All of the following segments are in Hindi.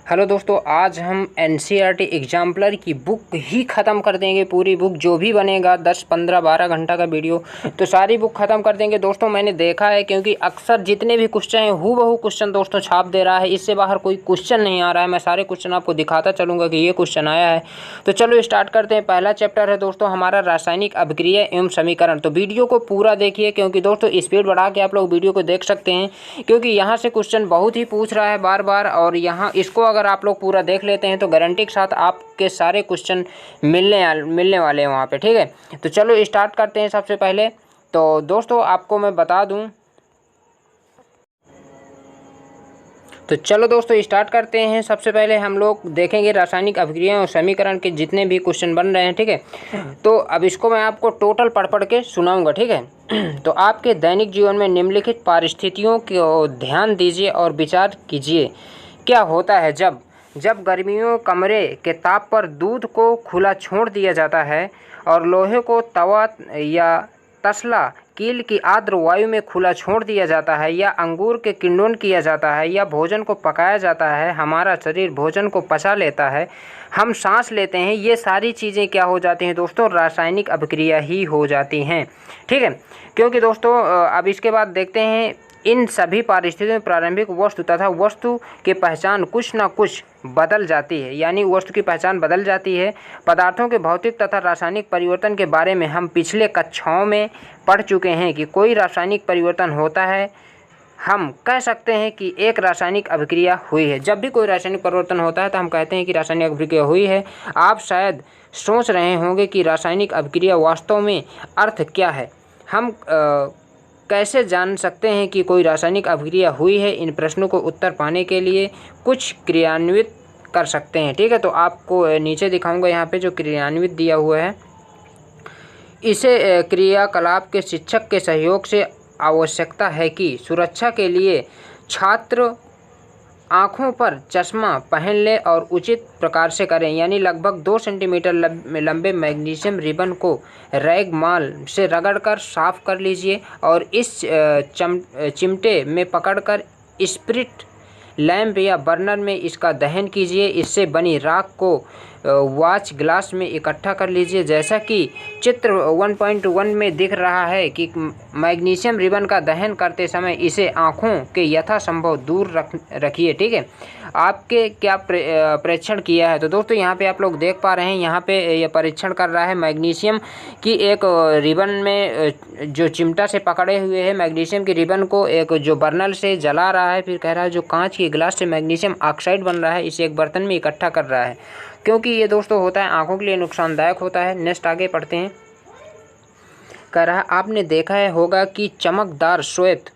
हेलो दोस्तों, आज हम एनसीईआरटी एग्जाम्पलर की बुक ही ख़त्म कर देंगे। पूरी बुक जो भी बनेगा 10, 15, 12 घंटा का वीडियो तो सारी बुक ख़त्म कर देंगे। दोस्तों मैंने देखा है, क्योंकि अक्सर जितने भी क्वेश्चन हैं हूबहू क्वेश्चन दोस्तों छाप दे रहा है, इससे बाहर कोई क्वेश्चन नहीं आ रहा है। मैं सारे क्वेश्चन आपको दिखाता चलूँगा कि ये क्वेश्चन आया है। तो चलो स्टार्ट करते हैं। पहला चैप्टर है दोस्तों हमारा रासायनिक अभिक्रिया एवं समीकरण। तो वीडियो को पूरा देखिए, क्योंकि दोस्तों स्पीड बढ़ा के आप लोग वीडियो को देख सकते हैं, क्योंकि यहाँ से क्वेश्चन बहुत ही पूछ रहा है बार बार। और यहाँ इसको अगर आप लोग पूरा देख लेते हैं तो गारंटी के साथ आपके सारे क्वेश्चन मिलने वाले हैं वहाँ पे। ठीक है, तो चलो स्टार्ट करते हैं। सबसे पहले तो दोस्तों आपको मैं बता दूं, तो चलो दोस्तों स्टार्ट करते हैं। सबसे पहले हम लोग देखेंगे रासायनिक अभिक्रिया और समीकरण के जितने भी क्वेश्चन बन रहे हैं। ठीक है, तो अब इसको मैं आपको टोटल पढ़ के सुनाऊंगा। ठीक है, तो आपके दैनिक जीवन में निम्नलिखित परिस्थितियों को ध्यान दीजिए और विचार कीजिए। क्या होता है जब गर्मियों कमरे के ताप पर दूध को खुला छोड़ दिया जाता है और लोहे को तवा या तसला कील की आर्द्र वायु में खुला छोड़ दिया जाता है, या अंगूर के किण्वन किया जाता है, या भोजन को पकाया जाता है, हमारा शरीर भोजन को पचा लेता है, हम सांस लेते हैं, ये सारी चीज़ें क्या हो जाती हैं दोस्तों? रासायनिक अभिक्रिया ही हो जाती हैं। ठीक है, क्योंकि दोस्तों अब इसके बाद देखते हैं, इन सभी परिस्थितियों में प्रारंभिक वस्तु तथा वस्तु की पहचान कुछ न कुछ बदल जाती है, यानी वस्तु की पहचान बदल जाती है। पदार्थों के भौतिक तथा रासायनिक परिवर्तन के बारे में हम पिछले कक्षाओं में पढ़ चुके हैं कि कोई रासायनिक परिवर्तन होता है, हम कह सकते हैं कि एक रासायनिक अभिक्रिया हुई है। जब भी कोई रासायनिक परिवर्तन होता है तो हम कहते हैं कि रासायनिक अभिक्रिया हुई है। आप शायद सोच रहे होंगे कि रासायनिक अभिक्रिया वास्तव में अर्थ क्या है, हम कैसे जान सकते हैं कि कोई रासायनिक अभिक्रिया हुई है? इन प्रश्नों को उत्तर पाने के लिए कुछ क्रियान्वित कर सकते हैं। ठीक है, तो आपको नीचे दिखाऊंगा यहाँ पे जो क्रियान्वित दिया हुआ है। इसे क्रियाकलाप के शिक्षक के सहयोग से आवश्यकता है कि सुरक्षा के लिए छात्र आँखों पर चश्मा पहन ले और उचित प्रकार से करें, यानी लगभग 2 सेंटीमीटर लंबे मैग्नीशियम रिबन को रैगमाल से रगड़कर साफ कर लीजिए और इस चिमटे में पकड़कर स्पिरिट लैंप या बर्नर में इसका दहन कीजिए। इससे बनी राख को वॉच ग्लास में इकट्ठा कर लीजिए। जैसा कि चित्र 1.1 में दिख रहा है कि मैग्नीशियम रिबन का दहन करते समय इसे आँखों के यथासंभव दूर रखिए। ठीक है, आपके क्या परीक्षण किया है? तो दोस्तों यहाँ पे आप लोग देख पा रहे हैं, यहाँ पे ये परीक्षण कर रहा है मैग्नीशियम की एक रिबन में जो चिमटा से पकड़े हुए है मैग्नीशियम की रिबन को एक जो बर्नल से जला रहा है। फिर कह रहा है जो कांच की गिलास से मैग्नीशियम ऑक्साइड बन रहा है इसे एक बर्तन में इकट्ठा कर रहा है, क्योंकि ये दोस्तों होता है आँखों के लिए नुकसानदायक होता है। नेक्स्ट आगे पढ़ते हैं। कह रहा है आपने देखा है होगा कि चमकदार श्वेत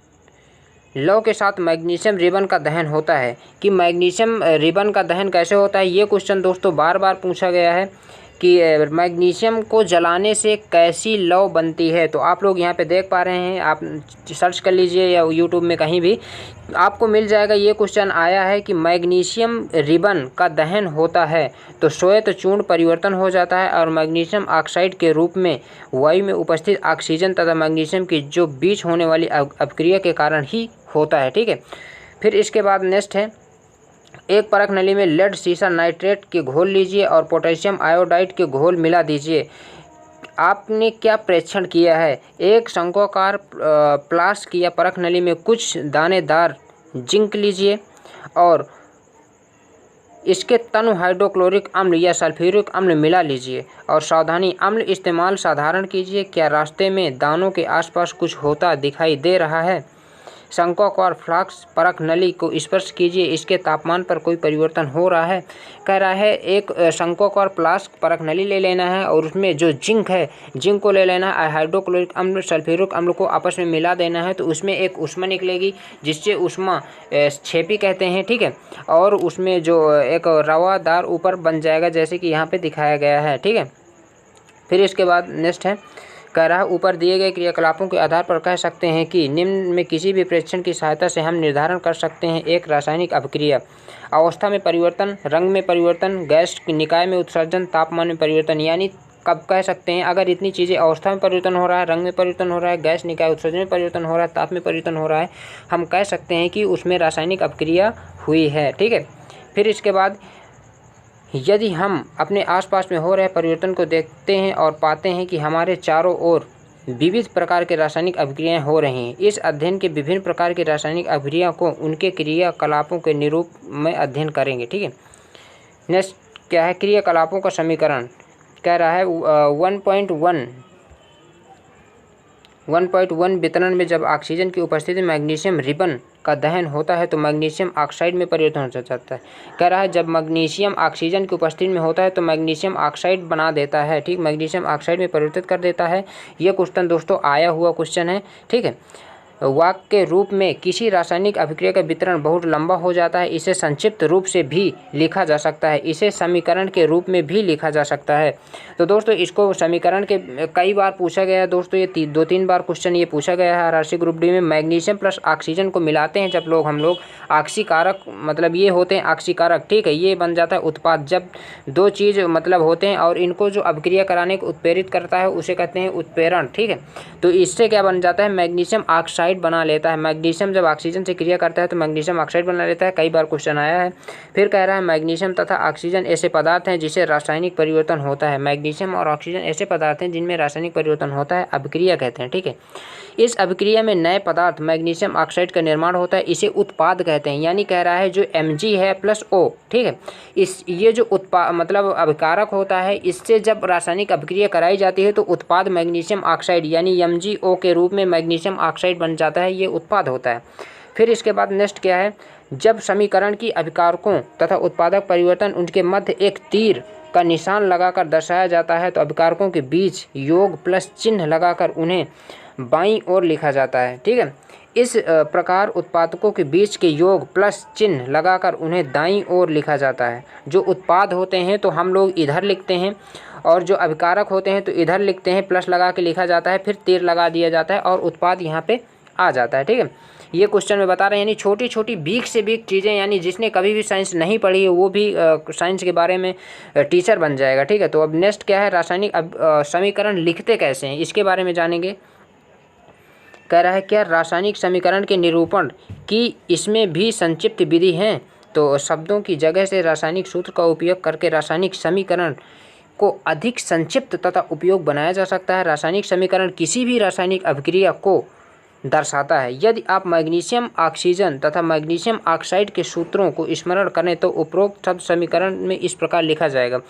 लौ के साथ मैग्नीशियम रिबन का दहन होता है। कि मैग्नीशियम रिबन का दहन कैसे होता है, ये क्वेश्चन दोस्तों बार बार पूछा गया है कि मैग्नीशियम को जलाने से कैसी लौ बनती है। तो आप लोग यहाँ पे देख पा रहे हैं, आप सर्च कर लीजिए या यूट्यूब में कहीं भी आपको मिल जाएगा। ये क्वेश्चन आया है कि मैग्नीशियम रिबन का दहन होता है तो श्वेत चूर्ण परिवर्तन हो जाता है और मैग्नीशियम ऑक्साइड के रूप में वायु में उपस्थित ऑक्सीजन तथा मैग्नीशियम की जो बीच होने वाली अभिक्रिया के कारण ही होता है। ठीक है, फिर इसके बाद नेक्स्ट है, एक परख नली में लेड सीसा नाइट्रेट के घोल लीजिए और पोटेशियम आयोडाइड के घोल मिला दीजिए। आपने क्या प्रेक्षण किया है? एक शंक्वाकार फ्लास्क या परख नली में कुछ दानेदार जिंक लीजिए और इसके तनु हाइड्रोक्लोरिक अम्ल या सल्फ्यूरिक अम्ल मिला लीजिए और सावधानी अम्ल इस्तेमाल साधारण कीजिए। क्या रास्ते में दानों के आसपास कुछ होता दिखाई दे रहा है? शंक्वाकार फ्लास्क परख नली को स्पर्श कीजिए, इसके तापमान पर कोई परिवर्तन हो रहा है? कह रहा है एक शंक्वाकार फ्लास्क परख नली ले लेना है और उसमें जो जिंक है जिंक को ले लेना है, हाइड्रोक्लोरिक अम्ल सल्फ्यूरिक अम्ल को आपस में मिला देना है, तो उसमें एक ऊष्मा निकलेगी जिससे ऊष्मा छेपी कहते हैं। ठीक है, और उसमें जो एक रवादार ऊपर बन जाएगा जैसे कि यहाँ पे दिखाया गया है। ठीक है, फिर इसके बाद नेक्स्ट है, कह रहा है ऊपर दिए गए क्रियाकलापों के आधार पर कह सकते हैं कि निम्न में किसी भी परीक्षण की सहायता से हम निर्धारण कर सकते हैं एक रासायनिक अभिक्रिया। अवस्था में परिवर्तन, रंग में परिवर्तन, गैस निकाय में उत्सर्जन, तापमान में परिवर्तन। यानी कब कह सकते हैं अगर इतनी चीज़ें अवस्था में परिवर्तन हो रहा है, रंग में परिवर्तन हो रहा है, गैस निकाय उत्सर्जन में परिवर्तन हो रहा है, ताप में परिवर्तन हो रहा है, हम कह सकते हैं कि उसमें रासायनिक अभिक्रिया हुई है। ठीक है, फिर इसके बाद यदि हम अपने आसपास में हो रहे परिवर्तन को देखते हैं और पाते हैं कि हमारे चारों ओर विविध प्रकार के रासायनिक अभिक्रियाएं हो रही हैं, इस अध्ययन के विभिन्न प्रकार की रासायनिक अभिक्रिया को उनके क्रियाकलापों के निरूप में अध्ययन करेंगे। ठीक है। नेक्स्ट क्या है, क्रियाकलापों का समीकरण कह रहा है 1.1 वितरण में जब ऑक्सीजन की उपस्थिति में मैग्नीशियम रिबन का दहन होता है तो मैग्नीशियम ऑक्साइड में परिवर्तन हो जाता है। कह रहा है जब मैग्नीशियम ऑक्सीजन की उपस्थिति में होता है तो मैग्नीशियम ऑक्साइड बना देता है। ठीक, मैग्नीशियम ऑक्साइड में परिवर्तित कर देता है। ये क्वेश्चन दोस्तों आया हुआ क्वेश्चन है। ठीक है। वाक्य के रूप में किसी रासायनिक अभिक्रिया का वितरण बहुत लंबा हो जाता है, इसे संक्षिप्त रूप से भी लिखा जा सकता है, इसे समीकरण के रूप में भी लिखा जा सकता है। तो दोस्तों इसको समीकरण के कई बार पूछा गया है दोस्तों, ये 2-3 बार क्वेश्चन ये पूछा गया है आरआरसी ग्रुप डी में। मैग्नीशियम प्लस ऑक्सीजन को मिलाते हैं जब हम लोग ऑक्सीकारक, मतलब ये होते हैं ऑक्सीकारक। ठीक है, ये बन जाता है उत्पाद। जब दो चीज़ होते हैं और इनको जो अभिक्रिया कराने को उत्प्रेरित करता है उसे कहते हैं उत्प्रेरण। ठीक है, तो इससे क्या बन जाता है, मैग्नीशियम ऑक्साइड बना लेता है। मैग्नीशियम जब ऑक्सीजन से क्रिया करता है तो मैग्नीशियम ऑक्साइड बना लेता है। कई बार क्वेश्चन आया है। फिर कह रहा है मैग्नीशियम तथा ऑक्सीजन ऐसे पदार्थ हैं जिसे रासायनिक परिवर्तन होता है। मैग्नीशियम और ऑक्सीजन ऐसे पदार्थ हैं जिनमें रासायनिक परिवर्तन होता है, अभिक्रिया कहते हैं। ठीक है, इस अभिक्रिया में नए पदार्थ मैग्नीशियम ऑक्साइड का निर्माण होता है, इसे उत्पाद कहते हैं। यानी कह रहा है जो Mg है प्लस O, ठीक है, ये जो अभिकारक होता है, इससे जब रासायनिक अभिक्रिया कराई जाती है तो उत्पाद मैग्नीशियम ऑक्साइड यानी MgO के रूप में मैग्नीशियम ऑक्साइड बन जाता है, ये उत्पाद होता है। फिर इसके बाद नेक्स्ट क्या है, जब समीकरण की अभिकारकों तथा उत्पादक परिवर्तन उनके मध्य एक तीर का निशान लगाकर दर्शाया जाता है तो अभिकारकों के बीच योग प्लस चिन्ह लगाकर उन्हें बाईं ओर लिखा जाता है। ठीक है, इस प्रकार उत्पादकों के बीच के योग प्लस चिन्ह लगाकर उन्हें दाईं ओर लिखा जाता है। जो उत्पाद होते हैं तो हम लोग इधर लिखते हैं और जो अभिकारक होते हैं तो इधर लिखते हैं, प्लस लगा के लिखा जाता है, फिर तीर लगा दिया जाता है और उत्पाद यहाँ पे आ जाता है। ठीक है, ये क्वेश्चन में बता रहे हैं, यानी छोटी छोटी बीक से बीक चीज़ें, यानी जिसने कभी भी साइंस नहीं पढ़ी है वो भी साइंस के बारे में टीचर बन जाएगा। ठीक है, तो अब नेक्स्ट क्या है, रासायनिक समीकरण लिखते कैसे हैं इसके बारे में जानेंगे। कह रहा है क्या रासायनिक समीकरण के निरूपण की इसमें भी संक्षिप्त विधि है, तो शब्दों की जगह से रासायनिक सूत्र का उपयोग करके रासायनिक समीकरण को अधिक संक्षिप्त तथा उपयोग बनाया जा सकता है। रासायनिक समीकरण किसी भी रासायनिक अभिक्रिया को दर्शाता है। यदि आप मैग्नीशियम ऑक्सीजन तथा मैग्नीशियम ऑक्साइड के सूत्रों को स्मरण करें तो उपरोक्त शब्द समीकरण में इस प्रकार लिखा जाएगा।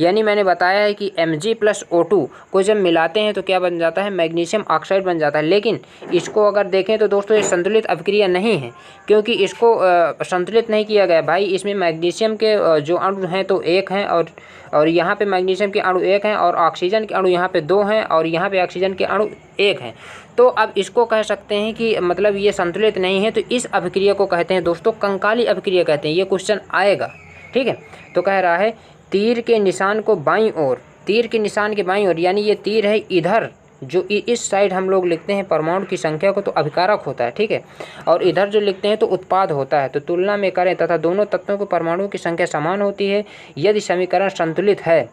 यानी मैंने बताया है कि Mg प्लस O2 को जब मिलाते हैं तो क्या बन जाता है, मैग्नीशियम ऑक्साइड बन जाता है। लेकिन इसको अगर देखें तो दोस्तों ये संतुलित अभिक्रिया नहीं है, क्योंकि इसको संतुलित नहीं किया गया। भाई इसमें मैग्नीशियम के जो अणु हैं तो 1 हैं और यहाँ पे मैग्नीशियम के अणु 1 हैं और ऑक्सीजन के अणु यहाँ पे 2 हैं और यहाँ पे ऑक्सीजन के अणु 1 हैं। तो अब इसको कह सकते हैं कि ये संतुलित नहीं है, तो इस अभिक्रिया को कहते हैं दोस्तों कंकाली अभिक्रिया कहते हैं। ये क्वेश्चन आएगा। ठीक है, तो कह रहा है तीर के निशान को बाईं ओर, तीर के निशान के बाईं ओर, यानी ये तीर है इधर, जो इस साइड हम लोग लिखते हैं परमाणु की संख्या को तो अभिकारक होता है। ठीक है, और इधर जो लिखते हैं तो उत्पाद होता है। तो तुलना में करें तथा दोनों तत्वों के परमाणुओं की संख्या समान होती है यदि समीकरण संतुलित है।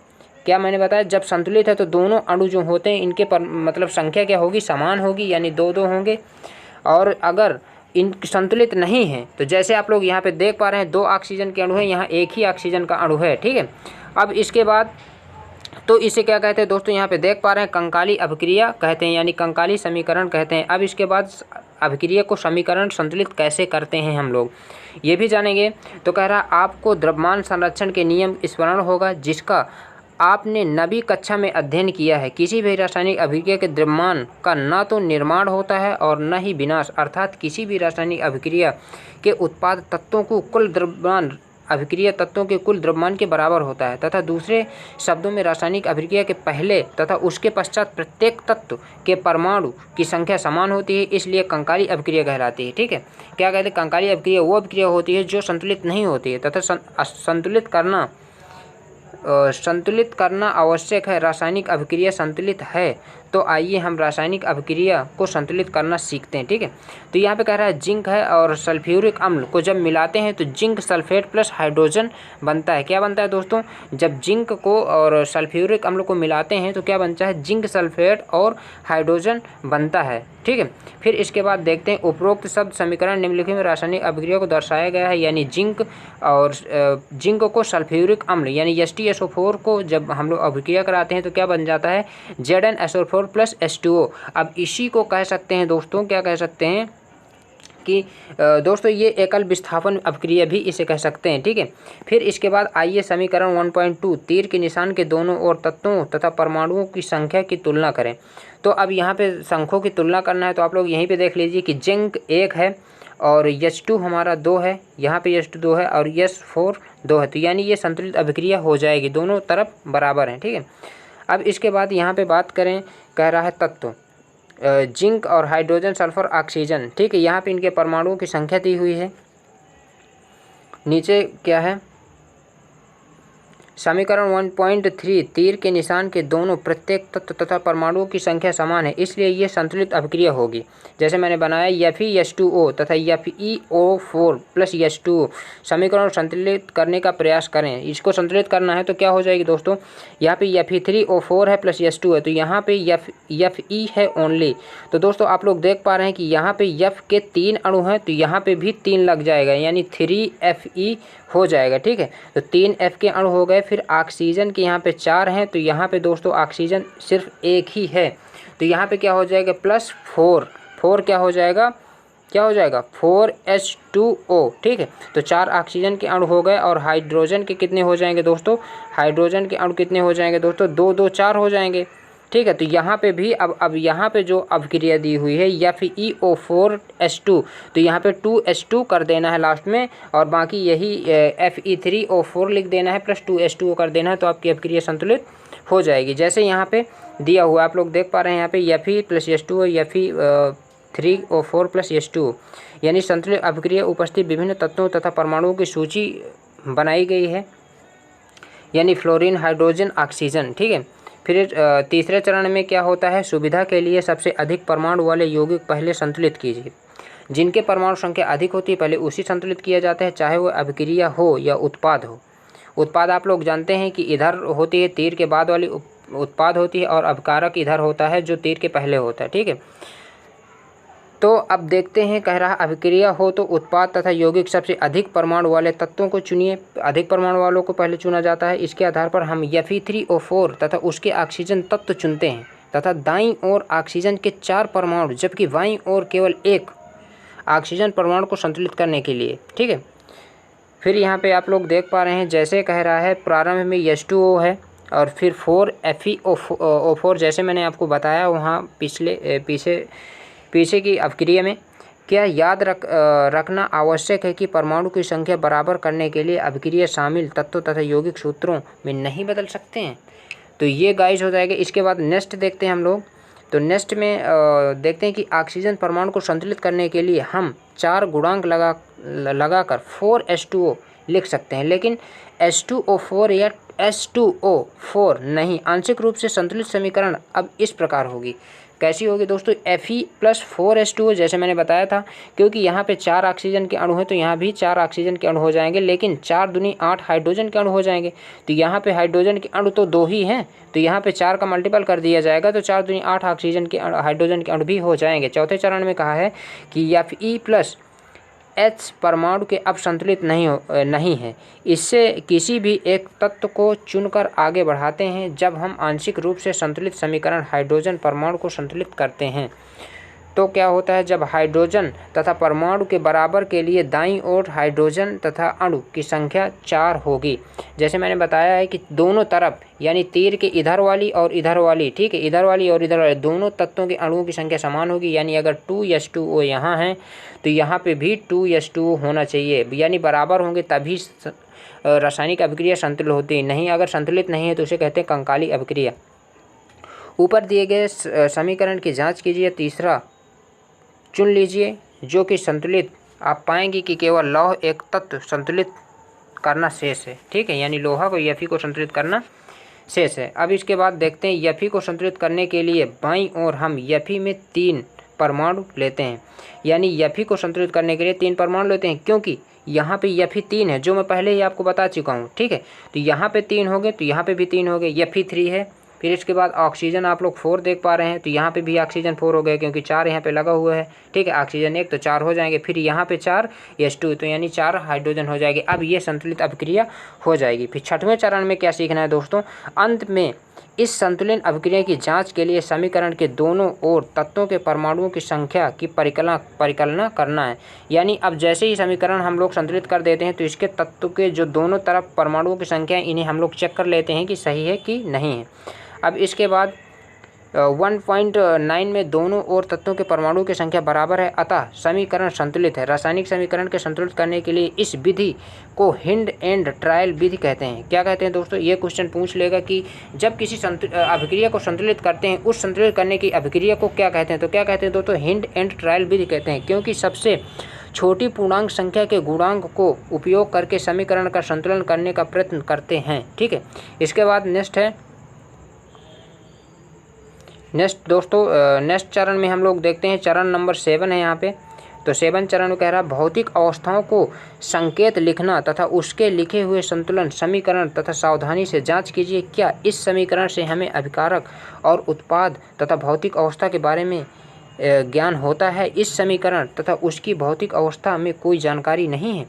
क्या मैंने बताया, जब संतुलित है तो दोनों अणु जो होते हैं इनके संख्या क्या होगी, समान होगी, यानी 2-2 होंगे। और अगर इन संतुलित नहीं है तो जैसे आप लोग यहाँ पे देख पा रहे हैं 2 ऑक्सीजन के अणु हैं, यहाँ 1 ही ऑक्सीजन का अणु है। ठीक है, अब इसके बाद तो इसे क्या कहते हैं दोस्तों, यहाँ पे देख पा रहे हैं कंकाली अभिक्रिया कहते हैं, यानी कंकाली समीकरण कहते हैं। अब इसके बाद अभिक्रिया को समीकरण संतुलित कैसे करते हैं हम लोग ये भी जानेंगे। तो कह रहा आपको द्रव्यमान संरक्षण के नियम स्मरण होगा जिसका आपने 9वीं कक्षा में अध्ययन किया है। किसी भी रासायनिक अभिक्रिया के द्रव्यमान का न तो निर्माण होता है और न ही विनाश, अर्थात किसी भी रासायनिक अभिक्रिया के उत्पाद तत्वों को कुल द्रव्यमान अभिक्रिया तत्वों के कुल द्रव्यमान के बराबर होता है, तथा दूसरे शब्दों में रासायनिक अभिक्रिया के पहले तथा उसके पश्चात प्रत्येक तत्व के परमाणु की संख्या समान होती है, इसलिए कंकाली अभिक्रिया कहलाती है। ठीक है, क्या कहते हैं, कंकाली अभिक्रिया वो अभिक्रिया होती है जो संतुलित नहीं होती है तथा संतुलित करना आवश्यक है। रासायनिक अभिक्रिया संतुलित है तो आइए हम रासायनिक अभिक्रिया को संतुलित करना सीखते हैं। ठीक है, तो यहाँ पे कह रहा है जिंक है और सल्फ्यूरिक अम्ल को जब मिलाते हैं तो जिंक सल्फेट प्लस हाइड्रोजन बनता है। क्या बनता है दोस्तों, जब जिंक को और सल्फ्यूरिक अम्ल को मिलाते हैं तो क्या बनता है, जिंक सल्फेट और हाइड्रोजन बनता है। ठीक है, फिर इसके बाद देखते हैं उपरोक्त शब्द समीकरण निम्नलिखित में रासायनिक अभिक्रिया को दर्शाया गया है, यानी जिंक और जिंक को सल्फ्यूरिक अम्ल यानी ZtSO4 को जब हम लोग अभिक्रिया कराते हैं तो क्या बन जाता है, ZnSO4 प्लस H2O। अब इसी को कह सकते हैं दोस्तों, क्या कह सकते हैं कि दोस्तों ये एकल विस्थापन अभिक्रिया भी इसे कह सकते हैं। ठीक है, फिर इसके बाद आइए समीकरण 1.2 तीर के निशान के दोनों ओर तत्वों तथा परमाणुओं की संख्या की तुलना करें। तो अब यहाँ पे संख्यों की तुलना करना है, तो आप लोग यहीं पे देख लीजिए कि जिंक 1 है और H2 हमारा 2 है, यहाँ पे H2 2 है और S4 2 है, तो यानी ये संतुलित अभिक्रिया हो जाएगी, दोनों तरफ बराबर हैं। ठीक है, अब इसके बाद यहाँ पे बात करें, कह रहा है तत्व जिंक और हाइड्रोजन सल्फर ऑक्सीजन। ठीक है, यहाँ पे इनके परमाणुओं की संख्या दी हुई है। नीचे क्या है, समीकरण 1.3 तीर के निशान के दोनों प्रत्येक तत्व तथा परमाणुओं की संख्या समान है, इसलिए ये संतुलित अभिक्रिया होगी। जैसे मैंने बनाया FeS2O तथा FeO4 प्लस H2O। समीकरण संतुलित करने का प्रयास करें, इसको संतुलित करना है तो क्या हो जाएगी दोस्तों, यहाँ पे Fe3O4 है प्लस H2 है, तो यहाँ पे Fe है ओनली। तो दोस्तों आप लोग देख पा रहे हैं कि यहाँ पे F के 3 अणु हैं, तो यहाँ पे भी 3 लग जाएगा, यानी 3Fe हो जाएगा। ठीक है, तो 3 F के अणु हो गए। फिर ऑक्सीजन के यहाँ पे 4 हैं, तो यहाँ पे दोस्तों ऑक्सीजन सिर्फ एक ही है, तो यहाँ पे क्या हो जाएगा, प्लस 4 क्या हो जाएगा, 4H2O। ठीक है, तो 4 ऑक्सीजन के अणु हो गए और हाइड्रोजन के कितने हो जाएंगे दोस्तों, हाइड्रोजन के अणु कितने हो जाएंगे दोस्तों, 2 2 4 हो जाएंगे। ठीक है, तो यहाँ पे भी अब यहाँ पे जो अभिक्रिया दी हुई है FeO4H2, तो यहाँ पे 2H2 कर देना है लास्ट में, और बाकी यही Fe3O4 लिख देना है प्लस 2H2O कर देना है, तो आपकी अभिक्रिया संतुलित हो जाएगी। जैसे यहाँ पे दिया हुआ आप लोग देख पा रहे हैं, यहाँ पे Fe plus H2O Fe3O4 plus H2O, यानी संतुलित अभिक्रिया उपस्थित विभिन्न तत्वों तथा परमाणुओं की सूची बनाई गई है, यानी फ्लोरीन, हाइड्रोजन, ऑक्सीजन। ठीक है, फिर तीसरे चरण में क्या होता है, सुविधा के लिए सबसे अधिक परमाणु वाले यौगिक पहले संतुलित कीजिए। जिनके परमाणु संख्या अधिक होती है पहले उसी संतुलित किया जाता है, चाहे वो अभिक्रिया हो या उत्पाद हो। उत्पाद आप लोग जानते हैं कि इधर होती है, तीर के बाद वाली उत्पाद होती है, और अभिकारक इधर होता है जो तीर के पहले होता है। ठीक है, तो अब देखते हैं, कह रहा अभिक्रिया हो तो उत्पाद तथा यौगिक सबसे अधिक परमाणु वाले तत्वों को चुनिए। अधिक परमाणु वालों को पहले चुना जाता है, इसके आधार पर हम Fe3O4 तथा उसके ऑक्सीजन तत्व चुनते हैं, तथा दाईं ओर ऑक्सीजन के 4 परमाणु जबकि बाईं ओर केवल 1 ऑक्सीजन परमाणु को संतुलित करने के लिए। ठीक है, फिर यहाँ पे आप लोग देख पा रहे हैं, जैसे कह रहा है प्रारंभ में H2O है और फिर 4 FeO4, जैसे मैंने आपको बताया वहाँ पीछे की अभिक्रिया में। क्या याद रखना आवश्यक है कि परमाणु की संख्या बराबर करने के लिए अभिक्रिया शामिल तत्वों तथा यौगिक सूत्रों में नहीं बदल सकते हैं। तो ये गाइस हो जाएगा। इसके बाद नेक्स्ट देखते हैं हम लोग, तो नेक्स्ट में देखते हैं कि ऑक्सीजन परमाणु को संतुलित करने के लिए हम 4 गुणांक लगाकर 4H2O लिख सकते हैं, लेकिन H2O4 या H2O4 नहीं। आंशिक रूप से संतुलित समीकरण अब इस प्रकार होगी, कैसी होगी दोस्तों, Fe प्लस 4H2O, जैसे मैंने बताया था, क्योंकि यहाँ पे 4 ऑक्सीजन के अणु हैं तो यहाँ भी 4 ऑक्सीजन के अणु हो जाएंगे, लेकिन 4 दूनी 8 हाइड्रोजन के अणु हो जाएंगे। तो यहाँ पे हाइड्रोजन के अणु तो 2 ही हैं, तो यहाँ पे 4 का मल्टीपल कर दिया जाएगा, तो 4 दूनी 8 ऑक्सीजन के हाइड्रोजन के अणु भी हो जाएंगे। चौथे चरण में कहा है कि Fe प्लस H परमाणु के अब संतुलित नहीं है। इससे किसी भी एक तत्व को चुनकर आगे बढ़ाते हैं जब हम आंशिक रूप से संतुलित समीकरण हाइड्रोजन परमाणु को संतुलित करते हैं। तो क्या होता है, जब हाइड्रोजन तथा परमाणु के बराबर के लिए दाईं ओर हाइड्रोजन तथा अणु की संख्या 4 होगी। जैसे मैंने बताया है कि दोनों तरफ, यानी तीर के इधर वाली और इधर वाली, ठीक है, इधर वाली और इधर वाली दोनों तत्वों के अणुओं की संख्या समान होगी। यानी अगर 2H2O यहाँ है तो यहाँ पे भी 2H2O होना चाहिए, यानी बराबर होंगे तभी रासायनिक अभिक्रिया संतुलित होती है। नहीं, अगर संतुलित नहीं है तो उसे कहते हैं कंकाली अभिक्रिया। ऊपर दिए गए समीकरण की जाँच कीजिए, तीसरा चुन लीजिए जो कि संतुलित। आप पाएंगे कि केवल लौह एक तत्व संतुलित करना शेष है। ठीक है, यानी लोहा को Fe को संतुलित करना शेष है। अब इसके बाद देखते हैं Fe को संतुलित करने के लिए बाईं ओर हम Fe में 3 परमाणु लेते हैं, यानी Fe को संतुलित करने के लिए 3 परमाणु लेते हैं, क्योंकि यहाँ पे Fe 3 है जो मैं पहले ही आपको बता चुका हूँ। ठीक है, तो यहाँ पे 3 हो गए, तो यहाँ पे भी 3 हो गए, Fe 3 है। फिर इसके बाद ऑक्सीजन आप लोग 4 देख पा रहे हैं, तो यहाँ पे भी ऑक्सीजन 4 हो गए, क्योंकि 4 यहाँ पे लगा हुआ है। ठीक है, ऑक्सीजन 1 तो 4 हो जाएंगे। फिर यहाँ पे 4 H2 तो यानी 4 हाइड्रोजन हो जाएगी। अब ये संतुलित अभिक्रिया हो जाएगी। फिर छठवें चरण में क्या सीखना है दोस्तों, अंत में इस संतुलन अभिक्रिया की जांच के लिए समीकरण के दोनों ओर तत्वों के परमाणुओं की संख्या की परिकलना करना है। यानी अब जैसे ही समीकरण हम लोग संतुलित कर देते हैं तो इसके तत्व के जो दोनों तरफ परमाणुओं की संख्या इन्हें हम लोग चेक कर लेते हैं कि सही है कि नहीं है। अब इसके बाद 1.9 में दोनों ओर तत्वों के परमाणुओं की संख्या बराबर है, अतः समीकरण संतुलित है। रासायनिक समीकरण के संतुलित करने के लिए इस विधि को हिंड एंड ट्रायल विधि कहते हैं। क्या कहते हैं दोस्तों, ये क्वेश्चन पूछ लेगा कि जब किसी अभिक्रिया को संतुलित करते हैं, उस संतुलित करने की अभिक्रिया को क्या कहते हैं, तो क्या कहते हैं दोस्तों, हिंड एंड ट्रायल विधि कहते हैं, क्योंकि सबसे छोटी पूर्णांक संख्या के गुणांक को उपयोग करके समीकरण का संतुलन करने का प्रयत्न करते हैं। ठीक है, इसके बाद नेक्स्ट दोस्तों नेक्स्ट चरण में हम लोग देखते हैं, चरण नंबर 7 है यहाँ पे। तो 7 चरण में कह रहा है भौतिक अवस्थाओं को संकेत लिखना तथा उसके लिखे हुए संतुलन समीकरण तथा सावधानी से जांच कीजिए क्या इस समीकरण से हमें अभिकारक और उत्पाद तथा भौतिक अवस्था के बारे में ज्ञान होता है। इस समीकरण तथा उसकी भौतिक अवस्था में कोई जानकारी नहीं है।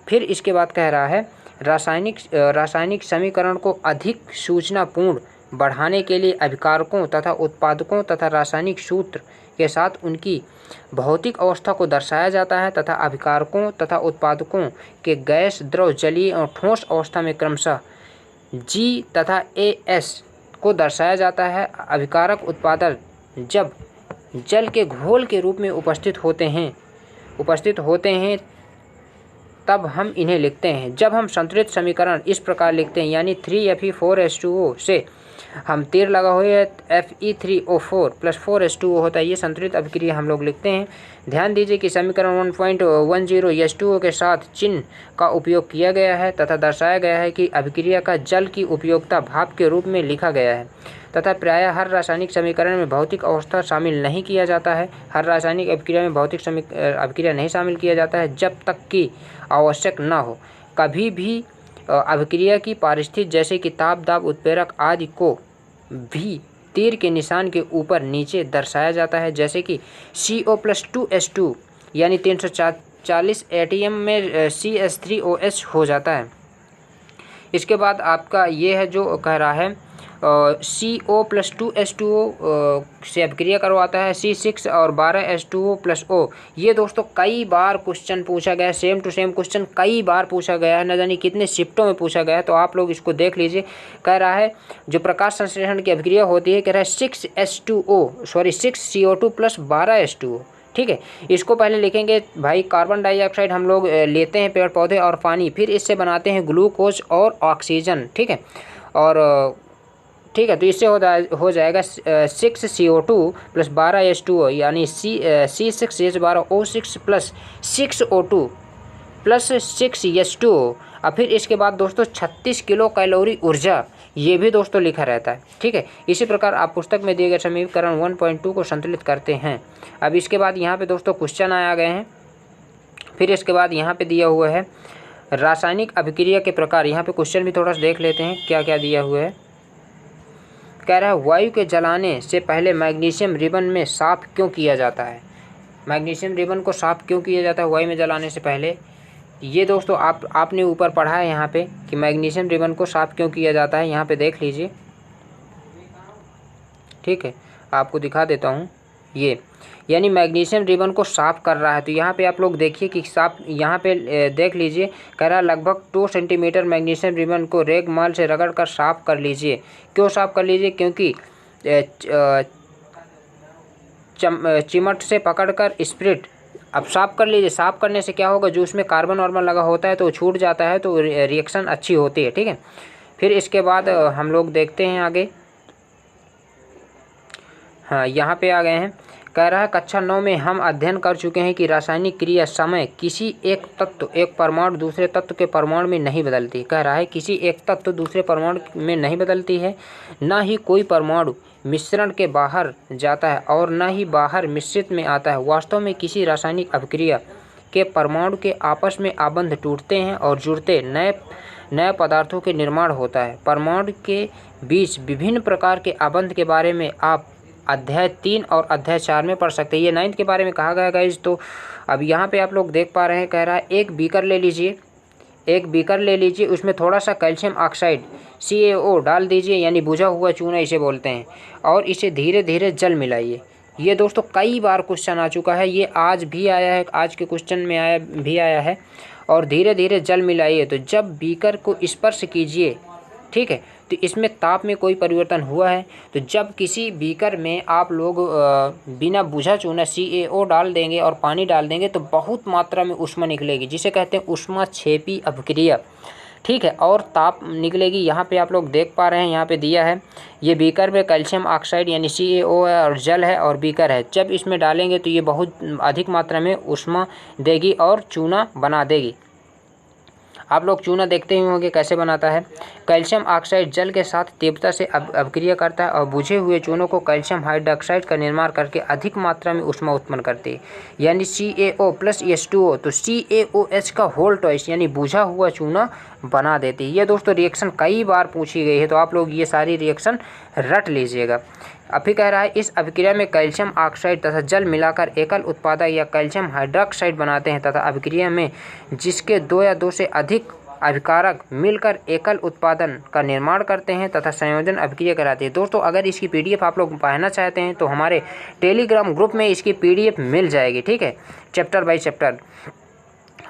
फिर इसके बाद कह रहा है रासायनिक समीकरण को अधिक सूचनापूर्ण बढ़ाने के लिए अभिकारकों तथा उत्पादकों तथा रासायनिक सूत्र के साथ उनकी भौतिक अवस्था को दर्शाया जाता है तथा अभिकारकों तथा उत्पादकों के गैस, द्रव, जलीय और ठोस अवस्था में क्रमशः G तथा AS को दर्शाया जाता है। अभिकारक उत्पादक जब जल के घोल के रूप में उपस्थित होते हैं तब हम इन्हें लिखते हैं। जब हम संतुलित समीकरण इस प्रकार लिखते हैं, यानी 3Fe4H2O से हम तीर लगा हुए है Fe3O4 + 4H2O होता है, ये संतुलित अभिक्रिया हम लोग लिखते हैं। ध्यान दीजिए कि समीकरण 1.10 H2O के साथ चिन्ह का उपयोग किया गया है तथा दर्शाया गया है कि अभिक्रिया का जल की उपयोगिता भाप के रूप में लिखा गया है तथा प्रायः हर रासायनिक समीकरण में भौतिक अवस्था शामिल नहीं किया जाता है। हर रासायनिक अभिक्रिया में भौतिक अभिक्रिया नहीं शामिल किया जाता है जब तक कि आवश्यक न हो। कभी भी अभिक्रिया की परिस्थिति जैसे कि ताप, दाब, उत्प्रेरक आदि को भी तीर के निशान के ऊपर नीचे दर्शाया जाता है, जैसे कि CO + 2H2 यानी 340 ATM में CH3OH हो जाता है। इसके बाद आपका ये है जो कह रहा है CO + 2H2O से अभिक्रिया करवाता है C6 और 12H2O + O। ये दोस्तों कई बार क्वेश्चन पूछा गया है, सेम टू सेम क्वेश्चन कई बार पूछा गया है, न जाने कितने शिफ्टों में पूछा गया है, तो आप लोग इसको देख लीजिए। कह रहा है जो प्रकाश संश्लेषण की अभिक्रिया होती है, कह रहा है 6CO2 + 12H2O। ठीक है, इसको पहले लिखेंगे भाई, कार्बन डाइऑक्साइड हम लोग लेते हैं पेड़ पौधे और पानी, फिर इससे बनाते हैं ग्लूकोज और ऑक्सीजन। ठीक है, और ठीक है, तो इससे हो जाएगा 6CO2 + 12H2O यानी C6H12O6 + 6O2 + 6H2O। और फिर इसके बाद दोस्तों 36 किलो कैलोरी ऊर्जा, ये भी दोस्तों लिखा रहता है। ठीक है, इसी प्रकार आप पुस्तक में दिए गए समीकरण 1.2 को संतुलित करते हैं। अब इसके बाद यहाँ पे दोस्तों क्वेश्चन आ गए हैं। फिर इसके बाद यहाँ पे दिया हुआ है रासायनिक अभिक्रिया के प्रकार। यहाँ पे क्वेश्चन भी थोड़ा सा देख लेते हैं क्या क्या दिया हुआ है। कह रहा है वायु के जलाने से पहले मैग्नीशियम रिबन में साफ़ क्यों किया जाता है। मैग्नीशियम रिबन को साफ़ क्यों किया जाता है वायु में जलाने से पहले। ये दोस्तों आपने ऊपर पढ़ा है यहाँ पे कि मैग्नीशियम रिबन को साफ़ क्यों किया जाता है, यहाँ पे देख लीजिए। ठीक है, आपको दिखा देता हूँ। ये यानी मैग्नीशियम रिबन को साफ़ कर रहा है, तो यहाँ पे आप लोग देखिए कि साफ यहाँ पे देख लीजिए। कह रहा है लगभग 2 सेंटीमीटर मैग्नीशियम रिबन को रेगमाल से रगड़ कर साफ़ कर लीजिए। क्यों साफ़ कर लीजिए, क्योंकि चिमट से पकड़कर स्प्रिट अब साफ़ कर लीजिए। साफ़ करने से क्या होगा, जो उसमें कार्बन वार्बन लगा होता है तो वो छूट जाता है, तो रिएक्शन अच्छी होती है। ठीक है, फिर इसके बाद हम लोग देखते हैं आगे। हाँ, यहाँ पे आ गए हैं। कह रहा है कक्षा 9 में हम अध्ययन कर चुके हैं कि रासायनिक क्रिया समय किसी एक तत्व एक परमाणु दूसरे तत्व के परमाणु में नहीं बदलती। कह रहा है किसी एक तत्व दूसरे परमाणु में नहीं बदलती है, ना ही कोई परमाणु मिश्रण के बाहर जाता है और न ही बाहर मिश्रित में आता है। वास्तव में किसी रासायनिक अभिक्रिया के परमाणु के आपस में आबंध टूटते हैं और जुड़ते नए पदार्थों के निर्माण होता है। परमाणु के बीच विभिन्न प्रकार के आबंध के बारे में आप अध्याय 3 और अध्याय 4 में पढ़ सकते हैं। ये 9th के बारे में कहा गया गाइस। तो अब यहाँ पे आप लोग देख पा रहे हैं, कह रहा है एक बीकर ले लीजिए, उसमें थोड़ा सा कैल्शियम ऑक्साइड CaO डाल दीजिए, यानी बुझा हुआ चूना इसे बोलते हैं, और इसे धीरे धीरे जल मिलाइए। ये दोस्तों कई बार क्वेश्चन आ चुका है, ये आज भी आया है, आज के क्वेश्चन में आया है। और धीरे धीरे जल मिलाइए। तो जब बीकर को स्पर्श कीजिए, ठीक है, तो इसमें ताप में कोई परिवर्तन हुआ है। तो जब किसी बीकर में आप लोग बिना बुझा चूना CaO डाल देंगे और पानी डाल देंगे तो बहुत मात्रा में ऊष्मा निकलेगी, जिसे कहते हैं ऊष्माक्षेपी अभिक्रिया, ठीक है, और ताप निकलेगी। यहाँ पे आप लोग देख पा रहे हैं, यहाँ पे दिया है, ये बीकर में कैल्शियम ऑक्साइड यानी CaO है और जल है और बीकर है। जब इसमें डालेंगे तो ये बहुत अधिक मात्रा में ऊष्मा देगी और चूना बना देगी। आप लोग चूना देखते ही होंगे कैसे बनाता है। कैल्शियम ऑक्साइड जल के साथ तीव्रता से अभिक्रिया करता है और बुझे हुए चूनों को कैल्शियम हाइड्रोक्साइड का निर्माण करके अधिक मात्रा में ऊष्मा उत्पन्न करती है, यानी CaO + H2O। तो CaOH का होल ट्वाइस यानी बुझा हुआ चूना बना देती है। ये दोस्तों रिएक्शन कई बार पूछी गई है, तो आप लोग ये सारी रिएक्शन रट लीजिएगा। अभी कह रहा है इस अभिक्रिया में कैल्शियम ऑक्साइड तथा जल मिलाकर एकल उत्पादक या कैल्शियम हाइड्रोक्साइड बनाते हैं तथा अभिक्रिया में जिसके 2 या 2 से अधिक अभिकारक मिलकर एकल उत्पादन का निर्माण करते हैं तथा संयोजन अभिक्रिया कराती है। दोस्तों अगर इसकी PDF आप लोग पाना चाहते हैं तो हमारे टेलीग्राम ग्रुप में इसकी PDF मिल जाएगी, ठीक है, चैप्टर बाय चैप्टर।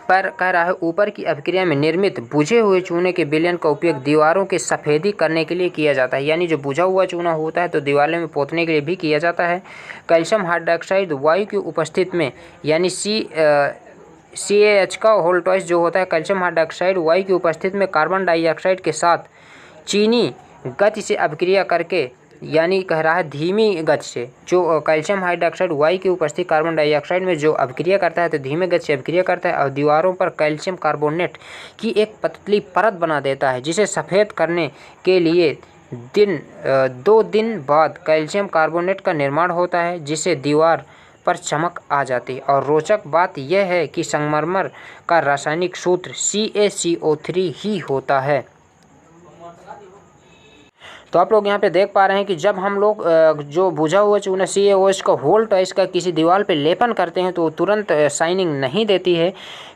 पर कह रहा है ऊपर की अभिक्रिया में निर्मित बुझे हुए चूने के विलयन का उपयोग दीवारों के सफ़ेदी करने के लिए किया जाता है, यानी जो बुझा हुआ चूना होता है तो दीवारों में पोतने के लिए भी किया जाता है। कैल्शियम हाइड्रोक्साइड वायु की उपस्थिति में यानी CaH का होल ट्वाइस जो होता है, कैल्शियम हाइड्रोक्साइड वायु की उपस्थिति में कार्बन डाइऑक्साइड के साथ चीनी गति से अभिक्रिया करके, यानी कह रहा है धीमी गति से, जो कैल्शियम हाइड्रोक्साइड वायु की उपस्थिति कार्बन डाइऑक्साइड में जो अभिक्रिया करता है तो धीमे गति से अभिक्रिया करता है और दीवारों पर कैल्शियम कार्बोनेट की एक पतली परत बना देता है, जिसे सफ़ेद करने के लिए 2 दिन बाद कैल्शियम कार्बोनेट का निर्माण होता है, जिससे दीवार पर चमक आ जाती है। और रोचक बात यह है कि संगमरमर का रासायनिक सूत्र CaCO3 ही होता है। तो आप लोग यहाँ पे देख पा रहे हैं कि जब हम लोग जो बुझा हुआ चूना CaOH का होल ट्वाइस का किसी दीवार पे लेपन करते हैं तो तुरंत शाइनिंग नहीं देती है,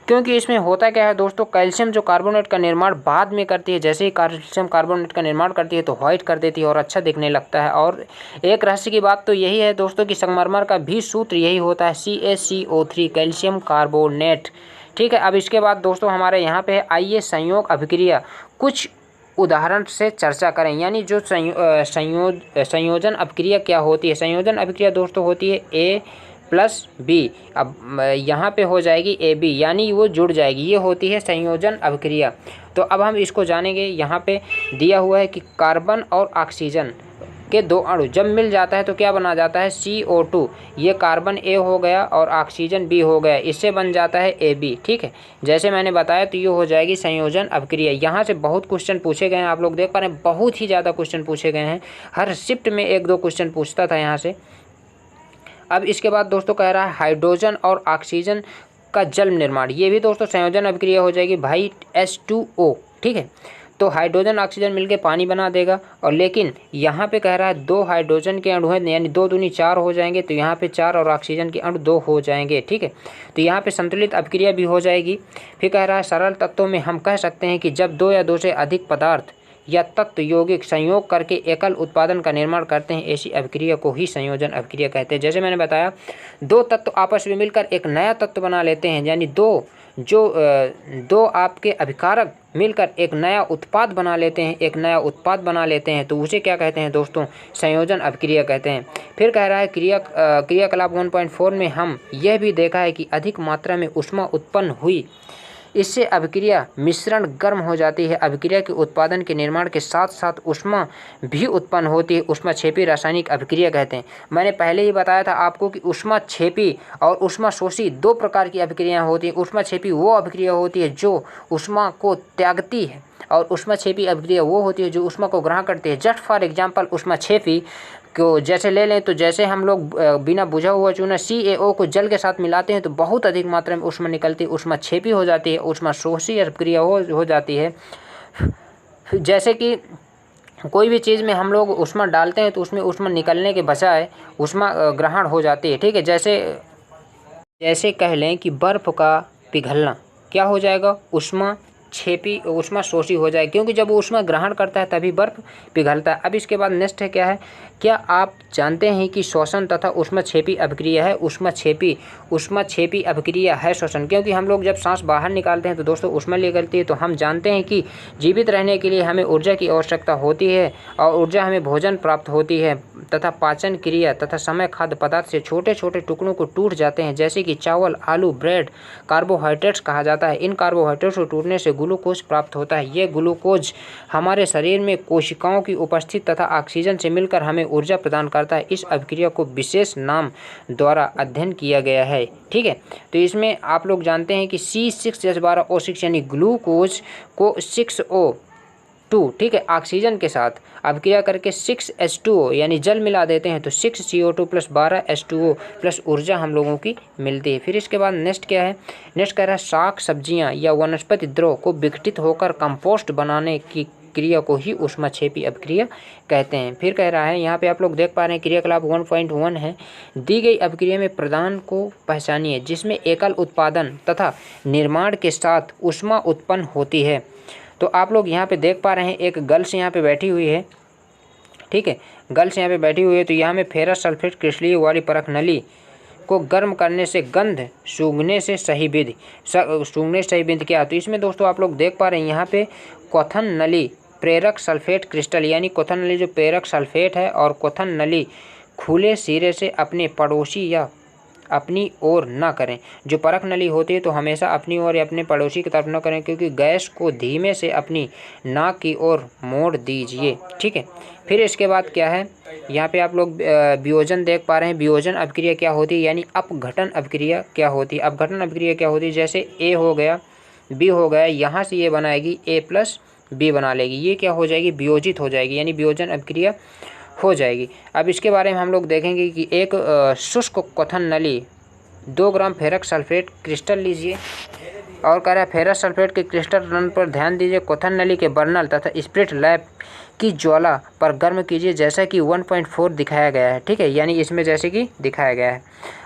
क्योंकि इसमें होता क्या है दोस्तों, कैल्शियम जो कार्बोनेट का निर्माण बाद में करती है, जैसे ही कैल्शियम कार्बोनेट का निर्माण करती है तो व्हाइट कर देती है और अच्छा दिखने लगता है। और एक रहस्य की बात तो यही है दोस्तों कि संगमरमर का भी सूत्र यही होता है, CaCO3 कैल्शियम कार्बोनेट, ठीक है। अब इसके बाद दोस्तों हमारे यहाँ पे आइए संयोग अभिक्रिया कुछ उदाहरण से चर्चा करें, यानी जो संयोजन अभिक्रिया क्या होती है। संयोजन अभिक्रिया दोस्तों होती है A+B। अब यहाँ पे हो जाएगी AB, यानी वो जुड़ जाएगी, ये होती है संयोजन अभिक्रिया। तो अब हम इसको जानेंगे। यहाँ पे दिया हुआ है कि कार्बन और ऑक्सीजन के 2 अणु जब मिल जाता है तो क्या बना जाता है, CO2। ये कार्बन A हो गया और ऑक्सीजन B हो गया, इससे बन जाता है AB, ठीक है। जैसे मैंने बताया तो ये हो जाएगी संयोजन अभिक्रिया। यहाँ से बहुत क्वेश्चन पूछे गए हैं, आप लोग देख पा रहे हैं, बहुत ही ज़्यादा क्वेश्चन पूछे गए हैं। हर शिफ्ट में 1-2 क्वेश्चन पूछता था यहाँ से। अब इसके बाद दोस्तों कह रहा है हाइड्रोजन और ऑक्सीजन का जल निर्माण, ये भी दोस्तों संयोजन अभिक्रिया हो जाएगी भाई, H2O, ठीक है। तो हाइड्रोजन ऑक्सीजन मिलके पानी बना देगा। और लेकिन यहाँ पे कह रहा है 2 हाइड्रोजन के अणु हैं, यानी 2 दूनी 4 हो जाएंगे, तो यहाँ पे 4 और ऑक्सीजन के अणु 2 हो जाएंगे, ठीक है। तो यहाँ पे संतुलित अभिक्रिया भी हो जाएगी। फिर कह रहा है सरल तत्वों में हम कह सकते हैं कि जब 2 या 2 से अधिक पदार्थ या तत्व यौगिक संयोग करके एकल उत्पादन का निर्माण करते हैं, ऐसी अभिक्रिया को ही संयोजन अभिक्रिया कहते हैं। जैसे मैंने बताया 2 तत्व आपस में मिलकर एक नया तत्व बना लेते हैं, यानी 2 आपके अभिकारक मिलकर एक नया उत्पाद बना लेते हैं, तो उसे क्या कहते हैं दोस्तों, संयोजन अभिक्रिया कहते हैं। फिर कह रहा है क्रियाकलाप 1.4 में हम यह भी देखा है कि अधिक मात्रा में ऊष्मा उत्पन्न हुई इससे अभिक्रिया मिश्रण गर्म हो जाती है। अभिक्रिया के उत्पादन के निर्माण के साथ साथ ऊष्मा भी उत्पन्न होती है। ऊष्माक्षेपी रासायनिक अभिक्रिया कहते हैं। मैंने पहले ही बताया था आपको कि ऊष्माक्षेपी और ऊष्माशोषी दो प्रकार की अभिक्रियाएँ होती हैं। ऊष्माक्षेपी वो अभिक्रिया होती है जो ऊष्मा को त्यागती है और ऊष्माक्षेपी अभिक्रिया वो होती है जो ऊष्मा को ग्रहण करती है। जस्ट फॉर एग्जांपल ऊष्माक्षेपी को जैसे ले लें तो जैसे हम लोग बिना बुझा हुआ चूना CaO को जल के साथ मिलाते हैं तो बहुत अधिक मात्रा में ऊष्मा निकलती है, ऊष्माक्षेपी हो जाती है। ऊष्माशोषी अभिक्रिया हो जाती है। जैसे कि कोई भी चीज़ में हम लोग ऊष्मा डालते हैं तो उसमें ऊष्मा निकलने के बजाय ऊष्मा ग्रहण हो जाती है। ठीक है, जैसे कह लें कि बर्फ़ का पिघलना क्या हो जाएगा, ऊष्मा शोषी हो जाए, क्योंकि जब वो ऊष्मा ग्रहण करता है तभी बर्फ पिघलता है। अब इसके बाद नेक्स्ट है क्या है, क्या आप जानते हैं कि श्वसन तथा ऊष्माक्षेपी अभिक्रिया है। ऊष्माक्षेपी अभिक्रिया है श्वसन, क्योंकि हम लोग जब सांस बाहर निकालते हैं तो दोस्तों ऊष्मा निकलती है। तो हम जानते हैं कि जीवित रहने के लिए हमें ऊर्जा की आवश्यकता होती है और ऊर्जा हमें भोजन प्राप्त होती है तथा पाचन क्रिया तथा समय खाद्य पदार्थ से छोटे छोटे टुकड़ों को टूट जाते हैं, जैसे कि चावल, आलू, ब्रेड कार्बोहाइड्रेट्स कहा जाता है। इन कार्बोहाइड्रेट्स को टूटने से ग्लूकोज प्राप्त होता है। ये ग्लूकोज हमारे शरीर में कोशिकाओं की उपस्थिति तथा ऑक्सीजन से मिलकर हमें ऊर्जा प्रदान करता है। इस अभिक्रिया को विशेष नाम द्वारा अध्ययन किया गया है। ठीक है, तो इसमें आप लोग जानते हैं कि C6H12O6 यानी ग्लूकोज को 6O2 ठीक है ऑक्सीजन के साथ अभिक्रिया करके 6H2O यानी जल मिला देते हैं तो 6CO2 + 12H2O प्लस ऊर्जा हम लोगों की मिलती है। फिर इसके बाद नेक्स्ट क्या है, नेक्स्ट कह रहा है शाक सब्जियां या वनस्पति द्रव को विघटित होकर कंपोस्ट बनाने की क्रिया को ही ऊष्माक्षेपी अभिक्रिया कहते हैं। फिर कह रहा है यहाँ पे आप लोग देख पा रहे हैं क्रियाकलाप 1.1 है, दी गई अभिक्रिया में प्रदान को पहचानिए जिसमें एकल उत्पादन तथा निर्माण के साथ ऊष्मा उत्पन्न होती है। तो आप लोग यहाँ पे देख पा रहे हैं एक गर्ल्स यहाँ पे बैठी हुई है। ठीक है, गर्ल्स यहाँ पे बैठी हुई है। तो यहाँ में फेरस सल्फेट क्रिस्टलीय वाली परख नली को गर्म करने से गंध सूंघने से सही विधि क्या। तो इसमें दोस्तों आप लोग देख पा रहे हैं यहाँ पे क्वथन नली प्रेरक सल्फेट क्रिस्टल यानी क्वथन नली जो प्रेरक सल्फेट है और क्वथन नली खुले सिरे से अपने पड़ोसी या अपनी ओर ना करें। जो परख नली होती है तो हमेशा अपनी ओर या अपने पड़ोसी की तरफ न करें, क्योंकि गैस को धीमे से अपनी नाक की ओर मोड़ दीजिए। ठीक है, फिर इसके बाद क्या है, यहाँ पे आप लोग वियोजन देख पा रहे हैं। वियोजन अभिक्रिया क्या होती है यानी अपघटन अभिक्रिया क्या होती है। अपघटन अभिक्रिया क्या होती है, जैसे A हो गया B हो गया, यहाँ से ये बनाएगी A + B बना लेगी, ये क्या हो जाएगी, वियोजित हो जाएगी यानी वियोजन अभिक्रिया हो जाएगी। अब इसके बारे में हम लोग देखेंगे कि एक शुष्क क्वथन नली 2 ग्राम फेरस सल्फेट क्रिस्टल लीजिए और कह रहा है फेरस सल्फेट के क्रिस्टल रन पर ध्यान दीजिए। क्वथन नली के बर्नल तथा स्पिरिट लैंप की ज्वाला पर गर्म कीजिए जैसा कि 1.4 दिखाया गया है। ठीक है, यानी इसमें जैसे कि दिखाया गया है।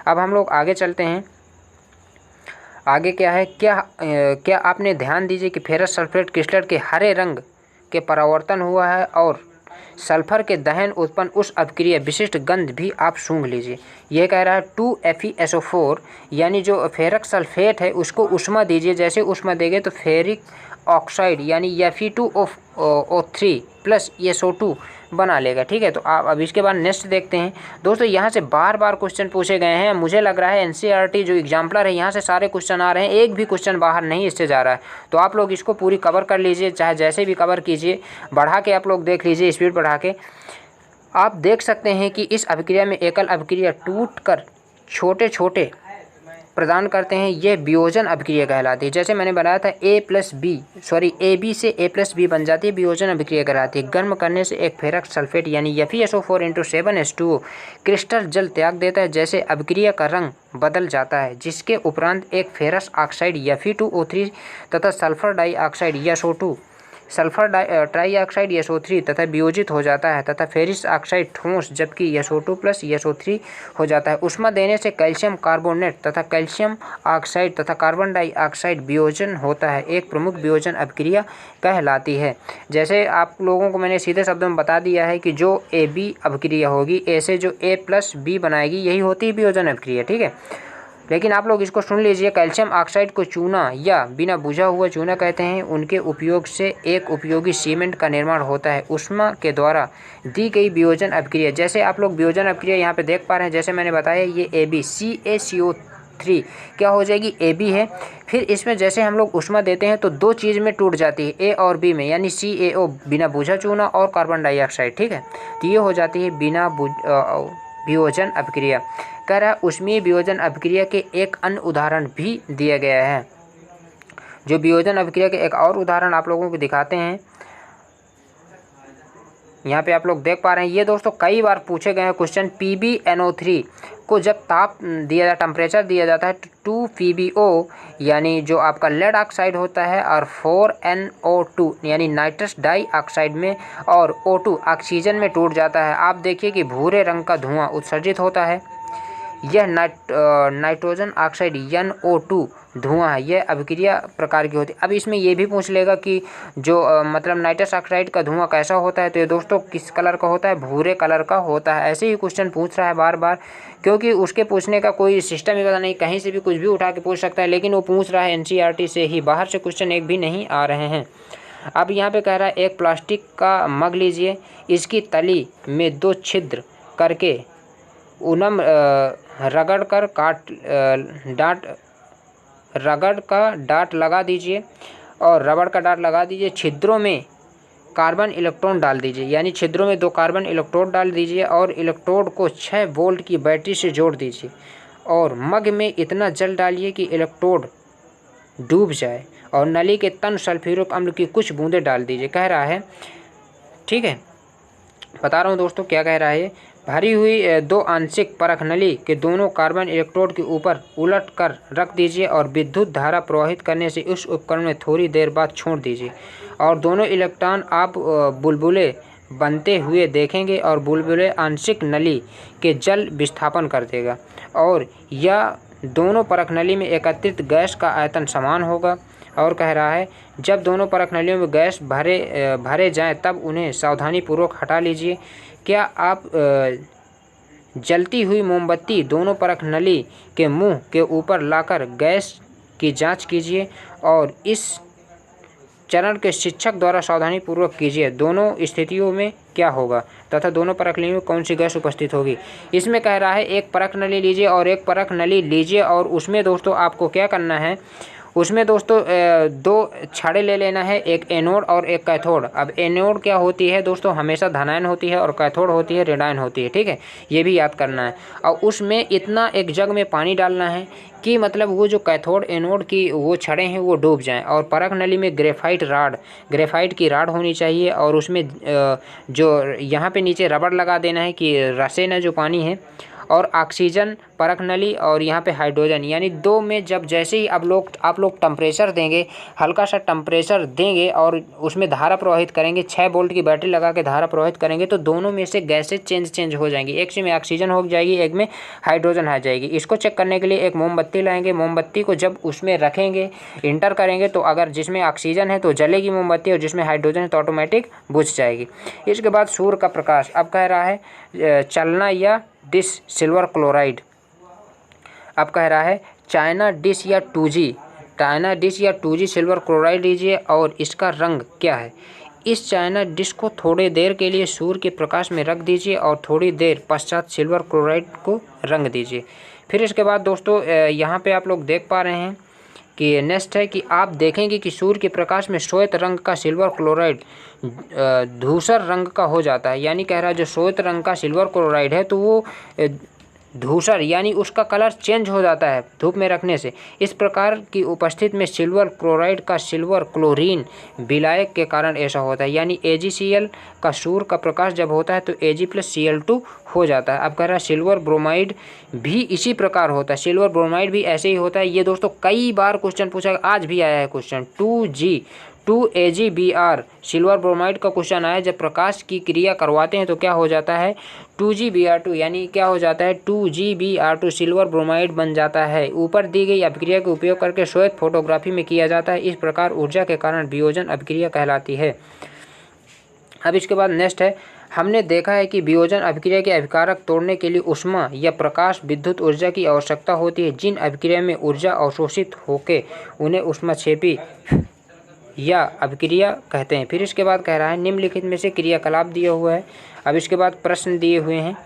अब हम लोग आगे चलते हैं। आगे क्या है, क्या आपने ध्यान दीजिए कि फेरस सल्फेट क्रिस्टल के हरे रंग के परावर्तन हुआ है और सल्फर के दहन उत्पन्न उस अभिक्रिया विशिष्ट गंध भी आप सूंघ लीजिए। यह कह रहा है 2FeSO4 यानी जो फेरक सल्फेट है उसको ऊष्मा दीजिए। जैसे ऊष्मा देंगे तो फेरिक ऑक्साइड यानी Fe2O3 + SO2 बना लेगा। ठीक है, तो आप अब इसके बाद नेक्स्ट देखते हैं। दोस्तों यहाँ से बार बार क्वेश्चन पूछे गए हैं। मुझे लग रहा है NCERT जो एग्जाम्पलर है यहाँ से सारे क्वेश्चन आ रहे हैं, एक भी क्वेश्चन बाहर नहीं इससे जा रहा है। तो आप लोग इसको पूरी कवर कर लीजिए, चाहे जैसे भी कवर कीजिए, बढ़ा के आप लोग देख लीजिए, स्पीड बढ़ा के। आप देख सकते हैं कि इस अभिक्रिया में एकल अभिक्रिया टूट कर छोटे छोटे प्रदान करते हैं, यह वियोजन अभिक्रिया कहलाती है। जैसे मैंने बताया था AB से A+B बन जाती है, वियोजन अभिक्रिया कहलाती है। गर्म करने से एक फेरक सल्फेट यानी FeSO4 × 7H2O क्रिस्टल जल त्याग देता है, जैसे अभिक्रिया का रंग बदल जाता है, जिसके उपरांत एक फेरस ऑक्साइड Fe2O3 तथा sulphur dioxide SO2 sulphur trioxide SO3 तथा वियोजित हो जाता है तथा फेरिस ऑक्साइड ठोस जबकि SO2 + SO3 हो जाता है। ऊष्मा देने से कैल्शियम कार्बोनेट तथा कैल्शियम ऑक्साइड तथा कार्बन डाइऑक्साइड वियोजन होता है, एक प्रमुख वियोजन अभिक्रिया कहलाती है। जैसे आप लोगों को मैंने सीधे शब्दों में बता दिया है कि जो AB अभिक्रिया होगी, A से जो A + B बनाएगी यही होती है वियोजन अभिक्रिया। ठीक है, लेकिन आप लोग इसको सुन लीजिए। कैल्शियम ऑक्साइड को चूना या बिना बुझा हुआ चूना कहते हैं। उनके उपयोग से एक उपयोगी सीमेंट का निर्माण होता है ऊष्मा के द्वारा दी गई वियोजन अभिक्रिया। जैसे आप लोग वियोजन अभिक्रिया यहाँ पे देख पा रहे हैं, जैसे मैंने बताया ये AB CaCO 3 क्या हो जाएगी, AB है। फिर इसमें जैसे हम लोग ऊष्मा देते हैं तो दो चीज़ में टूट जाती है, A और B में, यानी CaO बिना बूझा चूना और कार्बन डाइऑक्साइड, ठीक है। तो ये हो जाती है बिना वियोजन अभिक्रिया। कह रहा है ऊष्मीय वियोजन अभिक्रिया के एक अन्य उदाहरण भी दिया गया है। जो वियोजन अभिक्रिया के एक और उदाहरण आप लोगों को दिखाते हैं, यहाँ पे आप लोग देख पा रहे हैं। ये दोस्तों कई बार पूछे गए हैं क्वेश्चन। PbNO3 को जब ताप दिया जाता, टेम्परेचर दिया जाता है, तो 2PbO यानी जो आपका लेड ऑक्साइड होता है, और 4NO2 यानी नाइट्रस डाई ऑक्साइड में, और O2 ऑक्सीजन में टूट जाता है। आप देखिए कि भूरे रंग का धुआं उत्सर्जित होता है। यह नाइट्रोजन ऑक्साइड NO2 धुआं है। यह अभिक्रिया प्रकार की होती है। अब इसमें ये भी पूछ लेगा कि जो मतलब नाइट्रस ऑक्साइड का धुआं कैसा होता है, तो ये दोस्तों किस कलर का होता है, भूरे कलर का होता है। ऐसे ही क्वेश्चन पूछ रहा है बार बार, क्योंकि उसके पूछने का कोई सिस्टम ही पता नहीं, कहीं से भी कुछ भी उठा के पूछ सकता है, लेकिन वो पूछ रहा है NCERT से ही, बाहर से क्वेश्चन एक भी नहीं आ रहे हैं। अब यहाँ पे कह रहा है एक प्लास्टिक का मग लीजिए, इसकी तली में 2 छिद्र करके उनम रगड़ का डाट लगा दीजिए, और रबड़ का डाट लगा दीजिए। छिद्रों में कार्बन इलेक्ट्रॉन डाल दीजिए, यानी छिद्रों में 2 कार्बन इलेक्ट्रोड डाल दीजिए, और इलेक्ट्रोड को 6 वोल्ट की बैटरी से जोड़ दीजिए, और मग में इतना जल डालिए कि इलेक्ट्रोड डूब जाए, और नली के तन सल्फ्यूरिक अम्ल की कुछ बूंदें डाल दीजिए। कह रहा है, ठीक है, बता रहा हूँ दोस्तों क्या कह रहा है। भरी हुई 2 आंशिक परख नली के दोनों कार्बन इलेक्ट्रोड के ऊपर उलट कर रख दीजिए, और विद्युत धारा प्रवाहित करने से उस उपकरण में थोड़ी देर बाद छोड़ दीजिए, और दोनों इलेक्ट्रॉन आप बुलबुले बनते हुए देखेंगे, और बुलबुले आंशिक नली के जल विस्थापन कर देगा, और यह दोनों परख नली में एकत्रित गैस का आयतन समान होगा। और कह रहा है जब दोनों परख नलियों में गैस भरे जाएं तब उन्हें सावधानीपूर्वक हटा लीजिए। क्या आप जलती हुई मोमबत्ती दोनों परख नली के मुंह के ऊपर लाकर गैस की जांच कीजिए, और इस चरण के शिक्षक द्वारा सावधानीपूर्वक कीजिए। दोनों स्थितियों में क्या होगा तथा दोनों परख नली में कौन सी गैस उपस्थित होगी। इसमें कह रहा है एक परख नली लीजिए और एक परख नली लीजिए, और उसमें दोस्तों आपको क्या करना है, उसमें दोस्तों 2 छड़े ले लेना है, एक एनोड और एक कैथोड। अब एनोड क्या होती है दोस्तों, हमेशा धनायन होती है, और कैथोड होती है ऋणायन होती है, ठीक है, ये भी याद करना है। और उसमें इतना एक जग में पानी डालना है कि मतलब वो जो कैथोड एनोड की वो छड़े हैं वो डूब जाएं, और परख नली में ग्रेफाइट की राड होनी चाहिए, और उसमें जो यहाँ पे नीचे रबड़ लगा देना है कि रसे न जो पानी है, और ऑक्सीजन परख नली, और यहाँ पे हाइड्रोजन, यानी 2 में जब जैसे ही आप लोग टेम्परेचर देंगे, हल्का सा टेम्परेचर देंगे और उसमें धारा प्रवाहित करेंगे, 6 वोल्ट की बैटरी लगा के धारा प्रवाहित करेंगे, तो दोनों में से गैसेज चेंज हो जाएंगी। एक में ऑक्सीजन हो जाएगी, एक में हाइड्रोजन आ जाएगी। इसको चेक करने के लिए एक मोमबत्ती लाएंगे, मोमबत्ती को जब उसमें रखेंगे, इंटर करेंगे, तो अगर जिसमें ऑक्सीजन है तो जलेगी मोमबत्ती, और जिसमें हाइड्रोजन है तो ऑटोमेटिक बुझ जाएगी। इसके बाद सूर्य का प्रकाश। अब कह रहा है चलना या डिश सिल्वर क्लोराइड। अब कह रहा है चाइना डिश या 2G सिल्वर क्लोराइड लीजिए, और इसका रंग क्या है। इस चाइना डिश को थोड़ी देर के लिए सूर्य के प्रकाश में रख दीजिए, और थोड़ी देर पश्चात सिल्वर क्लोराइड को रंग दीजिए। फिर इसके बाद दोस्तों यहाँ पे आप लोग देख पा रहे हैं कि नेक्स्ट है कि आप देखेंगे कि सूर्य के प्रकाश में श्वेत रंग का सिल्वर क्लोराइड धूसर रंग का हो जाता है। यानी कह रहा है जो श्वेत रंग का सिल्वर क्लोराइड है तो वो धूसर यानी उसका कलर चेंज हो जाता है धूप में रखने से। इस प्रकार की उपस्थिति में सिल्वर क्लोराइड का सिल्वर क्लोरीन विलायक के कारण ऐसा होता है। यानी AgCl का सूर्य का प्रकाश जब होता है तो Ag+Cl2 हो जाता है। अब कह रहा है सिल्वर ब्रोमाइड भी इसी प्रकार होता है, सिल्वर ब्रोमाइड भी ऐसे ही होता है। ये दोस्तों कई बार क्वेश्चन पूछा, आज भी आया है क्वेश्चन 2AgBr सिल्वर ब्रोमाइड का क्वेश्चन आया। जब प्रकाश की क्रिया करवाते हैं तो क्या हो जाता है 2GBr2, यानी क्या हो जाता है 2GBr2 सिल्वर ब्रोमाइड बन जाता है। ऊपर दी गई अभिक्रिया का उपयोग करके श्वेत फोटोग्राफी में किया जाता है। इस प्रकार ऊर्जा के कारण वियोजन अभिक्रिया कहलाती है। अब इसके बाद नेक्स्ट है, हमने देखा है कि वियोजन अभिक्रिया के अभिकारक तोड़ने के लिए ऊष्मा या प्रकाश विद्युत ऊर्जा की आवश्यकता होती है। जिन अभिक्रिया में ऊर्जा अवशोषित होके उन्हें ऊष्माक्षेपी या अभिक्रिया कहते हैं। फिर इसके बाद कह रहा है निम्नलिखित में से क्रियाकलाप दिया हुआ है। अब इसके बाद प्रश्न दिए हुए हैं,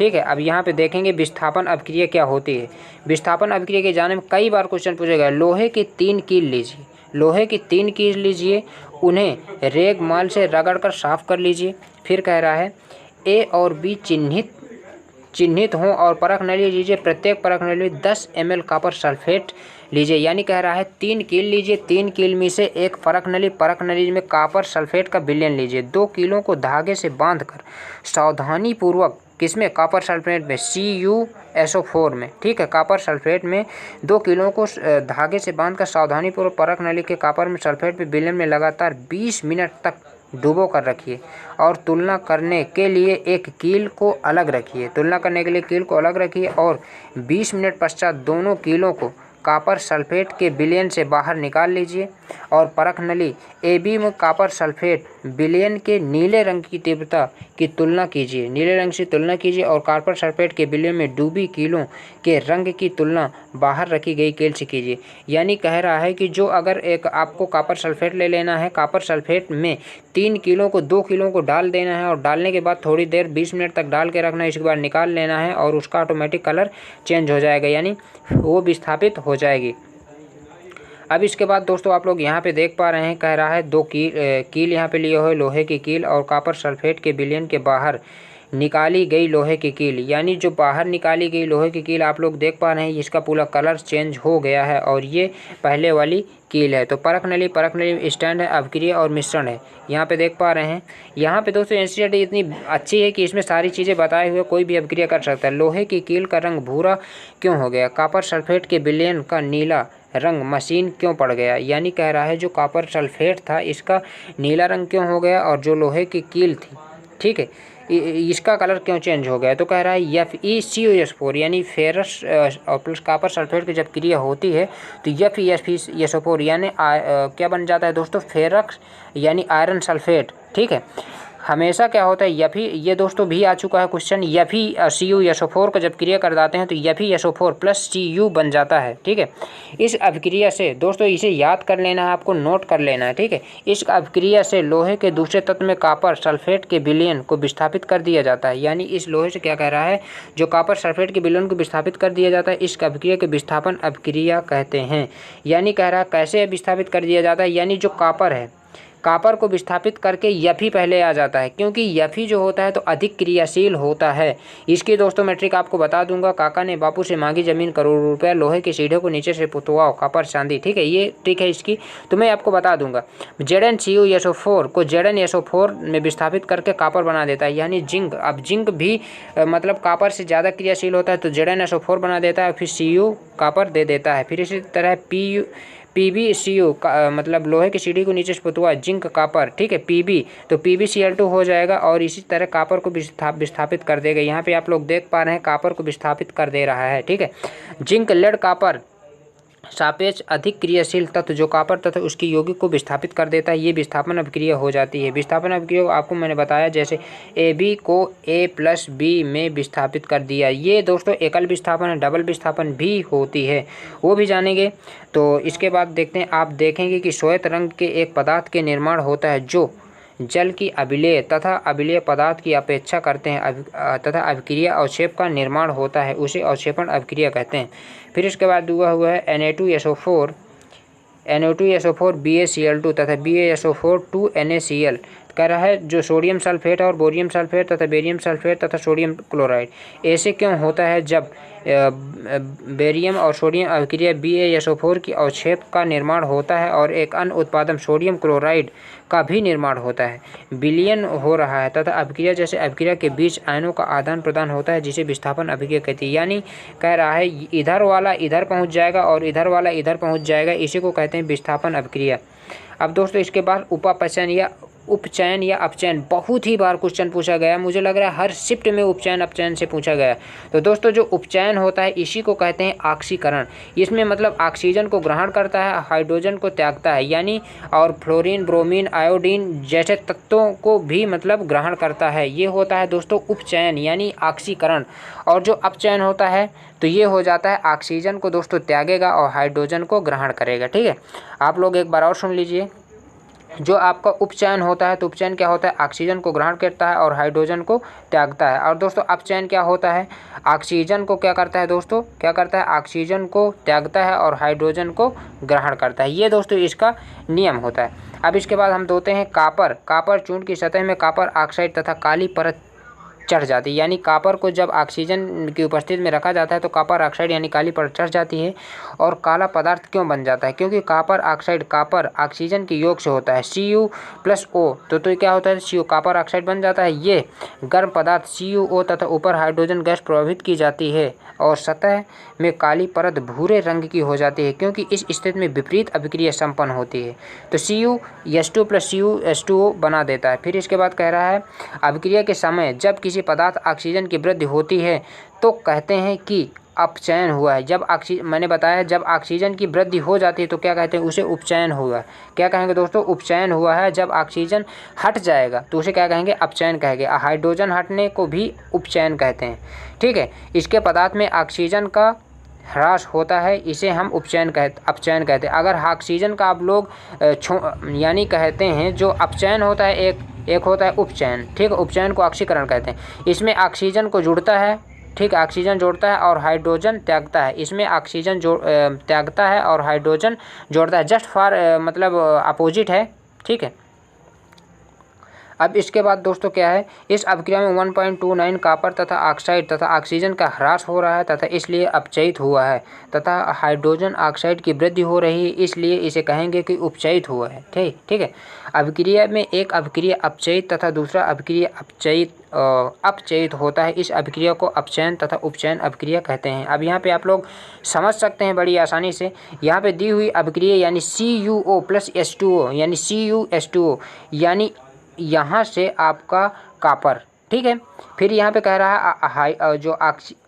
ठीक है। अब यहाँ पे देखेंगे विस्थापन अभिक्रिया क्या होती है। विस्थापन अभिक्रिया के जाने में कई बार क्वेश्चन पूछा गया। लोहे की 3 कील लीजिए, लोहे की 3 कील लीजिए, उन्हें रेगमाल से रगड़कर साफ कर लीजिए। फिर कह रहा है ए और बी चिन्हित हों और परख नली लीजिए, प्रत्येक परख नली में 10 ml कॉपर सल्फेट लीजिए। यानी कह रहा है 3 कील लीजिए, 3 कील में से एक परख नली में कॉपर सल्फेट का विलयन लीजिए। 2 कीलों को धागे से बांधकर सावधानी पूर्वक किसमें, कॉपर सल्फेट में, CuSO4 में, ठीक है। कॉपर सल्फेट में 2 कीलों को धागे से बांधकर सावधानीपूर्वक परख नली के कॉपर में सल्फेट में विलयन में लगातार 20 मिनट तक डुबो कर रखिए और तुलना करने के लिए एक कील को अलग रखिए। तुलना करने के लिए कील को अलग रखिए और 20 मिनट पश्चात दोनों कीलों को कॉपर सल्फेट के विलयन से बाहर निकाल लीजिए और परख नली AB में कॉपर सल्फेट विलयन के नीले रंग की तीव्रता की तुलना कीजिए, नीले रंग से तुलना कीजिए और कॉपर सल्फेट के विलयन में डूबी कीलों के रंग की तुलना बाहर रखी गई कील से कीजिए। यानी कह रहा है कि जो अगर एक आपको कॉपर सल्फेट ले लेना है, कॉपर सल्फेट में 3 कीलों को 2 कीलों को डाल देना है और डालने के बाद थोड़ी देर 20 मिनट तक डाल के रखना है, इसके बाद निकाल लेना है और उसका ऑटोमेटिक कलर चेंज हो जाएगा, यानी वो विस्थापित हो जाएगी। अब इसके बाद दोस्तों आप लोग यहाँ पे देख पा रहे हैं, कह रहा है 2 कील यहाँ पे लिए हुए, लोहे की कील और कॉपर सल्फेट के विलयन के बाहर निकाली गई लोहे की कील। यानी जो बाहर निकाली गई लोहे की कील आप लोग देख पा रहे हैं, इसका पूरा कलर चेंज हो गया है और ये पहले वाली कील है। तो परख नली स्टैंड है, अभिक्रिया और मिश्रण है, यहाँ पे देख पा रहे हैं। यहाँ पे दोस्तों एनसीईआरटी इतनी अच्छी है कि इसमें सारी चीज़ें बताए हुए कोई भी अभिक्रिया कर सकता है। लोहे की कील का रंग भूरा क्यों हो गया, कॉपर सल्फेट के विलयन का नीला रंग मशीन क्यों पड़ गया। यानी कह रहा है जो कॉपर सल्फेट था इसका नीला रंग क्यों हो गया और जो लोहे की कील थी, ठीक है, इसका कलर क्यों चेंज हो गया। तो कह रहा है FeCuS4 यानी फेरस और प्लस कॉपर सल्फेट की जब क्रिया होती है तो FeSO4 यानी क्या बन जाता है दोस्तों, फेरस यानी आयरन सल्फेट, ठीक है। हमेशा क्या होता है ये दोस्तों भी आ चुका है क्वेश्चन, CuSO4 का जब क्रिया कर जाते हैं तो FeSO4 प्लस Cu बन जाता है, ठीक है। इस अभिक्रिया से दोस्तों इसे याद कर लेना है, आपको नोट कर लेना है, ठीक है। इस अभिक्रिया से लोहे के दूसरे तत्व में कॉपर सल्फेट के विलयन को विस्थापित कर दिया जाता है। यानी इस लोहे से क्या कह रहा है, जो कॉपर सल्फेट के विलयन को विस्थापित कर दिया जाता है, इस अभिक्रिया के विस्थापन अभिक्रिया कहते हैं। यानी कह रहा है कैसे विस्थापित कर दिया जाता है, यानी जो कॉपर है, कॉपर को विस्थापित करके Fe पहले आ जाता है, क्योंकि Fe जो होता है तो अधिक क्रियाशील होता है। इसकी दोस्तों मैट्रिक आपको बता दूंगा। काका ने बापू से मांगी जमीन करोड़ों रुपया, लोहे की सीढ़ियों को नीचे से पुतवाओ कॉपर चांदी, ठीक है, ये ट्रिक है इसकी, तो मैं आपको बता दूंगा। ZnCuSO4 को ZnSO4 में विस्थापित करके कॉपर बना देता है, यानी जिंक। अब जिंक भी मतलब कॉपर से ज़्यादा क्रियाशील होता है तो ZnSO4 बना देता है, फिर Cu कॉपर दे देता है। फिर इसी तरह PbCu मतलब लोहे की सीढ़ी को नीचे से पुतवा जिंक कॉपर, ठीक है, Pb तो PbCl2 हो जाएगा और इसी तरह कॉपर को विस्थापित कर देगा। यहाँ पे आप लोग देख पा रहे हैं कॉपर को विस्थापित कर दे रहा है, ठीक है। जिंक लेड कॉपर सापेक्ष अधिक क्रियाशील तत्व जो कॉपर तथा उसकी यौगिक को विस्थापित कर देता है, ये विस्थापन अभिक्रिया हो जाती है। विस्थापन अभिक्रिया आपको मैंने बताया, जैसे AB को A+B में विस्थापित कर दिया, ये दोस्तों एकल विस्थापन है, डबल विस्थापन भी होती है, वो भी जानेंगे। तो इसके बाद देखते हैं, आप देखेंगे कि श्वेत रंग के एक पदार्थ के निर्माण होता है जो जल की अभिलेय तथा अभिलेय पदार्थ की अपेक्षा करते हैं तथा अभिक्रिया अवक्षेप का निर्माण होता है, उसे अवक्षेपण अभिक्रिया कहते हैं। फिर इसके बाद हुआ है NO2SO4 BaCl2 तथा BaSO4 2NaCl। कह रहा है जो सोडियम सल्फेट और बोरियम सल्फेट तथा बेरियम सल्फेट तथा सोडियम क्लोराइड, ऐसे क्यों होता है जब बेरियम और सोडियम अभिक्रिया BaSO4 की अवक्षेप का निर्माण होता है और एक अन्य उत्पादन सोडियम क्लोराइड का भी निर्माण होता है, विलयन हो रहा है तथा अभिक्रिया जैसे अभिक्रिया के बीच आयनों का आदान प्रदान होता है, जिसे विस्थापन अभिक्रिया कहती है। यानी कह रहा है इधर वाला इधर पहुंच जाएगा और इधर वाला इधर पहुंच जाएगा, इसी को कहते हैं विस्थापन अभिक्रिया। अब दोस्तों इसके बाद उपचयन या अपचयन बहुत ही बार क्वेश्चन पूछा गया, मुझे लग रहा है हर शिफ्ट में उपचयन अपचयन से पूछा गया। तो दोस्तों जो उपचयन होता है इसी को कहते हैं ऑक्सीकरण। इसमें मतलब ऑक्सीजन को ग्रहण करता है, हाइड्रोजन को त्यागता है, यानी और फ्लोरीन ब्रोमीन आयोडीन जैसे तत्वों को भी मतलब ग्रहण करता है, ये होता है दोस्तों उपचयन यानी ऑक्सीकरण। और जो अपचयन होता है तो ये हो जाता है ऑक्सीजन को दोस्तों त्यागेगा और हाइड्रोजन को ग्रहण करेगा, ठीक है। आप लोग एक बार और सुन लीजिए, जो आपका उपचयन होता है, तो उपचयन क्या होता है, ऑक्सीजन को ग्रहण करता है और हाइड्रोजन को त्यागता है। और दोस्तों अपचयन क्या होता है, ऑक्सीजन को क्या करता है दोस्तों, क्या करता है, ऑक्सीजन को त्यागता है और हाइड्रोजन को ग्रहण करता है। ये दोस्तों इसका नियम होता है। अब इसके बाद हम दोते हैं कापर। कापर चूर्ण की सतह में कापर ऑक्साइड तथा काली परत चढ़ जाती है। यानी कापर को जब ऑक्सीजन की उपस्थिति में रखा जाता है तो कापर ऑक्साइड यानी काली परत चढ़ जाती है। और काला पदार्थ क्यों बन जाता है, क्योंकि कापर ऑक्साइड कापर ऑक्सीजन के योग से होता है Cu+O, तो क्या होता है, Cu कापर ऑक्साइड बन जाता है। ये गर्म पदार्थ CuO तथा ऊपर हाइड्रोजन गैस प्रभावित की जाती है और सतह में काली परत भूरे रंग की हो जाती है, क्योंकि इस स्थिति में विपरीत अभिक्रिया संपन्न होती है। तो Cu+2 Cu+H2O बना देता है। फिर इसके बाद कह रहा है अभिक्रिया के समय जब किसी पदार्थ ऑक्सीजन की वृद्धि होती है तो कहते हैं कि अपचयन हुआ है। जब मैंने बताया जब ऑक्सीजन की वृद्धि हो जाती है तो क्या कहते हैं, उसे उपचयन हुआ। क्या कहेंगे दोस्तों, उपचयन हुआ है। जब ऑक्सीजन हट जाएगा तो उसे क्या कहेंगे, अपचयन कहेंगे। हाइड्रोजन हटने को भी उपचयन कहते हैं। ठीक है, इसके पदार्थ में ऑक्सीजन का ह्रास होता है, इसे हम अपचयन कहते हैं। अगर ऑक्सीजन का आप लोग यानी कहते हैं, जो अपचयन होता है एक होता है उपचयन। ठीक है, उपचयन को ऑक्सीकरण कहते हैं। इसमें ऑक्सीजन को जुड़ता है, ठीक, ऑक्सीजन जोड़ता है और हाइड्रोजन त्यागता है। इसमें ऑक्सीजन त्यागता है और हाइड्रोजन जोड़ता है। जस्ट फॉर मतलब अपोजिट है। ठीक है, अब इसके बाद दोस्तों क्या है, इस अभिक्रिया में 1.29 कापर तथा ऑक्साइड तथा ऑक्सीजन का ह्रास हो रहा है तथा इसलिए अपचयित हुआ है, तथा हाइड्रोजन ऑक्साइड की वृद्धि हो रही है, इसलिए इसे कहेंगे कि उपचयित हुआ है। ठीक है, अभिक्रिया में एक अभिक्रिया अपचयित तथा दूसरा अभिक्रिया अपचयित होता है। इस अभिक्रिया को अपचयन तथा उपचयन अभिक्रिया कहते हैं। अब यहाँ पे आप लोग समझ सकते हैं बड़ी आसानी से। यहाँ पे दी हुई अभिक्रिया यानी CuO+H2O यानी CuH2O यानी यहाँ से आपका कापर। ठीक है, फिर यहाँ पे कह रहा है जो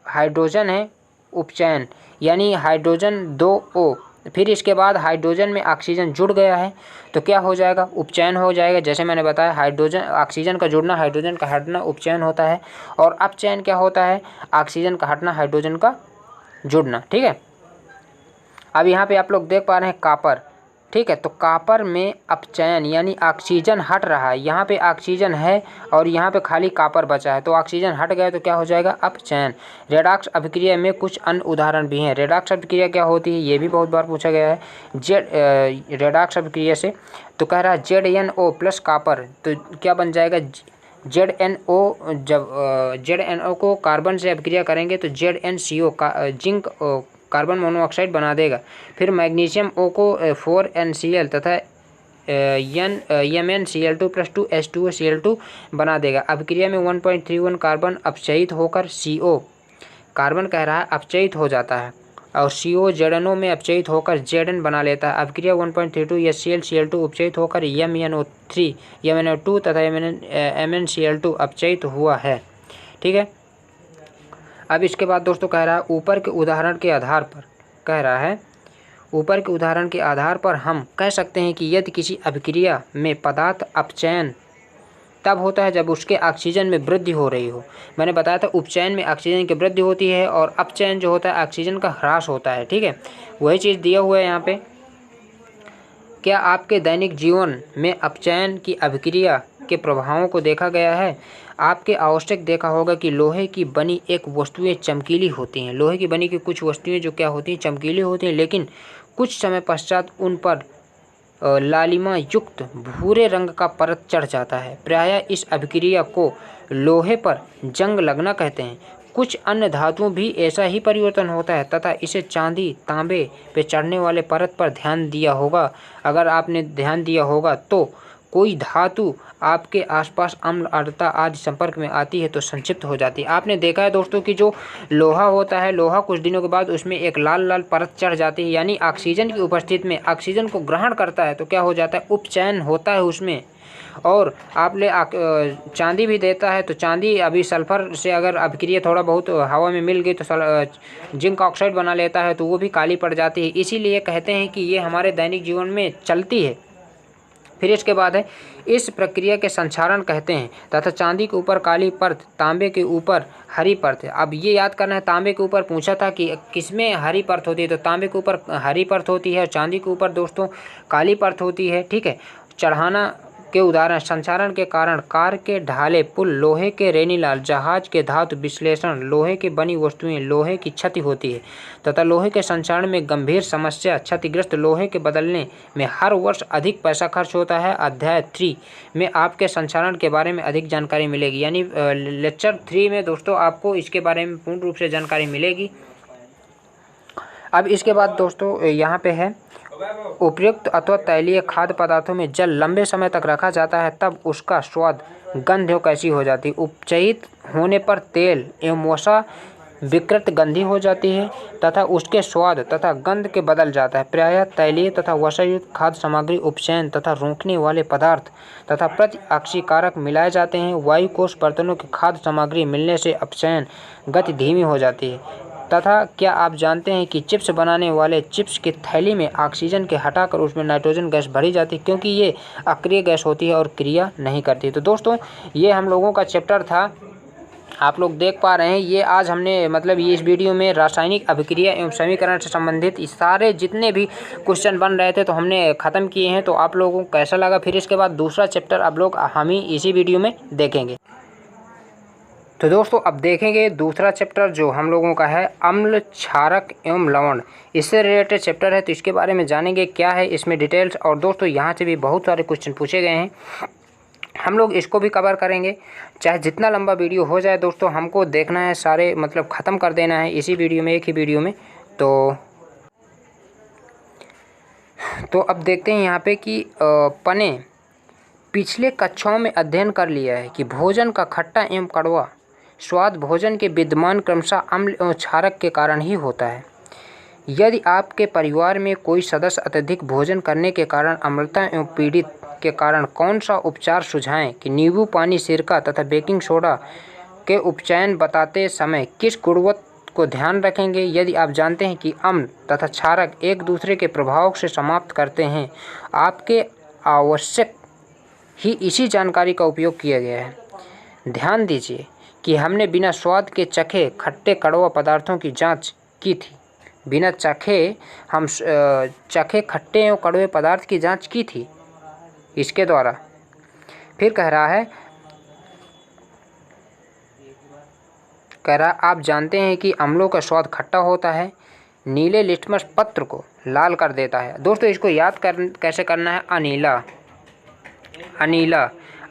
हाइड्रोजन है उपचयन यानी हाइड्रोजन 2O। फिर इसके बाद हाइड्रोजन में ऑक्सीजन जुड़ गया है तो क्या हो जाएगा, उपचयन हो जाएगा। जैसे मैंने बताया हाइड्रोजन ऑक्सीजन का जुड़ना हाइड्रोजन का हटना उपचयन होता है, और अपचयन क्या होता है, ऑक्सीजन का हटना हाइड्रोजन का जुड़ना। ठीक है, अब यहाँ पे आप लोग देख पा रहे हैं कापर। ठीक है, तो कापर में अपचयन यानी ऑक्सीजन हट रहा है। यहाँ पे ऑक्सीजन है और यहाँ पे खाली कापर बचा है, तो ऑक्सीजन हट गया तो क्या हो जाएगा, अपचयन। रेडॉक्स अभिक्रिया में कुछ अन्य उदाहरण भी हैं। रेडॉक्स अभिक्रिया क्या होती है, ये भी बहुत बार पूछा गया है। रेडॉक्स अभिक्रिया से तो कह रहा है ZnO+ कापर, तो क्या बन जाएगा, ZnO। जब ZnO को कार्बन से अभिक्रिया करेंगे तो ZnCO जिंक कार्बन मोनोऑक्साइड बना देगा। फिर मैग्नीशियम O को 4NCl तथा MnCl2+2H2Cl2 बना देगा। अभिक्रिया में 1.31 कार्बन अपचयित होकर CO कार्बन कह रहा है अपचयित हो जाता है, और CO ZnO में अपचयित होकर Zn बना लेता है। अभिक्रिया 1.32 HCl Cl2 उपचयित होकर MnO3 MnO2 तथा MnCl2 अपचयित हुआ है। ठीक है, अब इसके बाद दोस्तों कह रहा है ऊपर के उदाहरण के आधार पर हम कह सकते हैं कि यदि किसी अभिक्रिया में पदार्थ अपचयन तब होता है जब उसके ऑक्सीजन में वृद्धि हो रही हो। मैंने बताया था उपचयन में ऑक्सीजन की वृद्धि होती है और अपचयन जो होता है ऑक्सीजन का ह्रास होता है। ठीक है, वही चीज़ दिया हुआ है यहाँ पे। क्या आपके दैनिक जीवन में अपचयन की अभिक्रिया के प्रभावों को देखा गया है? आपके आवश्यक देखा होगा कि लोहे की बनी एक वस्तुएं चमकीली होती हैं। लोहे की बनी की कुछ वस्तुएं जो क्या होती हैं, चमकीली होती हैं, लेकिन कुछ समय पश्चात उन पर लालिमा युक्त भूरे रंग का परत चढ़ जाता है। प्रायः इस अभिक्रिया को लोहे पर जंग लगना कहते हैं। कुछ अन्य धातुओं भी ऐसा ही परिवर्तन होता है तथा इसे चांदी तांबे पे चढ़ने वाले परत पर ध्यान दिया होगा। अगर आपने ध्यान दिया होगा तो कोई धातु आपके आसपास अम्ल आर्द्रता आदि संपर्क में आती है तो संक्षिप्त हो जाती है। आपने देखा है दोस्तों कि जो लोहा होता है, लोहा कुछ दिनों के बाद उसमें एक लाल लाल परत चढ़ जाती है, यानी ऑक्सीजन की उपस्थिति में ऑक्सीजन को ग्रहण करता है तो क्या हो जाता है, उपचयन होता है उसमें। और आपने चांदी भी देता है तो चांदी अभी सल्फर से अगर अभिक्रिया थोड़ा बहुत हवा में मिल गई तो जिंक ऑक्साइड बना लेता है तो वो भी काली पड़ जाती है। इसीलिए कहते हैं कि ये हमारे दैनिक जीवन में चलती है। फिर इसके बाद है इस प्रक्रिया के संक्षारण कहते हैं तथा चांदी के ऊपर काली परत, तांबे के ऊपर हरी परत है। अब ये याद करना है, तांबे के ऊपर पूछा था कि किसमें हरी परत होती है, तो तांबे के ऊपर हरी परत होती है और चांदी के ऊपर दोस्तों काली परत होती है। ठीक है, चढ़ाना के उदाहरण संचारण के कारण कार के ढाले पुल, लोहे के रेनीलाल, जहाज के धातु विश्लेषण, लोहे की बनी वस्तुएं, लोहे की क्षति होती है तथा लोहे के संचारण में गंभीर समस्या, क्षतिग्रस्त लोहे के बदलने में हर वर्ष अधिक पैसा खर्च होता है। अध्याय 3 में आपके संचारण के बारे में अधिक जानकारी मिलेगी, यानी लेक्चर 3 में दोस्तों आपको इसके बारे में पूर्ण रूप से जानकारी मिलेगी। अब इसके बाद दोस्तों यहाँ पे है उपयुक्त अथवा तैलीय खाद्य पदार्थों में जल लंबे समय तक रखा जाता है तब उसका स्वाद गंध कैसी हो जाती है। उपचयित होने पर तेल एवं वसा विकृत गंधी हो जाती है तथा उसके स्वाद तथा गंध के बदल जाता है। प्रायः तैलीय तथा वसायुक्त खाद्य सामग्री उपचयन तथा रोकने वाले पदार्थ तथा प्रतिऑक्सीकारक मिलाए जाते हैं। वायुकोष बर्तनों की खाद्य सामग्री मिलने से अपचयन गति धीमी हो जाती है। तथा क्या आप जानते हैं कि चिप्स बनाने वाले चिप्स की थैली में ऑक्सीजन के हटाकर उसमें नाइट्रोजन गैस भरी जाती है क्योंकि ये अक्रिय गैस होती है और क्रिया नहीं करती। तो दोस्तों ये हम लोगों का चैप्टर था, आप लोग देख पा रहे हैं। ये आज हमने मतलब ये इस वीडियो में रासायनिक अभिक्रिया एवं समीकरण से संबंधित इस सारे जितने भी क्वेश्चन बन रहे थे तो हमने ख़त्म किए हैं। तो आप लोगों को कैसा लगा, फिर इसके बाद दूसरा चैप्टर आप लोग हम ही इसी वीडियो में देखेंगे। तो दोस्तों अब देखेंगे दूसरा चैप्टर जो हम लोगों का है अम्ल, क्षारक एवं लवण। इससे रिलेटेड चैप्टर है तो इसके बारे में जानेंगे क्या है इसमें डिटेल्स। और दोस्तों यहाँ से भी बहुत सारे क्वेश्चन पूछे गए हैं, हम लोग इसको भी कवर करेंगे। चाहे जितना लंबा वीडियो हो जाए दोस्तों, हमको देखना है सारे मतलब ख़त्म कर देना है इसी वीडियो में, एक ही वीडियो में। तो अब देखते हैं यहाँ पे कि पने पिछले कक्षाओं में अध्ययन कर लिया है कि भोजन का खट्टा एवं कड़वा स्वाद भोजन के विद्यमान क्रमशः अम्ल एवं क्षारक के कारण ही होता है। यदि आपके परिवार में कोई सदस्य अत्यधिक भोजन करने के कारण अम्लता एवं पीड़ित के कारण कौन सा उपचार सुझाएं कि नींबू पानी, सिरका तथा बेकिंग सोडा के उपचयन बताते समय किस गुणवत्ता को ध्यान रखेंगे। यदि आप जानते हैं कि अम्ल तथा क्षारक एक दूसरे के प्रभाव से समाप्त करते हैं, आपके आवश्यक ही इसी जानकारी का उपयोग किया गया है। ध्यान दीजिए कि हमने बिना स्वाद के चखे खट्टे कड़वा पदार्थों की जांच की थी। बिना चखे हम चखे खट्टे एवं कड़वे पदार्थ की जांच की थी इसके द्वारा। फिर कह रहा आप जानते हैं कि अम्लों का स्वाद खट्टा होता है, नीले लिटमस पत्र को लाल कर देता है। दोस्तों इसको याद कैसे करना है,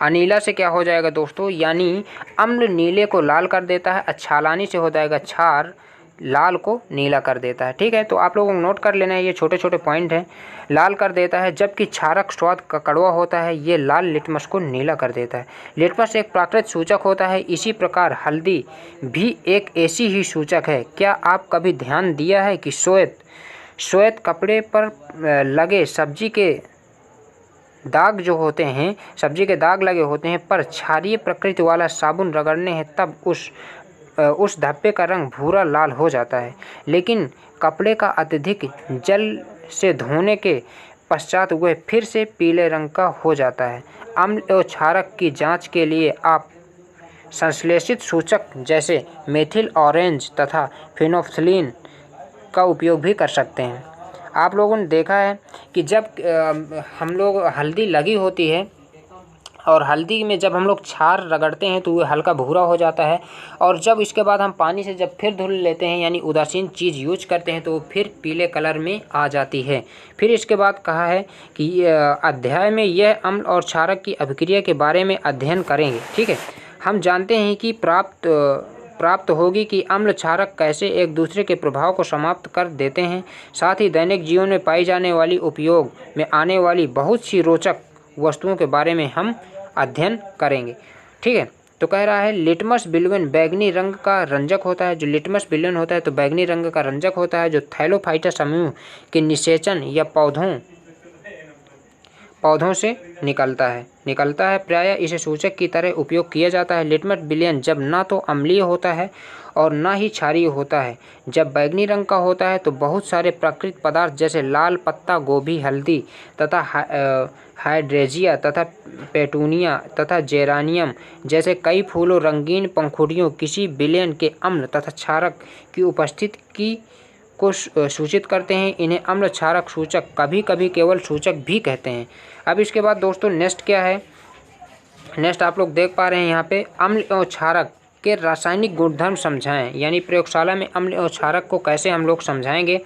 अनीला से क्या हो जाएगा दोस्तों, यानी अम्ल नीले को लाल कर देता है, छालानी से हो जाएगा क्षार लाल को नीला कर देता है। ठीक है, तो आप लोगों को नोट कर लेना है, ये छोटे छोटे पॉइंट हैं। लाल कर देता है, जबकि क्षारक स्वाद का कड़वा होता है, ये लाल लिटमस को नीला कर देता है। लिटमस एक प्राकृतिक सूचक होता है, इसी प्रकार हल्दी भी एक ऐसी ही सूचक है। क्या आप कभी ध्यान दिया है कि श्वेत कपड़े पर लगे सब्जी के दाग जो होते हैं, सब्जी के दाग लगे होते हैं पर क्षारीय प्रकृति वाला साबुन रगड़ने हैं तब उस धब्बे का रंग भूरा लाल हो जाता है, लेकिन कपड़े का अत्यधिक जल से धोने के पश्चात वह फिर से पीले रंग का हो जाता है। अम्ल और क्षारक की जांच के लिए आप संश्लेषित सूचक जैसे मेथिल ऑरेंज तथा फिनोल्फथालीन का उपयोग भी कर सकते हैं। आप लोगों ने देखा है कि जब हम लोग हल्दी लगी होती है और हल्दी में जब हम लोग क्षार रगड़ते हैं तो वो हल्का भूरा हो जाता है, और जब इसके बाद हम पानी से जब फिर धुल लेते हैं यानी उदासीन चीज़ यूज करते हैं तो वो फिर पीले कलर में आ जाती है। फिर इसके बाद कहा है कि अध्याय में यह अम्ल और क्षारक की अभिक्रिया के बारे में अध्ययन करेंगे। ठीक है, हम जानते हैं कि प्राप्त होगी कि अम्ल क्षारक कैसे एक दूसरे के प्रभाव को समाप्त कर देते हैं। साथ ही दैनिक जीवन में पाई जाने वाली उपयोग में आने वाली बहुत सी रोचक वस्तुओं के बारे में हम अध्ययन करेंगे। ठीक है, तो कह रहा है लिटमस बिल्वन बैगनी रंग का रंजक होता है। जो लिटमस बिल्वन होता है तो बैगनी रंग का रंजक होता है, जो थैलोफाइटा समूह के निषेचन या पौधों से निकलता है। प्रायः इसे सूचक की तरह उपयोग किया जाता है। लिटमस बिलियन जब ना तो अम्लीय होता है और ना ही क्षारीय होता है। जब बैगनी रंग का होता है तो बहुत सारे प्राकृतिक पदार्थ जैसे लाल पत्ता गोभी, हल्दी तथा हाइड्रेंजिया तथा पेटूनिया तथा जेरानियम जैसे कई फूलों, रंगीन पंखुड़ियों किसी बिलियन के अम्ल तथा क्षारक की उपस्थिति को सूचित करते हैं। इन्हें अम्ल क्षारक सूचक, कभी कभी केवल सूचक भी कहते हैं। अब इसके बाद दोस्तों नेक्स्ट क्या है, नेक्स्ट आप लोग देख पा रहे हैं यहाँ पे अम्ल एवं क्षारक के रासायनिक गुणधर्म समझाएं, यानी प्रयोगशाला में अम्ल एवं क्षारक को कैसे हम लोग समझाएंगे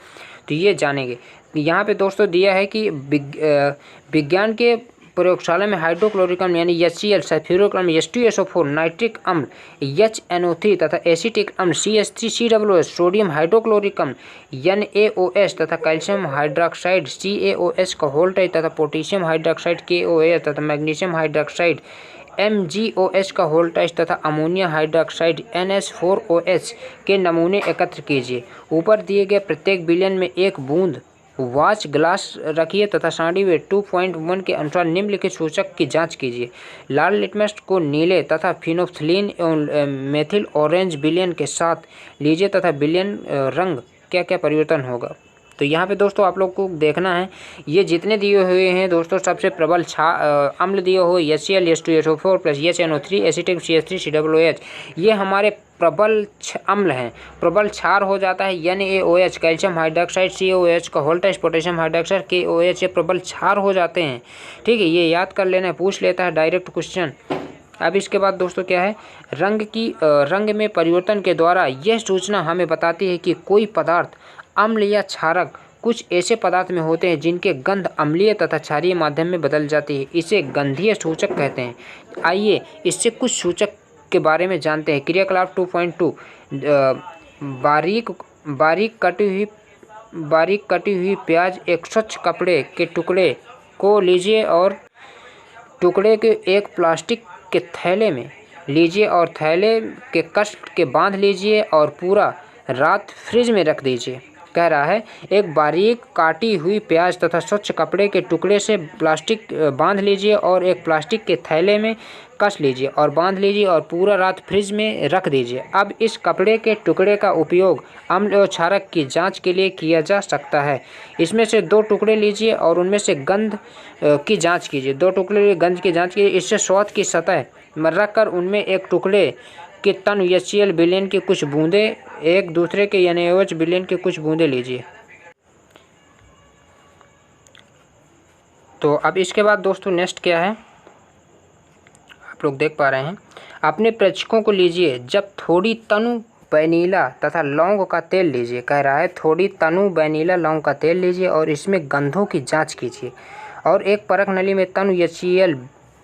तो ये जानेंगे। यहाँ पे दोस्तों दिया है कि विज्ञान के प्रयोगशाला में हाइड्रोक्लोरिक अम्ल यानी HCl, सल्फ्यूरिक अम्ल H2SO4, नाइट्रिक अम्ल HNO3 तथा एसिटिक अम्ल CH3COOH, सोडियम हाइड्रोक्लोरिक अम्ल NaOH तथा कैल्शियम हाइड्रोक्साइड CaOH का वोल्टेज तथा पोटेशियम हाइड्रोक्साइड KOH तथा मैग्नीशियम हाइड्रोक्साइड MgOH का वोल्टेज तथा अमोनिया हाइड्रोक्साइड NH4OH के नमूने एकत्र कीजिए। ऊपर दिए गए प्रत्येक विलयन में एक बूंद वाच ग्लास रखिए तथा सारणी में 2.1 के अनुसार निम्नलिखित सूचक की जांच कीजिए। लाल लिटमस को नीले तथा फिनोल्फ्थलीन एवं मेथिल ऑरेंज विलयन के साथ लीजिए तथा विलयन रंग क्या क्या परिवर्तन होगा। तो यहाँ पे दोस्तों आप लोग को देखना है, ये जितने दिए हुए हैं दोस्तों सबसे प्रबल अम्ल दिए हुए HCl H2SO4 plus HNO3 acetic CH3COOH, ये हमारे प्रबल अम्ल हैं। प्रबल क्षार हो जाता है NaOH, कैल्शियम हाइड्रोक्साइड COH का वोल्टेज, पोटेशियम हाइड्रोक्साइड KOH, ये प्रबल क्षार हो जाते हैं। ठीक है, ये याद कर लेना है, पूछ लेता है डायरेक्ट क्वेश्चन। अब इसके बाद दोस्तों क्या है, रंग में परिवर्तन के द्वारा यह सूचना हमें बताती है कि कोई पदार्थ अम्ल या क्षारक कुछ ऐसे पदार्थ में होते हैं जिनके गंध अम्लीय तथा क्षारीय माध्यम में बदल जाती है, इसे गंधीय सूचक कहते हैं। आइए इससे कुछ सूचक के बारे में जानते हैं। क्रियाकलाप 2.2 बारीक कटी हुई प्याज एक स्वच्छ कपड़े के टुकड़े को लीजिए और टुकड़े के एक प्लास्टिक के थैले में लीजिए और थैले के कस के बांध लीजिए और पूरा रात फ्रिज में रख दीजिए। कह रहा है एक बारीक काटी हुई प्याज तथा स्वच्छ कपड़े के टुकड़े से प्लास्टिक बांध लीजिए और एक प्लास्टिक के थैले में कस लीजिए और बांध लीजिए और पूरा रात फ्रिज में रख दीजिए। अब इस कपड़े के टुकड़े का उपयोग अम्ल और क्षारक की जांच के लिए किया जा सकता है। इसमें से 2 टुकड़े लीजिए और उनमें से गंध की जांच कीजिए। 2 टुकड़े गंध की जांच कीजिए। इससे स्वाद की सतह में रखकर उनमें एक टुकड़े के तन HCl विलयन की कुछ बूंदे, एक दूसरे के NaOH विलयन की कुछ बूंदे लीजिए। तो अब इसके बाद दोस्तों नेक्स्ट क्या है, आप लोग देख पा रहे हैं, अपने प्रेक्षकों को लीजिए जब थोड़ी तनु वैनिला तथा लौंग का तेल लीजिए। कह रहा है थोड़ी तनु वैनिला लौंग का तेल लीजिए और इसमें गंधों की जांच कीजिए और एक परख नली में तनु HCl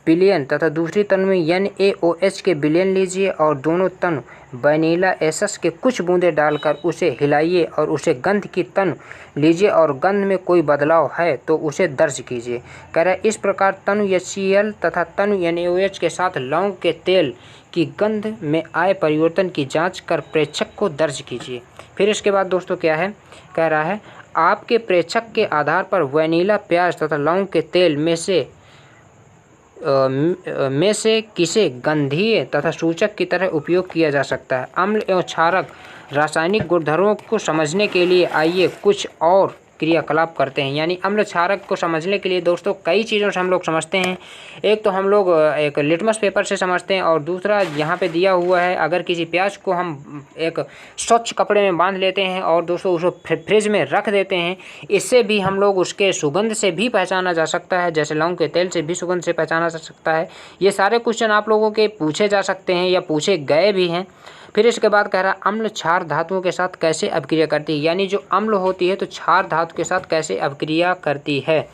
विलयन तथा दूसरी तनु में NaOH के विलयन लीजिए और दोनों तनु वैनिला एसेंस के कुछ बूंदे डालकर उसे हिलाइए और उसे गंध की तनु लीजिए और गंध में कोई बदलाव है तो उसे दर्ज कीजिए। कह रहा है इस प्रकार तनु HCl तथा तनु NaOH के साथ लौंग के तेल की गंध में आए परिवर्तन की जांच कर प्रेक्षक को दर्ज कीजिए। फिर इसके बाद दोस्तों क्या है, कह रहा है आपके प्रेक्षक के आधार पर वैनिला प्याज तथा लौंग के तेल में से किसे गंधीय तथा सूचक की तरह उपयोग किया जा सकता है। अम्ल एवं क्षारक रासायनिक गुणधर्मों को समझने के लिए आइए कुछ और क्रियाकलाप करते हैं। यानी अम्ल क्षारक को समझने के लिए दोस्तों कई चीज़ों से हम लोग समझते हैं। एक तो हम लोग एक लिटमस पेपर से समझते हैं और दूसरा यहाँ पे दिया हुआ है, अगर किसी प्याज को हम एक स्वच्छ कपड़े में बांध लेते हैं और दोस्तों उसको फ्रिज में रख देते हैं, इससे भी हम लोग उसके सुगंध से भी पहचाना जा सकता है, जैसे लौंग के तेल से भी सुगंध से पहचाना जा सकता है। ये सारे क्वेश्चन आप लोगों के पूछे जा सकते हैं या पूछे गए भी हैं। फिर इसके बाद कह रहा है अम्ल क्षार धातुओं के साथ कैसे अभिक्रिया करती है, यानी जो अम्ल होती है तो क्षार धातु के साथ कैसे अभिक्रिया करती है।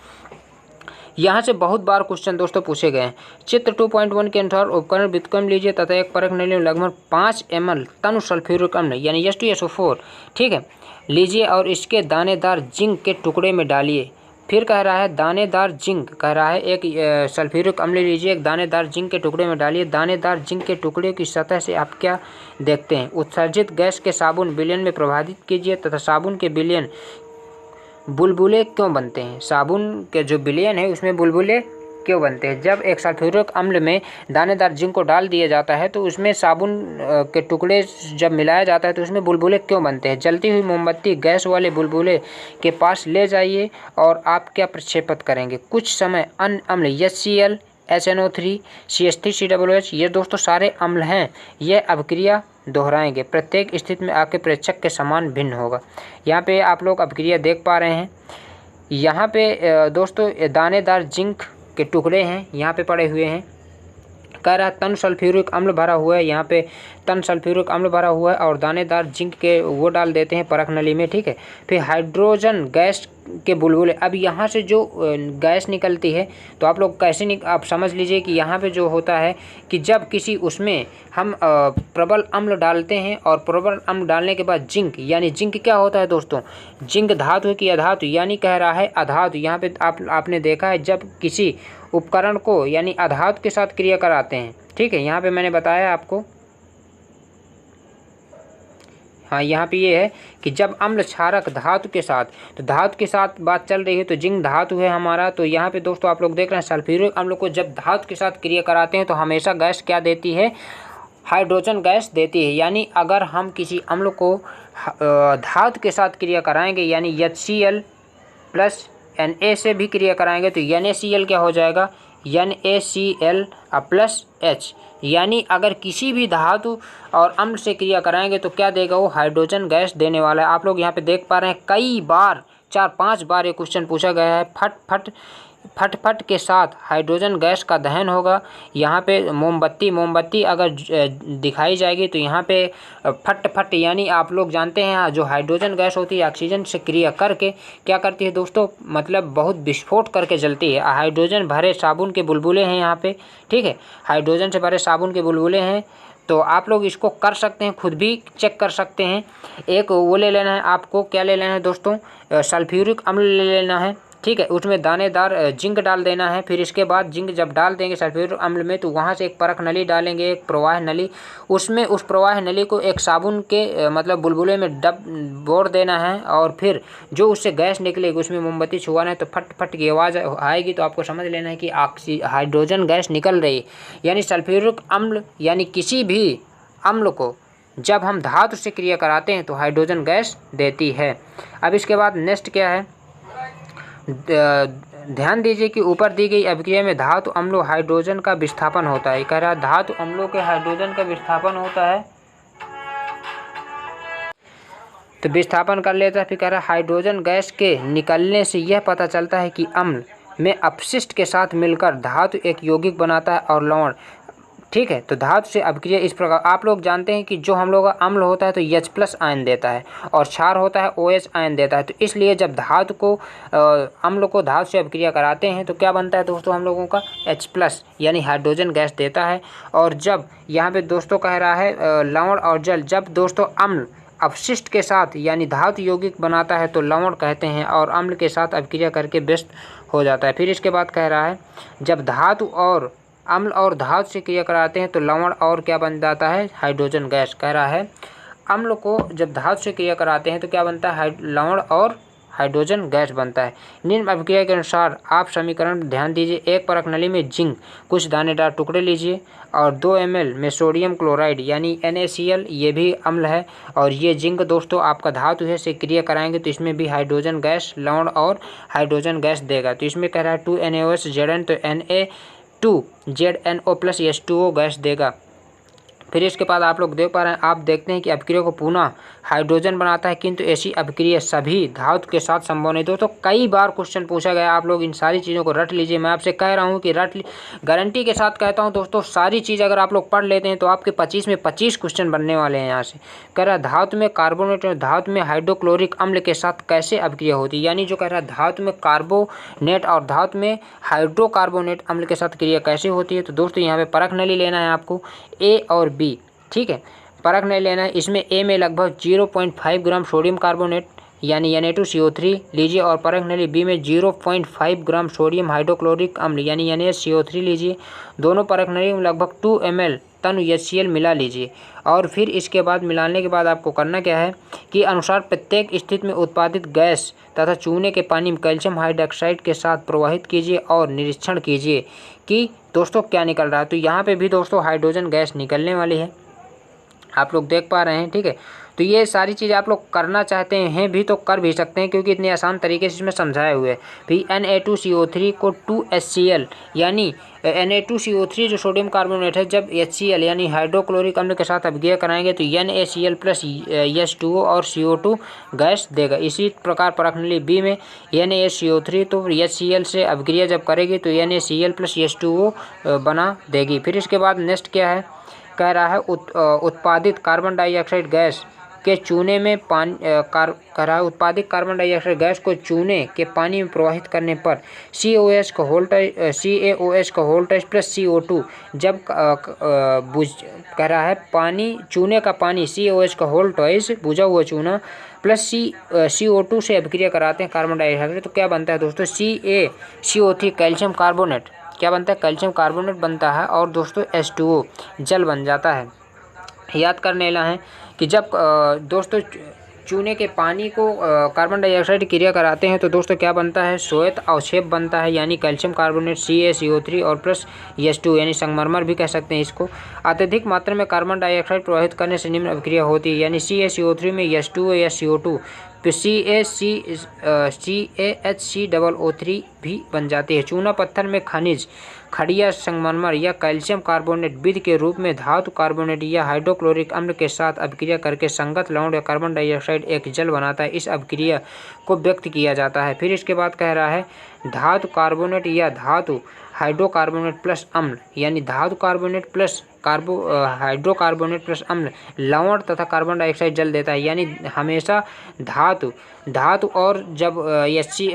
यहाँ से बहुत बार क्वेश्चन दोस्तों पूछे गए हैं। चित्र 2.1 के अनुसार उपकरण व्युत्क्रम लीजिए तथा एक परख नली में लगभग 5 ml तनु सल्फ्यूरिक अम्ल यानी H2SO4 ठीक है लीजिए और इसके दानेदार जिंक के टुकड़े में डालिए। फिर कह रहा है दानेदार जिंक, कह रहा है एक सल्फ्यूरिक अम्ल लीजिए, एक दानेदार जिंक के टुकड़े में डालिए। दानेदार जिंक के टुकड़े की सतह से आप क्या देखते हैं। उत्सर्जित गैस के साबुन विलयन में प्रभावित कीजिए तथा साबुन के विलयन बुलबुले क्यों बनते हैं। साबुन के जो विलयन है उसमें बुलबुले क्यों बनते हैं। जब एक सल्फ्यूरिक अम्ल में दानेदार जिंक को डाल दिया जाता है तो उसमें साबुन के टुकड़े जब मिलाया जाता है तो उसमें बुलबुले क्यों बनते हैं। जलती हुई मोमबत्ती गैस वाले बुलबुले के पास ले जाइए और आप क्या प्रक्षेपित करेंगे। कुछ समय अन्य अम्ल HCl HNO3 CH3COOH ये दोस्तों सारे अम्ल हैं, यह अभिक्रिया दोहराएंगे, प्रत्येक स्थिति में आपके प्रेक्षक के समान भिन्न होगा। यहाँ पे आप लोग अभिक्रिया देख पा रहे हैं। यहाँ पे दोस्तों दानेदार जिंक के टुकड़े हैं, यहाँ पे पड़े हुए हैं। कह रहा है तन सल्फ्यूरिक अम्ल भरा हुआ है, यहाँ पे तन सल्फ्यूरिक अम्ल भरा हुआ है और दानेदार जिंक के वो डाल देते हैं परख नली में, ठीक है। फिर हाइड्रोजन गैस के बुलबुले, अब यहाँ से जो गैस निकलती है तो आप लोग कैसे आप समझ लीजिए कि यहाँ पे जो होता है कि जब किसी उसमें हम प्रबल अम्ल डालते हैं और प्रबल अम्ल डालने के बाद जिंक, यानी जिंक क्या होता है दोस्तों, जिंक धातु है कि अधातु, यानी कह रहा है अधातु। यहाँ पे आपने देखा है जब किसी उपकरण को यानी अधातु के साथ क्रिया कराते हैं, ठीक है। यहाँ पे मैंने बताया आपको, हाँ यहाँ पे ये है कि जब अम्ल क्षारक धातु के साथ, तो धातु के साथ बात चल रही है तो जिंक धातु है हमारा। तो यहाँ पे दोस्तों आप लोग देख रहे हैं सल्फ्यूरिक अम्ल को जब धातु के साथ क्रिया कराते हैं तो हमेशा गैस क्या देती है, हाइड्रोजन गैस देती है। यानी अगर हम किसी अम्ल को धातु के साथ क्रिया कराएंगे यानी HCl प्लस Na से भी क्रिया कराएंगे तो NaCl क्या हो जाएगा, NaCl प्लस H। यानी अगर किसी भी धातु और अम्ल से क्रिया कराएंगे तो क्या देगा, वो हाइड्रोजन गैस देने वाला है। आप लोग यहाँ पे देख पा रहे हैं कई बार 4-5 बार ये क्वेश्चन पूछा गया है। फट फट के साथ हाइड्रोजन गैस का दहन होगा। यहाँ पे मोमबत्ती अगर दिखाई जाएगी तो यहाँ पे फट यानी आप लोग जानते हैं जो हाइड्रोजन गैस होती है ऑक्सीजन से क्रिया करके क्या करती है दोस्तों, मतलब बहुत विस्फोट करके जलती है। हाइड्रोजन भरे साबुन के बुलबुले हैं यहाँ पे, ठीक है, हाइड्रोजन से भरे साबुन के बुलबुले हैं। तो आप लोग इसको कर सकते हैं, खुद भी चेक कर सकते हैं। एक वो ले लेना है आपको, क्या ले लेना है दोस्तों, सल्फ्यूरिक अम्ल ले लेना है, ठीक है। उसमें दानेदार जिंक डाल देना है। फिर इसके बाद जिंक जब डाल देंगे सल्फ्यूरिक अम्ल में तो वहाँ से एक परख नली डालेंगे, एक प्रवाह नली, उसमें उस प्रवाह नली को एक साबुन के मतलब बुलबुले में बोर देना है और फिर जो उससे गैस निकलेगी उसमें मोमबत्ती छुआना है तो फट फट की आवाज़ आएगी तो आपको समझ लेना है कि हाइड्रोजन गैस निकल रही। यानी सल्फ्यूरिक अम्ल यानी किसी भी अम्ल को जब हम धातु से क्रिया कराते हैं तो हाइड्रोजन गैस देती है। अब इसके बाद नेक्स्ट क्या है, ध्यान दीजिए कि ऊपर दी गई अभिक्रिया में धातु अम्लों हाइड्रोजन का विस्थापन होता है। कह रहा है धातु अम्लों के हाइड्रोजन का विस्थापन होता है, तो विस्थापन कर लेता है। फिर कह रहा है हाइड्रोजन गैस के निकलने से यह पता चलता है कि अम्ल में अपशिष्ट के साथ मिलकर धातु एक यौगिक बनाता है और लवण, ठीक है। तो धातु से अभिक्रिया इस प्रकार, आप लोग जानते हैं कि जो हम लोग का अम्ल होता है तो H+ आयन देता है और क्षार होता है OH आयन देता है। तो इसलिए जब धातु को अम्ल को धातु से अभिक्रिया कराते हैं तो क्या बनता है दोस्तों, हम लोगों का H+ यानी हाइड्रोजन गैस देता है। और जब यहाँ पे दोस्तों कह रहा है लवण और जल, जब दोस्तों अम्ल अपशिष्ट के साथ यानी धातु यौगिक बनाता है तो लवण कहते हैं और अम्ल के साथ अभिक्रिया करके व्यस्त हो जाता है। फिर इसके बाद कह रहा है जब धातु और अम्ल और धातु से क्रिया कराते हैं तो लवण और क्या बन जाता है, हाइड्रोजन गैस। कह रहा है अम्ल को जब धातु से क्रिया कराते हैं तो क्या बनता है, लवण और हाइड्रोजन गैस बनता है। निम्न अभिक्रिया के अनुसार आप समीकरण ध्यान दीजिए। एक परख नली में जिंक कुछ दानेदार टुकड़े लीजिए और 2 ml में सोडियम क्लोराइड यानी NaCl, ये भी अम्ल है और ये जिंक दोस्तों आपका धातु है, से क्रिया कराएंगे तो इसमें भी हाइड्रोजन गैस, लवण और हाइड्रोजन गैस देगा। तो इसमें कह रहा है 2NaOH तो Na2ZNO प्लस H2O गैस देगा। फिर इसके बाद आप लोग देख पा रहे हैं, आप देखते हैं कि अभिक्रिया को पुनः हाइड्रोजन बनाता है, किंतु ऐसी अभिक्रिया सभी धातु के साथ संभव नहीं। दोस्तों कई बार क्वेश्चन पूछा गया, आप लोग इन सारी चीज़ों को रट लीजिए। मैं आपसे कह रहा हूं कि गारंटी के साथ कहता हूं दोस्तों, सारी चीज़ अगर आप लोग पढ़ लेते हैं तो आपके 25 में 25 क्वेश्चन बनने वाले हैं। यहाँ से कह रहा है धातु में कार्बोनेट और धातु में हाइड्रोक्लोरिक अम्ल के साथ कैसे अभिक्रिया होती है, यानी जो कह रहा है धातु में कार्बोनेट और धातु में हाइड्रोकार्बोनेट अम्ल के साथ क्रिया कैसे होती है। तो दोस्तों यहाँ पे परख नली लेना है आपको A और B, ठीक है, परख नहीं लेना है। इसमें A में लगभग 0.5 ग्राम सोडियम कार्बोनेट यानी Na2CO3 लीजिए और परख नली B में 0.5 ग्राम सोडियम हाइड्रोक्लोरिक अम्ल यानी NaCO3 लीजिए। दोनों परख नली में लगभग 2 ml तन HCl मिला लीजिए और फिर इसके बाद मिलाने के बाद आपको करना क्या है कि अनुसार प्रत्येक स्थिति में उत्पादित गैस तथा चूने के पानी में कैल्शियम हाइड्रोक्साइड के साथ प्रवाहित कीजिए और निरीक्षण कीजिए कि दोस्तों क्या निकल रहा है। तो यहाँ पे भी दोस्तों हाइड्रोजन गैस निकलने वाली है, आप लोग देख पा रहे हैं, ठीक है। तो ये सारी चीज़ आप लोग करना चाहते हैं भी तो कर भी सकते हैं, क्योंकि इतने आसान तरीके से इसमें समझाए हुए हैं। फिर Na2CO3 को 2HCl यानी Na2CO3 जो सोडियम कार्बोनेट है, जब HCl यानी हाइड्रोक्लोरिक अम्ल के साथ अभिक्रिया कराएंगे तो NaCl प्लस H2O और CO2 गैस देगा। इसी प्रकार परख नली बी में NaCO3 तो HCl से अभिक्रिया जब करेगी तो NaCl प्लस H2O बना देगी। फिर इसके बाद नेक्स्ट क्या है, कह रहा है उत्पादित कार्बन डाइऑक्साइड गैस के चूने में पानी कह रहा है उत्पादित कार्बन डाइऑक्साइड गैस को चूने के पानी में प्रवाहित करने पर CaOH का वोल्टेज प्लस CO2 जब कह रहा है पानी चूने का पानी CaOH का वोल्टेज बुझा हुआ चूना प्लस CO2 से अभिक्रिया कराते हैं कार्बन डाइऑक्साइड, तो क्या बनता है दोस्तों CaCO3 कैल्शियम कार्बोनेट, क्या बनता है कैल्शियम कार्बोनेट बनता है, और दोस्तों H2O जल बन जाता है। याद करने ला है कि जब दोस्तों चूने के पानी को कार्बन डाइऑक्साइड क्रिया कराते हैं तो दोस्तों क्या बनता है श्वेत अवक्षेप बनता है, यानी कैल्शियम कार्बोनेट CaCO3 और प्लस H2 यानी संगमरमर भी कह सकते हैं इसको। अत्यधिक मात्रा में कार्बन डाइऑक्साइड प्रवाहित करने से निम्न अभिक्रिया होती है, यानी CaCO3 में H2O या CO2 तो CaHCOO3 भी बन जाती है। चूना पत्थर में खनिज खड़िया संगमरमर या कैल्शियम कार्बोनेट विधि के रूप में धातु कार्बोनेट या हाइड्रोक्लोरिक अम्ल के साथ अभिक्रिया करके संगत लवण या कार्बन डाइऑक्साइड एक जल बनाता है। इस अभिक्रिया को व्यक्त किया जाता है। फिर इसके बाद कह रहा है धातु कार्बोनेट या धातु हाइड्रोकार्बोनेट प्लस अम्ल, यानी धातु कार्बोनेट प्लस हाइड्रोकार्बोनेट प्लस अम्ल लवण तथा कार्बन डाइऑक्साइड जल देता है, यानी हमेशा धातु और जब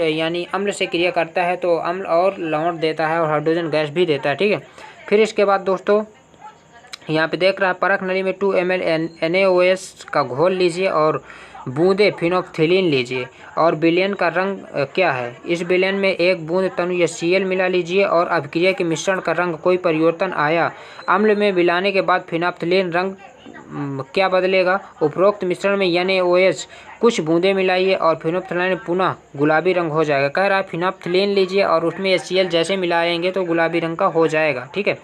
यानी अम्ल से क्रिया करता है तो अम्ल और लवण देता है और हाइड्रोजन गैस भी देता है। ठीक है, फिर इसके बाद दोस्तों यहाँ पे देख रहा है परख नली में 2 ml NaOH का घोल लीजिए और बूंदे फिनोप्थिलीन लीजिए और विलयन का रंग क्या है, इस विलयन में एक बूंद तनु HCl मिला लीजिए और अभिक्रिया के मिश्रण का रंग कोई परिवर्तन आया, अम्ल में मिलाने के बाद फिनोप्थिलीन रंग क्या बदलेगा, उपरोक्त मिश्रण में NaOH कुछ बूंदे मिलाइए और फिनोप्थिलीन पुनः गुलाबी रंग हो जाएगा। कह रहा है फिनोप्थिलीन लीजिए और उसमें HCl जैसे मिलाएंगे तो गुलाबी रंग का हो जाएगा। ठीक है,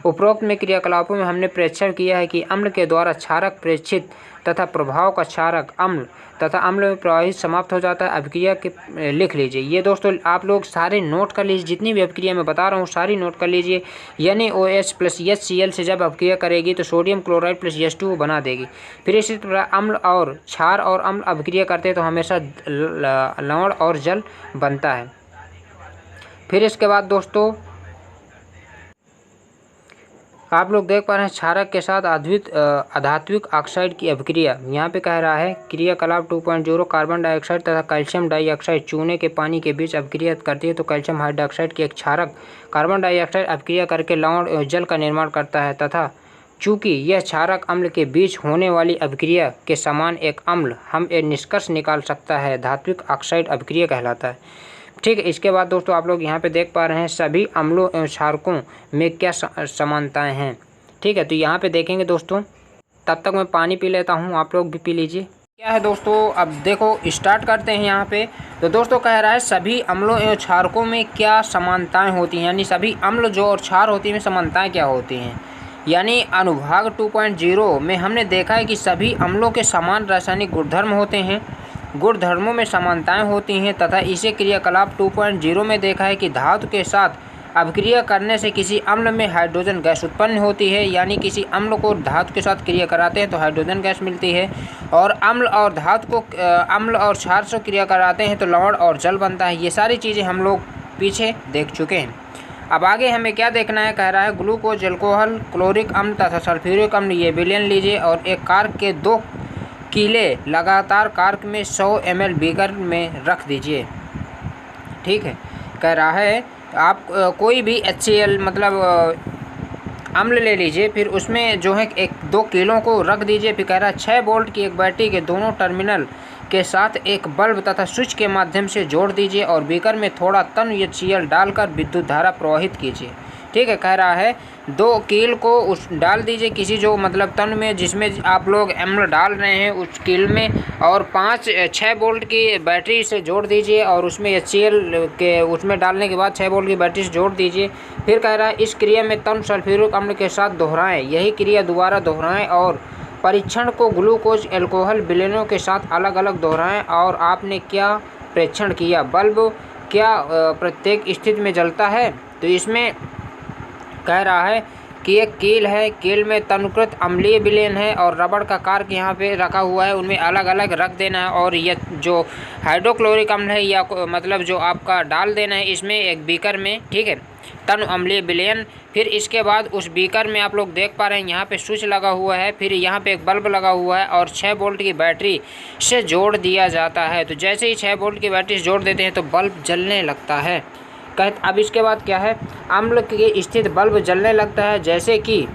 उपरोक्त में क्रियाकलापों में हमने प्रेक्षण किया है कि अम्ल के द्वारा क्षारक प्रेक्षित तथा प्रभाव का क्षारक अम्ल तथा अम्ल में प्रवाहित समाप्त हो जाता है। अभिक्रिया के लिख लीजिए। ये दोस्तों आप लोग सारे नोट कर लीजिए, जितनी भी अभिक्रिया मैं बता रहा हूँ सारी नोट कर लीजिए। NaOH प्लस HCl से जब अभिक्रिया करेगी तो सोडियम क्लोराइड प्लस H2O बना देगी। फिर इसी तरह अम्ल और क्षार और अम्ल अभिक्रिया करते हैं तो हमेशा लवण और जल बनता है। फिर इसके बाद दोस्तों आप लोग देख पा रहे हैं क्षारक के साथ अधात्विक ऑक्साइड की अभिक्रिया। यहाँ पे कह रहा है क्रियाकलाप 2.0 कार्बन डाइऑक्साइड तथा कैल्शियम डाइऑक्साइड चूने के पानी के बीच अभिक्रिया करती है तो कैल्शियम हाइड्रोक्साइड की एक क्षारक कार्बन डाइऑक्साइड अभिक्रिया करके लवण एवं जल का निर्माण करता है तथा चूँकि यह क्षारक अम्ल के बीच होने वाली अभिक्रिया के समान एक अम्ल हम एक निष्कर्ष निकाल सकता है धात्विक ऑक्साइड अभिक्रिया कहलाता है। ठीक है, इसके बाद दोस्तों आप लोग यहाँ पे देख पा रहे हैं सभी अम्लों एवं क्षारकों में क्या समानताएं हैं। ठीक है, तो यहाँ पे देखेंगे दोस्तों, तब तक मैं पानी पी लेता हूँ, आप लोग भी पी लीजिए। क्या है दोस्तों, अब देखो स्टार्ट करते हैं यहाँ पे। तो दोस्तों कह रहा है सभी अम्लों एवं क्षारकों में क्या समानताएं होती हैं, यानी सभी अम्ल जो और क्षार होती हैं समानताएँ क्या होती हैं। यानी अनुभाग 2.0 में हमने देखा है कि सभी अम्लों के समान रासायनिक गुणधर्म होते हैं, गुणधर्मों में समानताएं होती हैं तथा इसे क्रियाकलाप 2.0 में देखा है कि धातु के साथ अभिक्रिया करने से किसी अम्ल में हाइड्रोजन गैस उत्पन्न होती है, यानी किसी अम्ल को धातु के साथ क्रिया कराते हैं तो हाइड्रोजन गैस मिलती है, और अम्ल और धातु को अम्ल और क्षार से क्रिया कराते हैं तो लवण और जल बनता है। ये सारी चीज़ें हम लोग पीछे देख चुके हैं। अब आगे हमें क्या देखना है, कह रहा है ग्लूकोज, अल्कोहल, क्लोरिक अम्ल तथा सल्फ्यूरिक अम्ल ये विलयन लीजिए और एक कार्क के 2 कीले लगातार कार्क में 100 ml बीकर में रख दीजिए। ठीक है, कह रहा है आप कोई भी HCl मतलब अम्ल ले लीजिए, फिर उसमें जो है 1-2 किलो को रख दीजिए। फिर कह रहा है 6 वोल्ट की एक बैटरी के दोनों टर्मिनल के साथ एक बल्ब तथा स्विच के माध्यम से जोड़ दीजिए और बीकर में थोड़ा तन HCl डालकर विद्युत धारा प्रवाहित कीजिए। ठीक है, कह रहा है 2 कील को उस डाल दीजिए किसी जो मतलब तन में जिसमें आप लोग अम्ल डाल रहे हैं उस कील में, और 6 वोल्ट की बैटरी से जोड़ दीजिए और उसमें HCl के उसमें डालने के बाद 6 वोल्ट की बैटरी से जोड़ दीजिए। फिर कह रहा है इस क्रिया में तन सल्फ्यूरिक अम्ल के साथ दोहराएं, यही क्रिया दोबारा दोहराएं और परीक्षण को ग्लूकोज अल्कोहल विलयनों के साथ अलग अलग दोहराएं और आपने क्या परीक्षण किया? बल्ब क्या प्रत्येक स्थिति में जलता है? तो इसमें कह रहा है कि एक कील है, कील में तनुकृत अम्लीय विलयन है और रबड़ का कार्क यहाँ पे रखा हुआ है, उनमें अलग अलग रख देना है और ये जो हाइड्रोक्लोरिक अम्ल है या मतलब जो आपका डाल देना है इसमें एक बीकर में, ठीक है, तनु अम्लीय विलयन। फिर इसके बाद उस बीकर में आप लोग देख पा रहे हैं यहाँ पे स्विच लगा हुआ है, फिर यहाँ पे एक बल्ब लगा हुआ है और 6 वोल्ट की बैटरी से जोड़ दिया जाता है। तो जैसे ही 6 वोल्ट की बैटरी से जोड़ देते हैं तो बल्ब जलने लगता है। अब इसके बाद क्या है, अम्ल की स्थिति बल्ब जलने लगता है। जैसे कि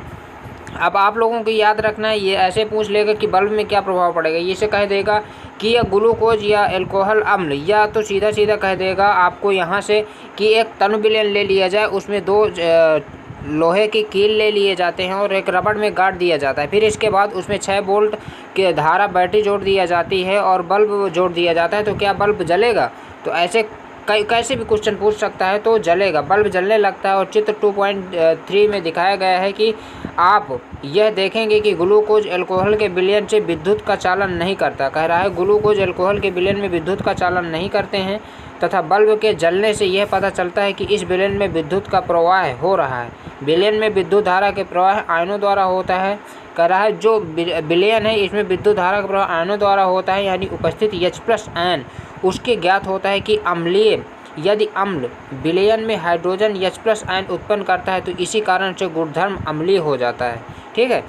अब आप लोगों को याद रखना है, ये ऐसे पूछ लेगा कि बल्ब में क्या प्रभाव पड़ेगा, ये से कह देगा कि यह ग्लूकोज या अल्कोहल अम्ल, या तो सीधा सीधा कह देगा आपको यहाँ से कि एक तनु विलयन ले लिया जाए, उसमें 2 लोहे की कील ले लिए जाते हैं और एक रबड़ में गाड़ दिया जाता है। फिर इसके बाद उसमें 6 वोल्ट के धारा बैटरी जोड़ दिया जाती है और बल्ब जोड़ दिया जाता है। तो क्या बल्ब जलेगा? तो ऐसे कैसे भी क्वेश्चन पूछ सकता है, तो जलेगा, बल्ब जलने लगता है। और चित्र 2.3 में दिखाया गया है कि आप यह देखेंगे कि ग्लूकोज अल्कोहल के विलयन से विद्युत का चालन नहीं करता। कह रहा है ग्लूकोज अल्कोहल के विलयन में विद्युत का चालन नहीं करते हैं तथा बल्ब के जलने से यह पता चलता है कि इस विलयन में विद्युत का प्रवाह हो रहा है। विलयन में विद्युत धारा के प्रवाह आयनों द्वारा होता है। कह रहा है जो विलयन है इसमें विद्युत धारा का प्रवाह आयनों द्वारा होता है, यानी उपस्थित H+ आयन उसके ज्ञात होता है कि अम्लीय। यदि अम्ल विलयन में हाइड्रोजन H+ आयन उत्पन्न करता है तो इसी कारण से गुणधर्म अम्लीय हो जाता है। ठीक है,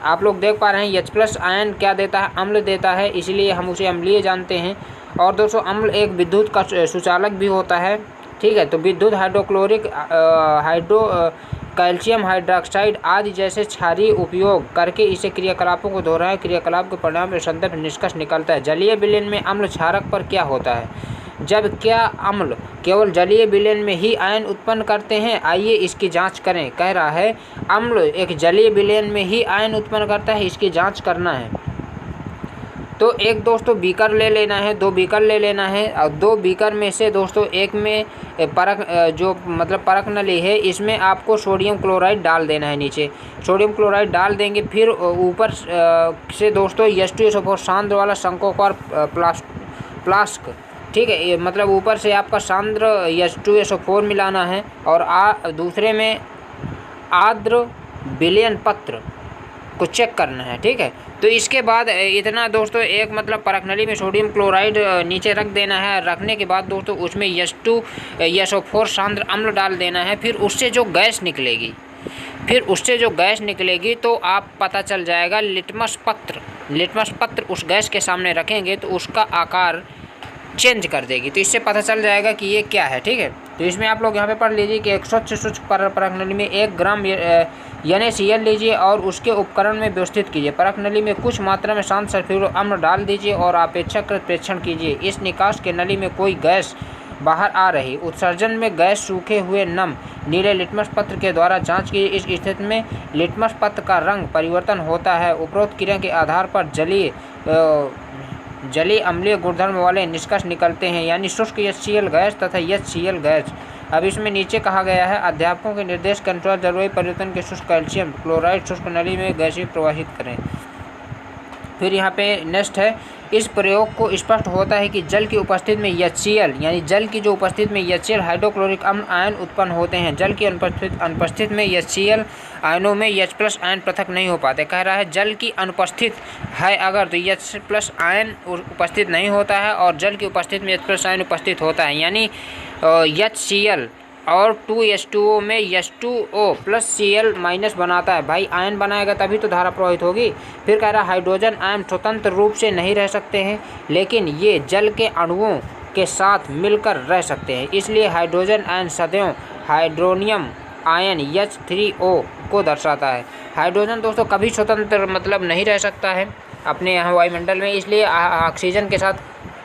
आप लोग देख पा रहे हैं H+ आयन क्या देता है, अम्ल देता है, इसलिए हम उसे अम्लीय जानते हैं। और दोस्तों अम्ल एक विद्युत का सुचालक भी होता है। ठीक है, तो विद्युत हाइड्रोक्लोरिक कैल्शियम हाइड्रोक्साइड आदि जैसे क्षारीय उपयोग करके इसे क्रियाकलापों को दोहराएं, क्रियाकलाप के परिणाम में संदर्भ निष्कर्ष निकलता है। जलीय विलयन में अम्ल क्षारक पर क्या होता है? जब क्या अम्ल केवल जलीय विलयन में ही आयन उत्पन्न करते हैं? आइए इसकी जांच करें। कह रहा है अम्ल एक जलीय विलयन में ही आयन उत्पन्न करता है, इसकी जांच करना है। तो एक दोस्तों बीकर ले लेना है, 2 बीकर ले लेना है और 2 बीकर में से दोस्तों एक में परख नली है, इसमें आपको सोडियम क्लोराइड डाल देना है। नीचे सोडियम क्लोराइड डाल देंगे, फिर ऊपर से दोस्तों H2SO4 सांद्र वाला शंक्वाकार फ्लास्क, ठीक है, ये मतलब ऊपर से आपका सांद्र H2SO4 मिलाना है और दूसरे में आर्द्र विलयन पत्र को चेक करना है। ठीक है, तो इसके बाद इतना दोस्तों एक परख नली में सोडियम क्लोराइड नीचे रख देना है। रखने के बाद दोस्तों उसमें H2SO4 सांद्र अम्ल डाल देना है। फिर उससे जो गैस निकलेगी तो आप पता चल जाएगा लिटमस पत्र उस गैस के सामने रखेंगे तो उसका आकार चेंज कर देगी, तो इससे पता चल जाएगा कि ये क्या है। ठीक है, तो इसमें आप लोग यहाँ पे पढ़ लीजिए कि 100 परख नली में 1 ग्राम NaCl लीजिए और उसके उपकरण में व्यवस्थित कीजिए। परख नली में कुछ मात्रा में शांत सल्फ्यूरिक अम्ल डाल दीजिए और अपेक्षाकृत परीक्षण कीजिए। इस निकास के नली में कोई गैस बाहर आ रही, उत्सर्जन में गैस सूखे हुए नम नीले लिटमस पत्र के द्वारा जांच कीजिए। इस स्थिति में लिटमस पत्र का रंग परिवर्तन होता है। उपरोक्त क्रिया के आधार पर जलीय अम्लीय गुणधर्म वाले निष्कर्ष निकलते हैं, यानी शुष्क HCl गैस तथा HCl गैस। अब इसमें नीचे कहा गया है अध्यापकों के निर्देश के अनुसार जलवायु परिवर्तन के शुष्क कैल्शियम क्लोराइड शुष्क नली में गैसीय प्रवाहित करें। फिर यहाँ पे नेक्स्ट है, इस प्रयोग को स्पष्ट होता है कि जल की उपस्थिति में HCl यानी जल की जो उपस्थिति में HCl हाइड्रोक्लोरिक अम्ल आयन उत्पन्न होते हैं। जल की अनुपस्थित में HCl आयनों में H+ आयन पृथक नहीं हो पाते। कह रहा है जल की अनुपस्थित है अगर तो H+ आयन उपस्थित नहीं होता है और जल की उपस्थिति में H+ आयन उपस्थित होता है, यानी HCl और 2H2O में H2O+Cl- बनाता है। भाई आयन बनाएगा तभी तो धारा प्रवाहित होगी। फिर कह रहा है हाइड्रोजन आयन स्वतंत्र रूप से नहीं रह सकते हैं, लेकिन ये जल के अणुओं के साथ मिलकर रह सकते हैं। इसलिए हाइड्रोजन आयन सदैव हाइड्रोनियम आयन H3O को दर्शाता है। हाइड्रोजन दोस्तों कभी स्वतंत्र नहीं रह सकता है अपने यहाँ वायुमंडल में, इसलिए ऑक्सीजन के साथ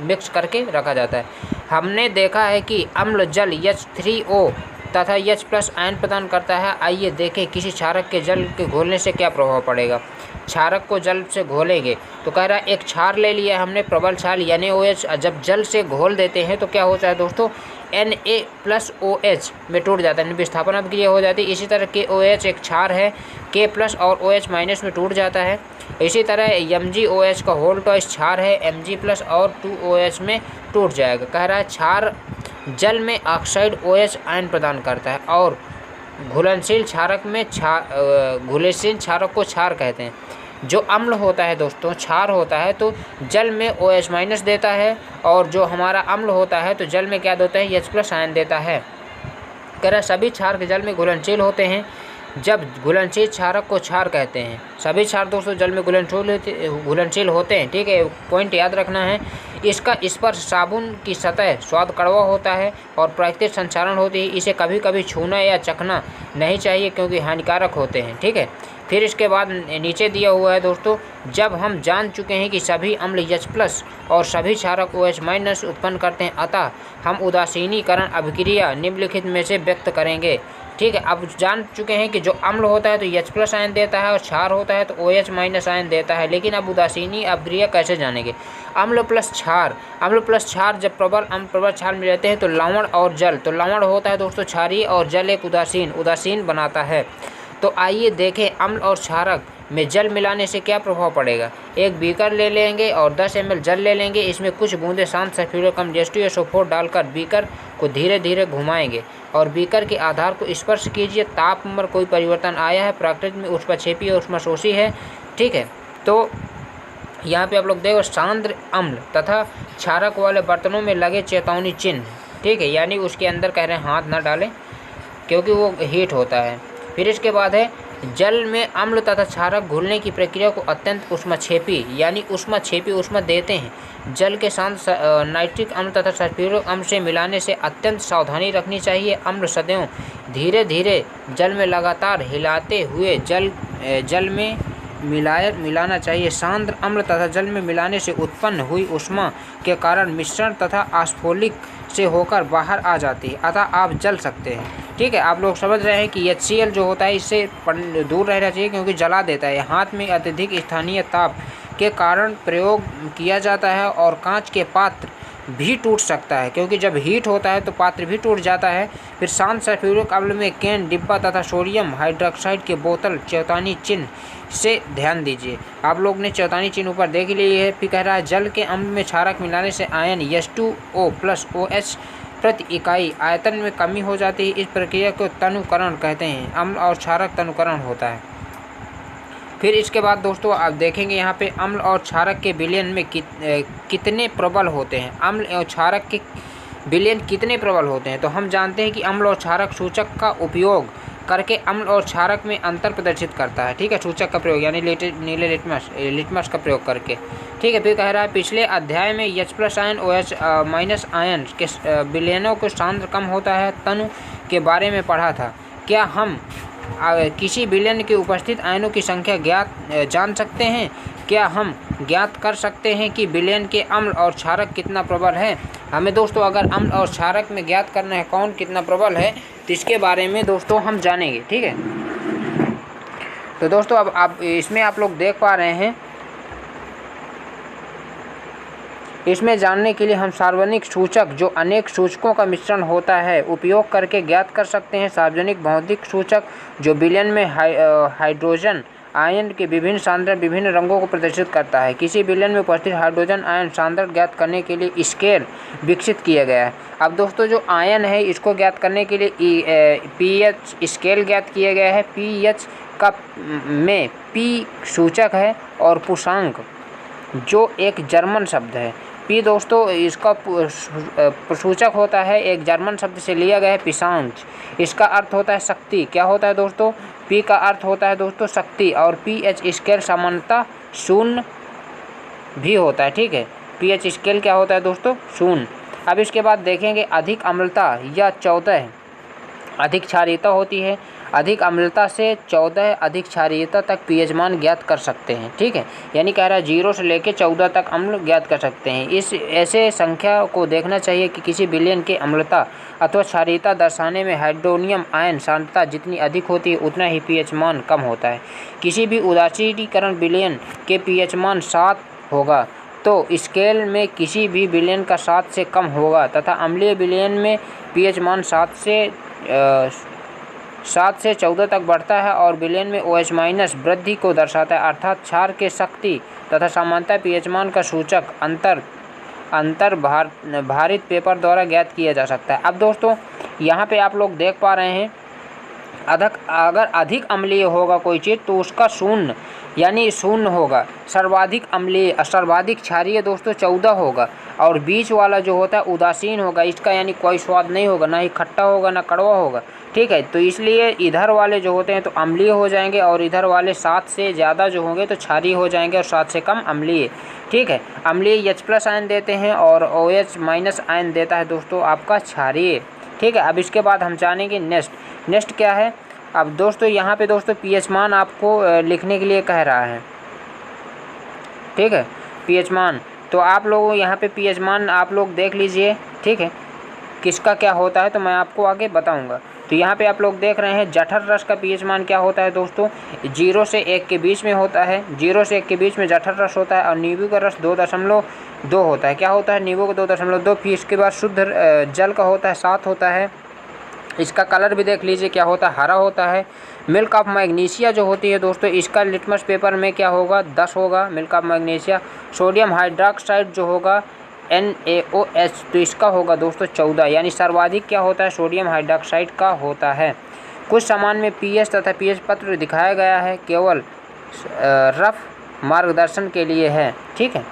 मिक्स करके रखा जाता है। हमने देखा है कि अम्ल जल H3O तथा H+ आयन प्रदान करता है। आइए देखें किसी क्षारक के जल के घोलने से क्या प्रभाव पड़ेगा। क्षारक को जल से घोलेंगे तो कह रहा है एक क्षार ले लिया हमने, प्रबल क्षार NaOH। जब जल से घोल देते हैं तो क्या होता है दोस्तों, Na+OH में टूट जाता है, विस्थापन अभिक्रिया हो जाती है। इसी तरह KOH एक क्षार है, K+ और OH- में टूट जाता है। इसी तरह MgOH का होल्टॉइस क्षार है Mg+ और 2OH में टूट जाएगा। कह रहा है क्षार जल में ऑक्साइड OH आयन प्रदान करता है और घुलनशील क्षारक में घुलनशील क्षारक को क्षार कहते हैं। जो अम्ल होता है दोस्तों, क्षार होता है तो जल में OH- देता है, और जो हमारा अम्ल होता है तो जल में क्या देता है, H+ आयन देता है। कह रहा सभी क्षार के जल में घुलनशील होते हैं जब घुलनशील क्षारक को क्षार कहते हैं। सभी क्षार दोस्तों जल में घुलनशील होते हैं, ठीक है, पॉइंट याद रखना है। इसका स्पर्श साबुन की सतह स्वाद कड़वा होता है और प्राकृतिक संचारण होती है। इसे कभी कभी छूना या चखना नहीं चाहिए क्योंकि हानिकारक होते हैं, ठीक है। फिर इसके बाद नीचे दिया हुआ है दोस्तों, जब हम जान चुके हैं कि सभी अम्ल H+ और सभी क्षारक OH- उत्पन्न करते हैं, अतः हम उदासीनीकरण अभिक्रिया निम्नलिखित में से व्यक्त करेंगे, ठीक है। अब जान चुके हैं कि जो अम्ल होता है तो H+ आयन देता है और क्षार होता है तो OH- आयन देता है। लेकिन अब उदासीनी अभिक्रिया कैसे जानेंगे। अम्ल प्लस क्षार जब प्रबल अम्ल प्रबल क्षार में रहते हैं तो लवण और जल, तो लवण होता है दोस्तों क्षारीय और जल एक उदासीन बनाता है। तो आइए देखें अम्ल और क्षारक में जल मिलाने से क्या प्रभाव पड़ेगा। एक बीकर ले लेंगे और 10 ml जल ले लेंगे, इसमें कुछ बूंदे शांत सल्फ्यूरिक अम्ल H2SO4 डालकर बीकर को धीरे धीरे घुमाएंगे और बीकर के आधार को स्पर्श कीजिए। ताप में कोई परिवर्तन आया है, प्राकृतिक में ऊष्माक्षेपी और ऊष्माशोषी है, ठीक है। तो यहाँ पे आप लोग देखो सांद्र अम्ल तथा क्षारक वाले बर्तनों में लगे चेतावनी चिन्ह, ठीक है, यानी उसके अंदर कह रहे हैं हाथ ना डालें क्योंकि वो हीट होता है। फिर इसके बाद है जल में अम्ल तथा क्षारक घुलने की प्रक्रिया को अत्यंत ऊष्माक्षेपी यानी ऊष्मा देते हैं। जल के साथ नाइट्रिक अम्ल तथा सल्फ्यूरिक अम्ल से मिलाने से अत्यंत सावधानी रखनी चाहिए। अम्ल सदैव धीरे धीरे जल में लगातार हिलाते हुए जल में मिलाना चाहिए। सांद्र अम्ल तथा जल में मिलाने से उत्पन्न हुई ऊष्मा के कारण मिश्रण तथा आस्फोलिक से होकर बाहर आ जाती है, अतः आप जल सकते हैं, ठीक है। आप लोग समझ रहे हैं कि HCl जो होता है इससे दूर रहना चाहिए क्योंकि जला देता है। हाथ में अत्यधिक स्थानीय ताप के कारण प्रयोग किया जाता है और कांच के पात्र भी टूट सकता है क्योंकि जब हीट होता है तो पात्र भी टूट जाता है। फिर शांत सल्फ्यूरिक अम्ल में कैन, डिब्बा तथा सोडियम हाइड्रोक्साइड के बोतल चेतावनी चिन्ह से ध्यान दीजिए। आप लोग ने चेतावनी चिन्ह ऊपर देख लिए है। फिर कह रहा है जल के अम्ल में क्षारक मिलाने से आयन H2O+OH प्रति इकाई आयतन में कमी हो जाती है। इस प्रक्रिया को तनुकरण कहते हैं। अम्ल और क्षारक तनुकरण होता है। फिर इसके बाद दोस्तों आप देखेंगे यहाँ पे अम्ल और क्षारक के विलयन में कितने प्रबल होते हैं। अम्ल और क्षारक के विलयन कितने प्रबल होते हैं, तो हम जानते हैं कि अम्ल और क्षारक सूचक का उपयोग करके अम्ल और क्षारक में अंतर प्रदर्शित करता है, ठीक है। सूचक का प्रयोग यानी नीले लिटमस का प्रयोग करके, ठीक है। फिर कह रहा है पिछले अध्याय में H+ आयन OH- आयन के विलयनों को सांद्र कम होता है तनु के बारे में पढ़ा था। क्या हम किसी विलयन के उपस्थित आयनों की संख्या जान सकते हैं। क्या हम ज्ञात कर सकते हैं कि विलयन के अम्ल और क्षारक कितना प्रबल है। हमें दोस्तों अगर अम्ल और क्षारक में ज्ञात करना है कौन कितना प्रबल है तो इसके बारे में दोस्तों हम जानेंगे, ठीक है। तो दोस्तों अब आप इसमें आप लोग देख पा रहे हैं, इसमें जानने के लिए हम सार्वजनिक सूचक जो अनेक सूचकों का मिश्रण होता है उपयोग करके ज्ञात कर सकते हैं। सार्वजनिक भौतिक सूचक जो विलयन में हाइड्रोजन आयन के विभिन्न सांद्रता विभिन्न रंगों को प्रदर्शित करता है। किसी विलयन में उपस्थित हाइड्रोजन आयन सांद्रता ज्ञात करने के लिए स्केल विकसित किया गया है। अब दोस्तों जो आयन है इसको ज्ञात करने के लिए pH स्केल ज्ञात किया गया है। pH का में P सूचक है और पूर्णांक जो एक जर्मन शब्द है। P दोस्तों इसका सूचक होता है, एक जर्मन शब्द से लिया गया है पिशांच। इसका अर्थ होता है शक्ति। क्या होता है दोस्तों, P का अर्थ होता है दोस्तों शक्ति और pH स्केल सामान्यतः 0 भी होता है, ठीक है। pH स्केल क्या होता है दोस्तों 0। अब इसके बाद देखेंगे अधिक अम्लता या 14 अधिक क्षारीयता होती है। अधिक अम्लता से 14 अधिक क्षारीयता तक pH मान ज्ञात कर सकते हैं, ठीक है। यानी कह रहा है 0 से लेकर 14 तक अम्ल ज्ञात कर सकते हैं। इस ऐसे संख्या को देखना चाहिए कि किसी विलयन के अम्लता अथवा क्षारीयता दर्शाने में हाइड्रोनियम आयन सांद्रता जितनी अधिक होती है उतना ही pH मान कम होता है। किसी भी उदासीनीकरण विलयन के pH मान 7 होगा तो स्केल में किसी भी विलयन का 7 से कम होगा तथा अम्लीय विलयन में pH मान 7 से 7 से 14 तक बढ़ता है और विलयन में OH माइनस वृद्धि को दर्शाता है, अर्थात क्षार के शक्ति तथा सामान्यतः pH मान का सूचक अंतर भारित पेपर द्वारा ज्ञात किया जा सकता है। अब दोस्तों यहाँ पे आप लोग देख पा रहे हैं, अगर अधिक अम्लीय होगा कोई चीज़ तो उसका शून्य यानी शून्य होगा। सर्वाधिक अम्लीय सर्वाधिक क्षारीय दोस्तों 14 होगा और बीच वाला जो होता है उदासीन होगा, इसका यानी कोई स्वाद नहीं होगा, ना ही खट्टा होगा ना कड़वा होगा। ठीक है, तो इसलिए इधर वाले जो होते हैं तो अम्लीय हो जाएंगे और इधर वाले 7 से ज़्यादा जो होंगे तो क्षारीय हो जाएंगे और 7 से कम अम्लीय। ठीक है, अम्लीय H+ आयन देते हैं और OH माइनस आयन देता है दोस्तों आपका क्षारीय। ठीक है, अब इसके बाद हम जानेंगे नेक्स्ट क्या है। अब दोस्तों यहाँ पे दोस्तों pH मान आपको लिखने के लिए कह रहा है। ठीक है, pH मान, तो आप लोग यहाँ पे pH मान आप लोग देख लीजिए। ठीक है, किसका क्या होता है तो मैं आपको आगे बताऊँगा। तो यहाँ पे आप लोग देख रहे हैं जठर रस का pH मान क्या होता है दोस्तों, 0 से 1 के बीच में होता है। 0 से 1 के बीच में जठर रस होता है और नींबू का रस 2.2 होता है। क्या होता है, नींबू का 2.2। फिर इसके बाद शुद्ध जल का होता है 7 होता है। इसका कलर भी देख लीजिए क्या होता है, हरा होता है। मिल्क ऑफ मैग्नीशिया जो होती है दोस्तों, इसका लिटमस पेपर में क्या होगा, 10 होगा milk of magnesia. Sodium hydroxide जो होगा NaOH, तो इसका होगा दोस्तों 14, यानी सर्वाधिक क्या होता है सोडियम हाइड्रोक्साइड का होता है। कुछ सामान में pH तथा pH पत्र दिखाया गया है, केवल रफ मार्गदर्शन के लिए है। ठीक है,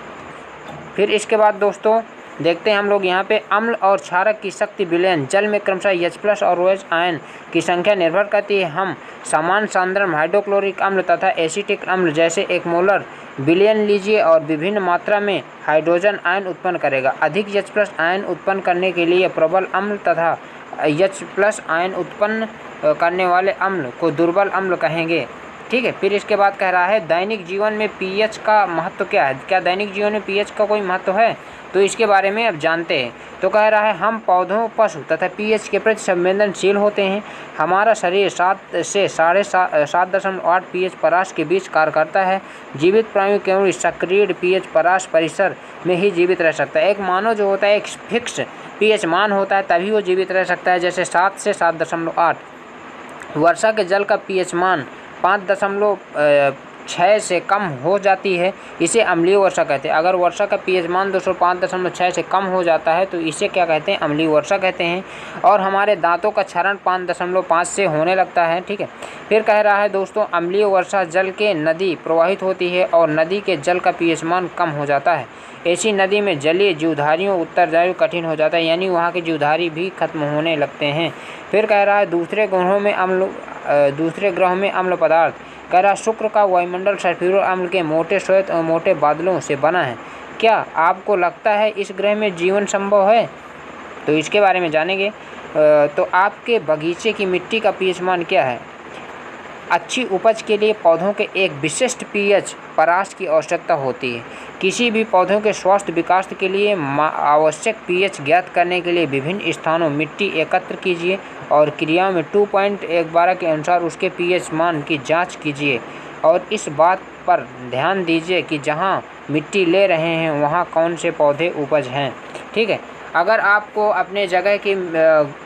फिर इसके बाद दोस्तों देखते हैं हम लोग यहाँ पे अम्ल और क्षारक की शक्ति विलयन जल में क्रमशः H+ और OH आयन की संख्या निर्भर करती है। हम समान सांद्रण हाइड्रोक्लोरिक अम्ल तथा एसिटिक अम्ल जैसे 1 मोलर विलयन लीजिए और विभिन्न मात्रा में हाइड्रोजन आयन उत्पन्न करेगा। अधिक H+ आयन उत्पन्न करने के लिए प्रबल अम्ल तथा H+ आयन उत्पन्न करने वाले अम्ल को दुर्बल अम्ल कहेंगे। ठीक है, फिर इसके बाद कह रहा है दैनिक जीवन में pH का महत्व क्या है। क्या दैनिक जीवन में pH का कोई महत्व है, तो इसके बारे में अब जानते हैं। तो कह रहा है हम पौधों पशु तथा pH के प्रति संवेदनशील होते हैं। हमारा शरीर 7 से 7.8 pH परास के बीच कार्य करता है। जीवित प्राणियों केवल सक्रिय pH परास परिसर में ही जीवित रह सकता है। एक मानव जो होता है एक फिक्स pH मान होता है तभी वो जीवित रह सकता है, जैसे 7 से 7.8। वर्षा के जल का pH मान 5.6 से कम हो जाती है, इसे अम्लीय वर्षा कहते हैं। अगर वर्षा का pH मान 5.6 से कम हो जाता है तो इसे क्या कहते हैं, अम्लीय वर्षा कहते हैं। और हमारे दांतों का क्षरण 5.5 से होने लगता है। ठीक है, फिर कह रहा है दोस्तों अम्लीय वर्षा जल के नदी प्रवाहित होती है और नदी के जल का pH मान कम हो जाता है। ऐसी नदी में जलीय जीवधारियों उत्तरदायी कठिन हो जाता है, यानी वहाँ के जीवधारी भी खत्म होने लगते हैं। फिर कह रहा है दूसरे ग्रहों में अम्ल पदार्थ, कह रहा शुक्र का वायुमंडल सल्फ्यूरिक अम्ल के मोटे श्वेत और मोटे बादलों से बना है। क्या आपको लगता है इस ग्रह में जीवन संभव है, तो इसके बारे में जानेंगे। तो आपके बगीचे की मिट्टी का pH मान क्या है। अच्छी उपज के लिए पौधों के एक विशिष्ट pH परास की आवश्यकता होती है। किसी भी पौधों के स्वस्थ विकास के लिए आवश्यक pH ज्ञात करने के लिए विभिन्न स्थानों मिट्टी एकत्र कीजिए और क्रियाओं में 2.12 के अनुसार उसके pH मान की जांच कीजिए और इस बात पर ध्यान दीजिए कि जहां मिट्टी ले रहे हैं वहां कौन से पौधे उपज हैं। ठीक है, अगर आपको अपने जगह की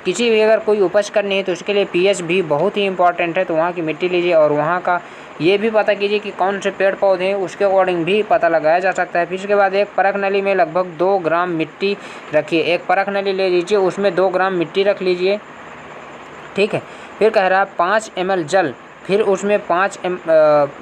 किसी भी अगर कोई उपज करनी है तो उसके लिए pH भी बहुत ही इंपॉर्टेंट है। तो वहाँ की मिट्टी लीजिए और वहाँ का ये भी पता कीजिए कि कौन से पेड़ पौधे हैं, उसके अकॉर्डिंग भी पता लगाया जा सकता है। फिर उसके बाद एक परख नली में लगभग 2 ग्राम मिट्टी रखिए। एक परख नली ले लीजिए, उसमें 2 ग्राम मिट्टी रख लीजिए। ठीक है, फिर कह रहा है 5 ml जल, फिर उसमें 5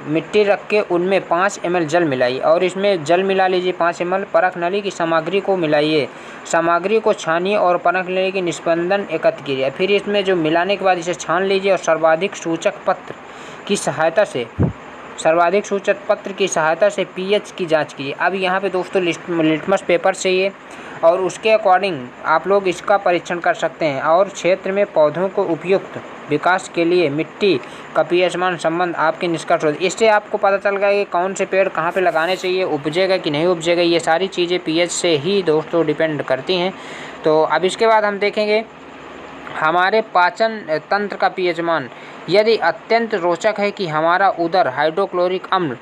मिट्टी रख के उनमें 5 ml जल मिलाइए और इसमें जल मिला लीजिए 5 ml। परख नली की सामग्री को मिलाइए, सामग्री को छानिए और परख नली की निस्पंदन एकत्र कीजिए। फिर इसमें जो मिलाने के बाद इसे छान लीजिए और सर्वाधिक सूचक पत्र की सहायता से pH की जांच कीजिए। अब यहाँ पे दोस्तों लिटमस पेपर चाहिए और उसके अकॉर्डिंग आप लोग इसका परीक्षण कर सकते हैं और क्षेत्र में पौधों को उपयुक्त विकास के लिए मिट्टी का pH मान संबंध आपके निष्कर्ष होते। इससे आपको पता चल गया कि कौन से पेड़ कहाँ पे लगाने चाहिए, उपजेगा कि नहीं उपजेगा। ये सारी चीज़ें pH से ही दोस्तों डिपेंड करती हैं। तो अब इसके बाद हम देखेंगे हमारे पाचन तंत्र का pH मान। यदि अत्यंत रोचक है कि हमारा उदर हाइड्रोक्लोरिक अम्ल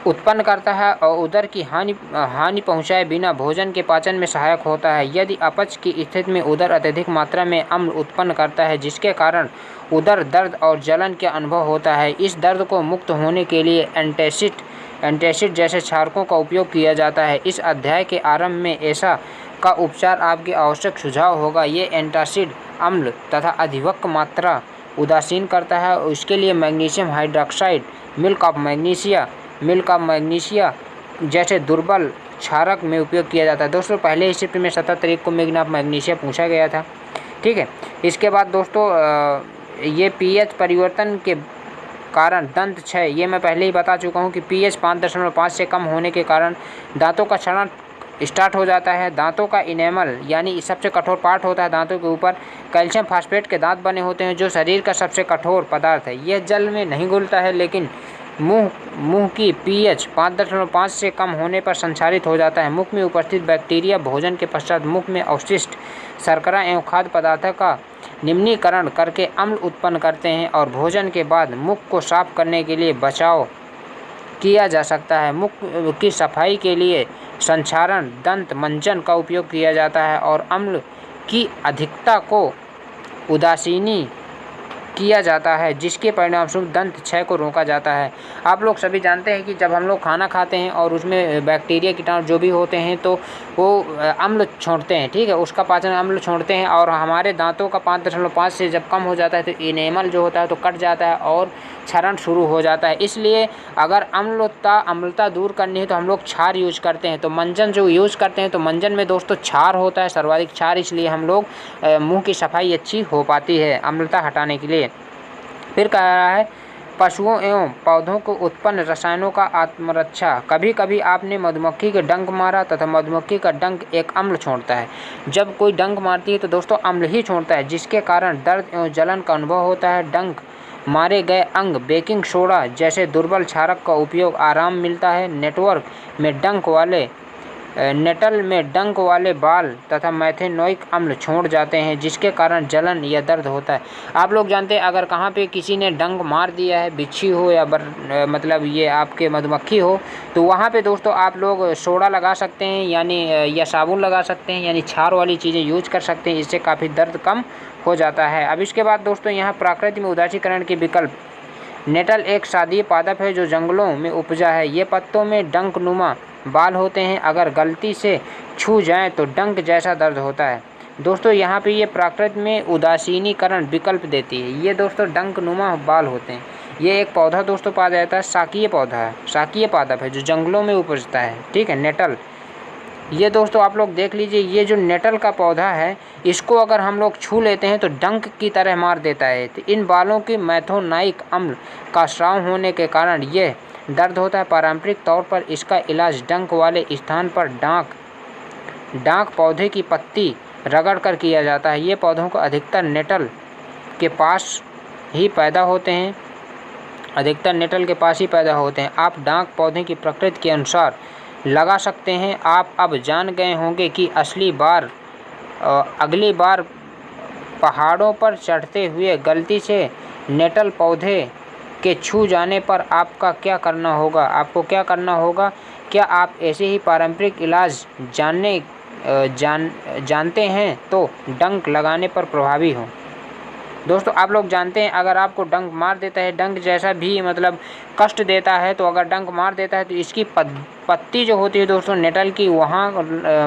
उत्पन्न करता है और उदर की हानि पहुँचाए बिना भोजन के पाचन में सहायक होता है। यदि अपच की स्थिति में उदर अत्यधिक मात्रा में अम्ल उत्पन्न करता है जिसके कारण उदर दर्द और जलन के अनुभव होता है। इस दर्द को मुक्त होने के लिए एंटासिड जैसे क्षारकों का उपयोग किया जाता है। इस अध्याय के आरंभ में ऐसा का उपचार आपके आवश्यक सुझाव होगा। ये एंटासिड अम्ल तथा अधिवक्र मात्रा उदासीन करता है और इसके लिए magnesium hydroxide, milk of magnesia जैसे दुर्बल क्षारक में उपयोग किया जाता है। दोस्तों पहले ही शिफ्ट में 17 तारीख को मिल्क ऑफ मैग्नीशिया पूछा गया था, ठीक है। इसके बाद दोस्तों ये पीएच परिवर्तन के कारण दंत क्षय, ये मैं पहले ही बता चुका हूँ कि पीएच 5.5 से कम होने के कारण दांतों का क्षरण स्टार्ट हो जाता है। दांतों का इनेमल यानी सबसे कठोर पार्ट होता है दांतों के ऊपर, कैल्शियम फास्फेट के दांत बने होते हैं जो शरीर का सबसे कठोर पदार्थ है। यह जल में नहीं घुलता है लेकिन मुंह की पीएच 5.5 से कम होने पर संचारित हो जाता है। मुख में उपस्थित बैक्टीरिया भोजन के पश्चात मुख में अवशिष्ट शर्करा एवं खाद्य पदार्थों का निम्नीकरण करके अम्ल उत्पन्न करते हैं और भोजन के बाद मुख को साफ करने के लिए बचाव किया जा सकता है। मुख की सफाई के लिए संक्षारण दंत मंजन का उपयोग किया जाता है और अम्ल की अधिकता को उदासीनी किया जाता है जिसके परिणामस्वरूप दंत क्षय को रोका जाता है। आप लोग सभी जानते हैं कि जब हम लोग खाना खाते हैं और उसमें बैक्टीरिया कीटाणु जो भी होते हैं तो वो अम्ल छोड़ते हैं, ठीक है, उसका पाचन अम्ल छोड़ते हैं और हमारे दांतों का 5.5 से जब कम हो जाता है तो इनेमल जो होता है तो कट जाता है और क्षरण शुरू हो जाता है। इसलिए अगर अम्लता दूर करनी है तो हम लोग क्षार यूज करते हैं। तो मंजन जो यूज करते हैं तो मंजन में दोस्तों क्षार होता है, सर्वाधिक क्षार, इसलिए हम लोग मुंह की सफाई अच्छी हो पाती है अम्लता हटाने के लिए। फिर कह रहा है पशुओं एवं पौधों को उत्पन्न रसायनों का आत्मरक्षा। कभी कभी आपने मधुमक्खी के डंक मारा तथा मधुमक्खी का डंक एक अम्ल छोड़ता है। जब कोई डंक मारती है तो दोस्तों अम्ल ही छोड़ता है जिसके कारण दर्द एवं जलन का अनुभव होता है। डंक मारे गए अंग बेकिंग सोडा जैसे दुर्बल क्षारक का उपयोग आराम मिलता है। नेटल में डंक वाले बाल तथा मैथेनोइक अम्ल छोड़ जाते हैं जिसके कारण जलन या दर्द होता है। आप लोग जानते हैं अगर कहाँ पे किसी ने डंक मार दिया है, बिच्छी हो या मतलब ये आपके मधुमक्खी हो, तो वहाँ पे दोस्तों आप लोग सोडा लगा सकते हैं यानी या साबुन लगा सकते हैं यानी क्षार वाली चीज़ें यूज कर सकते हैं, इससे काफ़ी दर्द कम हो जाता है। अब इसके बाद दोस्तों यहाँ प्रकृति में उदासीकरण के विकल्प। नेटल एक सादीय पादप है जो जंगलों में उपजा है। ये पत्तों में डंक नुमा बाल होते हैं, अगर गलती से छू जाएं तो डंक जैसा दर्द होता है। दोस्तों यहाँ पे ये प्रकृति में उदासीनीकरण विकल्प देती है। ये दोस्तों डंक नुमा बाल होते हैं। ये एक पौधा दोस्तों पाया जाता है, शाकीय पौधा है, शाकीय पादप है जो जंगलों में उपजता है, ठीक है, नेटल। ये दोस्तों आप लोग देख लीजिए, ये जो नेटल का पौधा है इसको अगर हम लोग छू लेते हैं तो डंक की तरह मार देता है। तो इन बालों के मैथोनाइक अम्ल का स्राव होने के कारण यह दर्द होता है। पारंपरिक तौर पर इसका इलाज डंक वाले स्थान पर डांक पौधे की पत्ती रगड़ कर किया जाता है। ये पौधों को अधिकतर नेटल के पास ही पैदा होते हैं, आप डांक पौधे की प्रकृति के अनुसार लगा सकते हैं। आप अब जान गए होंगे कि अगली बार पहाड़ों पर चढ़ते हुए गलती से नेटल पौधे के छू जाने पर आपको क्या करना होगा। क्या आप ऐसे ही पारंपरिक इलाज जानते हैं तो डंक लगाने पर प्रभावी हो। दोस्तों आप लोग जानते हैं अगर आपको डंक मार देता है, डंक जैसा भी मतलब कष्ट देता है, तो अगर डंक मार देता है तो इसकी पत्ती जो होती है दोस्तों नेटल की वहाँ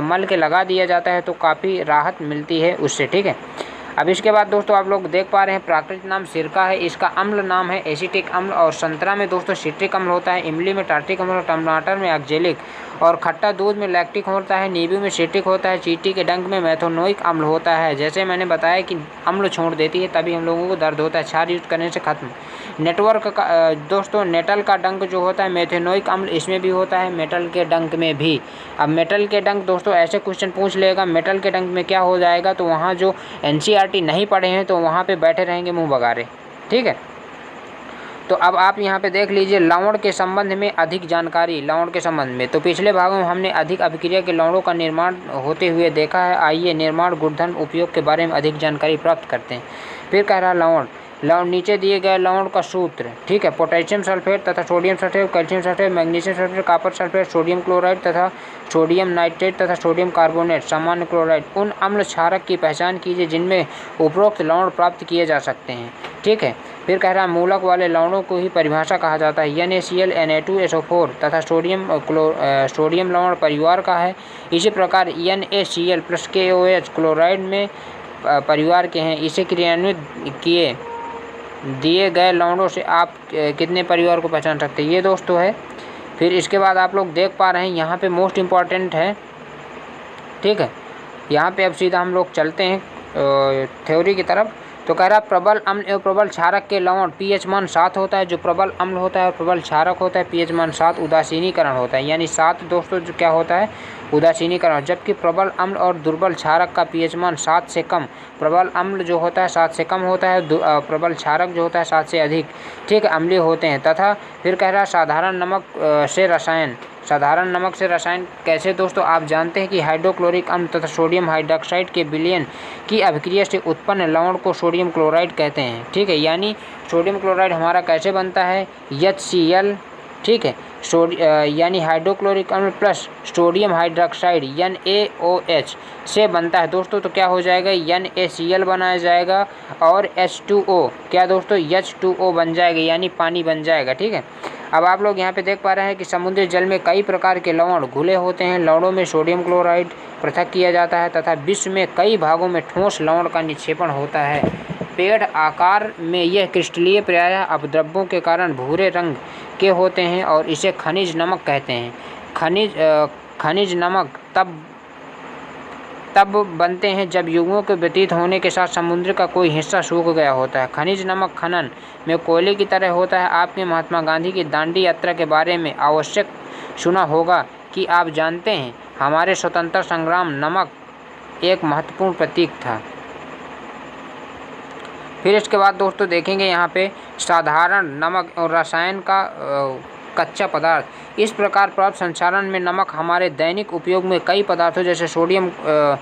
मल के लगा दिया जाता है तो काफ़ी राहत मिलती है उससे, ठीक है। अब इसके बाद दोस्तों आप लोग देख पा रहे हैं प्राकृतिक नाम सिरका है, इसका अम्ल नाम है एसिटिक अम्ल, और संतरा में दोस्तों सिट्रिक अम्ल होता है, इमली में टार्टिक अम्ल, टमाटर में ऑक्जेलिक, और खट्टा दूध में लैक्टिक होता है, नींबू में सिट्रिक होता है, चींटी के डंक में मैथोनोइक अम्ल होता है। जैसे मैंने बताया कि अम्ल छोड़ देती है तभी हम लोगों को दर्द होता है, क्षार यूज करने से खत्म। नेटवर्क का दोस्तों नेटल का डंक जो होता है मैथेनोइक अम्ल इसमें भी होता है, मेटल के डंक में भी। अब मेटल के डंक दोस्तों ऐसे क्वेश्चन पूछ लेगा मेटल के डंक में क्या हो जाएगा, तो वहाँ जो NCERT नहीं पढ़े हैं तो वहाँ पे बैठे रहेंगे मुंह बगारे, ठीक है। तो अब आप यहाँ पे देख लीजिए लवण के संबंध में अधिक जानकारी। लवण के संबंध में तो पिछले भागों में हमने अधिक अभिक्रिया के लवणों का निर्माण होते हुए देखा है। आइए निर्माण गुणधर्म उपयोग के बारे में अधिक जानकारी प्राप्त करते हैं। फिर कह रहा लवण लवण, नीचे दिए गए लवण का सूत्र, ठीक है। पोटेशियम सल्फेट तथा sodium sulphate, calcium sulphate, magnesium sulphate, copper sulphate, sodium chloride तथा सोडियम नाइट्रेट तथा सोडियम कार्बोनेट, सामान्य क्लोराइड। उन अम्ल क्षारक की पहचान कीजिए जिनमें उपरोक्त लवण प्राप्त किए जा सकते हैं, ठीक है। फिर कह रहा है मूलक वाले लवणों को ही परिभाषा कहा जाता है। NaCl, Na2SO4 तथा सोडियम लवण परिवार का है। इसी प्रकार NaCl + KOH क्लोराइड में परिवार के हैं। इसे क्रियान्वित किए दिए गए लवणों से आप कितने परिवार को पहचान सकते हैं, ये दोस्तों है। फिर इसके बाद आप लोग देख पा रहे हैं यहाँ पे मोस्ट इम्पॉर्टेंट है, ठीक है। यहाँ पे अब सीधा हम लोग चलते हैं थ्योरी की तरफ। तो कह रहा है प्रबल अम्ल एवं प्रबल क्षारक के लवण pH मान 7 होता है। जो प्रबल अम्ल होता है और प्रबल क्षारक होता है pH मान 7 उदासीनीकरण होता है, यानी 7 दोस्तों जो क्या होता है उदासीनीकरण। जबकि प्रबल अम्ल और दुर्बल क्षारक का pH मान 7 से कम, प्रबल अम्ल जो होता है 7 से कम होता है, प्रबल क्षारक जो होता है 7 से अधिक, ठीक है, अम्लीय होते हैं। तथा फिर कह रहा है साधारण नमक से रसायन, साधारण नमक से रसायन कैसे दोस्तों, आप जानते हैं कि हाइड्रोक्लोरिक अम्ल तथा सोडियम हाइड्रॉक्साइड के विलयन की अभिक्रिया से उत्पन्न लवण को सोडियम क्लोराइड कहते हैं, ठीक है। यानी सोडियम क्लोराइड हमारा कैसे बनता है, HCl, ठीक है, यानी हाइड्रोक्लोरिक अम्ल प्लस सोडियम हाइड्रॉक्साइड NaOH से बनता है दोस्तों। तो क्या हो जाएगा, NaCl बनाया जाएगा और H2O क्या दोस्तों, H2O बन जाएगा, यानी पानी बन जाएगा, ठीक है। अब आप लोग यहाँ पे देख पा रहे हैं कि समुद्री जल में कई प्रकार के लवण घुले होते हैं। लवणों में सोडियम क्लोराइड पृथक किया जाता है तथा विश्व में कई भागों में ठोस लवण का निक्षेपण होता है। पेड़ आकार में यह क्रिस्टलीय प्रायः अपद्रव्यों के कारण भूरे रंग के होते हैं और इसे खनिज नमक कहते हैं। खनिज नमक तब बनते हैं जब युगों के व्यतीत होने के साथ समुद्र का कोई हिस्सा सूख गया होता है। खनिज नमक खनन में कोयले की तरह होता है। आपने महात्मा गांधी की दांडी यात्रा के बारे में आवश्यक सुना होगा कि आप जानते हैं हमारे स्वतंत्रता संग्राम नमक एक महत्वपूर्ण प्रतीक था। फिर इसके बाद दोस्तों देखेंगे यहाँ पे साधारण नमक और रसायन का कच्चा पदार्थ। इस प्रकार प्राप्त संचालन में नमक हमारे दैनिक उपयोग में कई पदार्थों जैसे सोडियम कह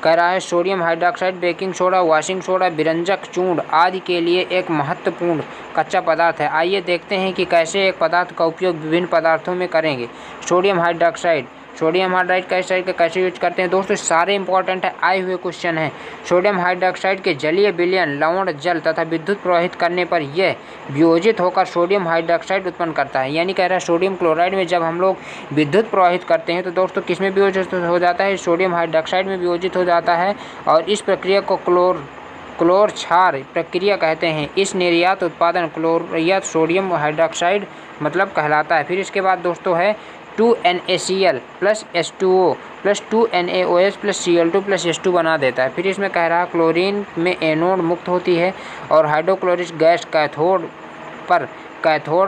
रहा है sodium hydroxide, baking soda, washing soda, विरंजक चूर्ण आदि के लिए एक महत्वपूर्ण कच्चा पदार्थ है। आइए देखते हैं कि कैसे एक पदार्थ का उपयोग विभिन्न पदार्थों में करेंगे। सोडियम हाइड्रॉक्साइड कैसे यूज करते हैं दोस्तों, सारे इंपॉर्टेंट है, आए हुए क्वेश्चन है। सोडियम हाइड्रॉक्साइड के जलीय विलयन लवण जल तथा विद्युत प्रवाहित करने पर यह वियोजित होकर सोडियम हाइड्रॉक्साइड उत्पन्न करता है। यानी कह रहा है सोडियम क्लोराइड में जब हम लोग विद्युत प्रवाहित करते हैं तो दोस्तों किस में वियोजित हो जाता है, सोडियम हाइड्रॉक्साइड में वियोजित हो जाता है और इस प्रक्रिया को क्लोर क्षार प्रक्रिया कहते हैं। इस निर्यात उत्पादन क्लोरियत सोडियम हाइड्रॉक्साइड मतलब कहलाता है। फिर इसके बाद दोस्तों है 2NaCl + H2O + 2NaOH + Cl2 + H2 बना देता है। फिर इसमें कह रहा है क्लोरीन में एनोड मुक्त होती है और हाइड्रोक्लोरिक गैस कैथोड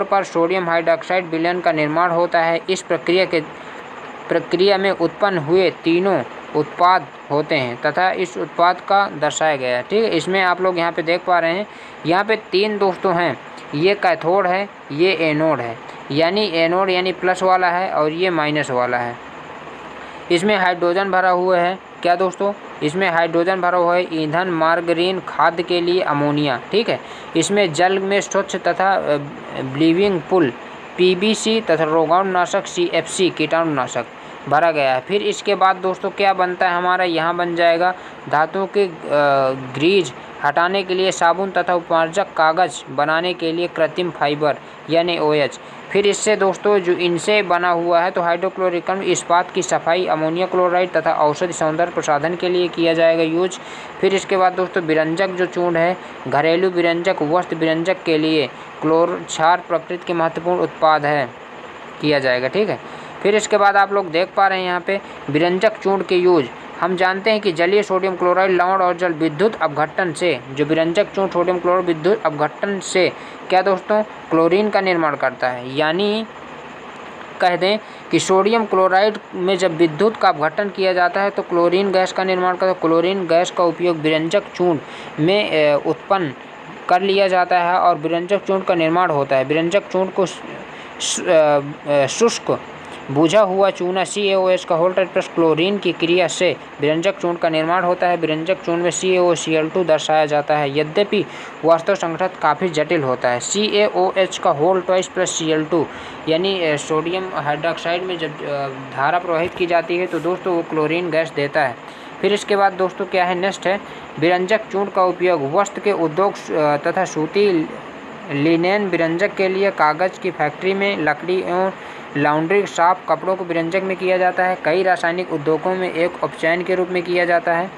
पर सोडियम हाइड्रॉक्साइड विलयन का निर्माण होता है। इस प्रक्रिया में उत्पन्न हुए तीनों उत्पाद होते हैं तथा इस उत्पाद का दर्शाया गया है, ठीक है। इसमें आप लोग यहाँ पे देख पा रहे हैं, यहाँ पे 3 दोस्तों हैं, ये कैथोड है, ये एनोड है, यानी एनोड यानी प्लस वाला है और ये माइनस वाला है। इसमें हाइड्रोजन भरा हुआ है, क्या दोस्तों, इसमें हाइड्रोजन भरा हुआ है ईंधन, मार्गरीन, खाद्य के लिए अमोनिया, ठीक है। इसमें जल में स्वच्छ तथा ब्लीविंग पुल PBC तथा रोगाणुनाशक CFC कीटाणुनाशक भरा गया है। फिर इसके बाद दोस्तों क्या बनता है हमारा, यहाँ बन जाएगा धातुओं के ग्रीज हटाने के लिए साबुन तथा उपमार्जक कागज बनाने के लिए कृत्रिम फाइबर यानी OH। फिर इससे दोस्तों जो इनसे बना हुआ है तो हाइड्रोक्लोरिक अम्ल इस्पात की सफाई, अमोनिया क्लोराइड तथा औषधि सौंदर्य प्रसाधन के लिए किया जाएगा यूज। फिर इसके बाद दोस्तों विरंजक जो चूर्ण है, घरेलू विरंजक, वस्त्र विरंजक के लिए क्लोर क्षार प्रकृति के महत्वपूर्ण उत्पाद है, किया जाएगा, ठीक है। फिर इसके बाद आप लोग देख पा रहे हैं यहाँ पे विरंजक चूर्ण के यूज। हम जानते हैं कि जलीय सोडियम क्लोराइड लवण और जल विद्युत अपघटन से, जो विरंजक चूर्ण सोडियम क्लोराइड विद्युत अपघटन से क्या दोस्तों क्लोरीन का निर्माण करता है। यानी कह दें कि सोडियम क्लोराइड में जब विद्युत का अपघटन किया जाता है तो क्लोरीन गैस का निर्माण करता है। क्लोरीन गैस का उपयोग विरंजक चूर्ण में उत्पन्न कर लिया जाता है और विरंजक चूर्ण का निर्माण होता है। विरंजक चूर्ण को शुष्क बुझा हुआ चूना CaOH का होल्टर प्लस क्लोरीन की क्रिया से विरंजक चूर्ण का निर्माण होता है। विरंजक चूर्ण में CaOCl2 दर्शाया जाता है, यद्यपि वास्तव संगठन काफ़ी जटिल होता है। CaOH का होल ट्वाइस प्लस Cl2 यानी सोडियम हाइड्रोक्साइड में जब धारा प्रवाहित की जाती है तो दोस्तों वो क्लोरीन गैस देता है। फिर इसके बाद दोस्तों क्या है, नेक्स्ट है विरंजक चूर्ण का उपयोग वस्त्र के उद्योग तथा सूती लिनेन विरंजक के लिए, कागज़ की फैक्ट्री में, लकड़ी एवं लॉन्ड्री साफ कपड़ों को विरंजक में किया जाता है। कई रासायनिक उद्योगों में एक उपचयन के रूप में किया जाता है।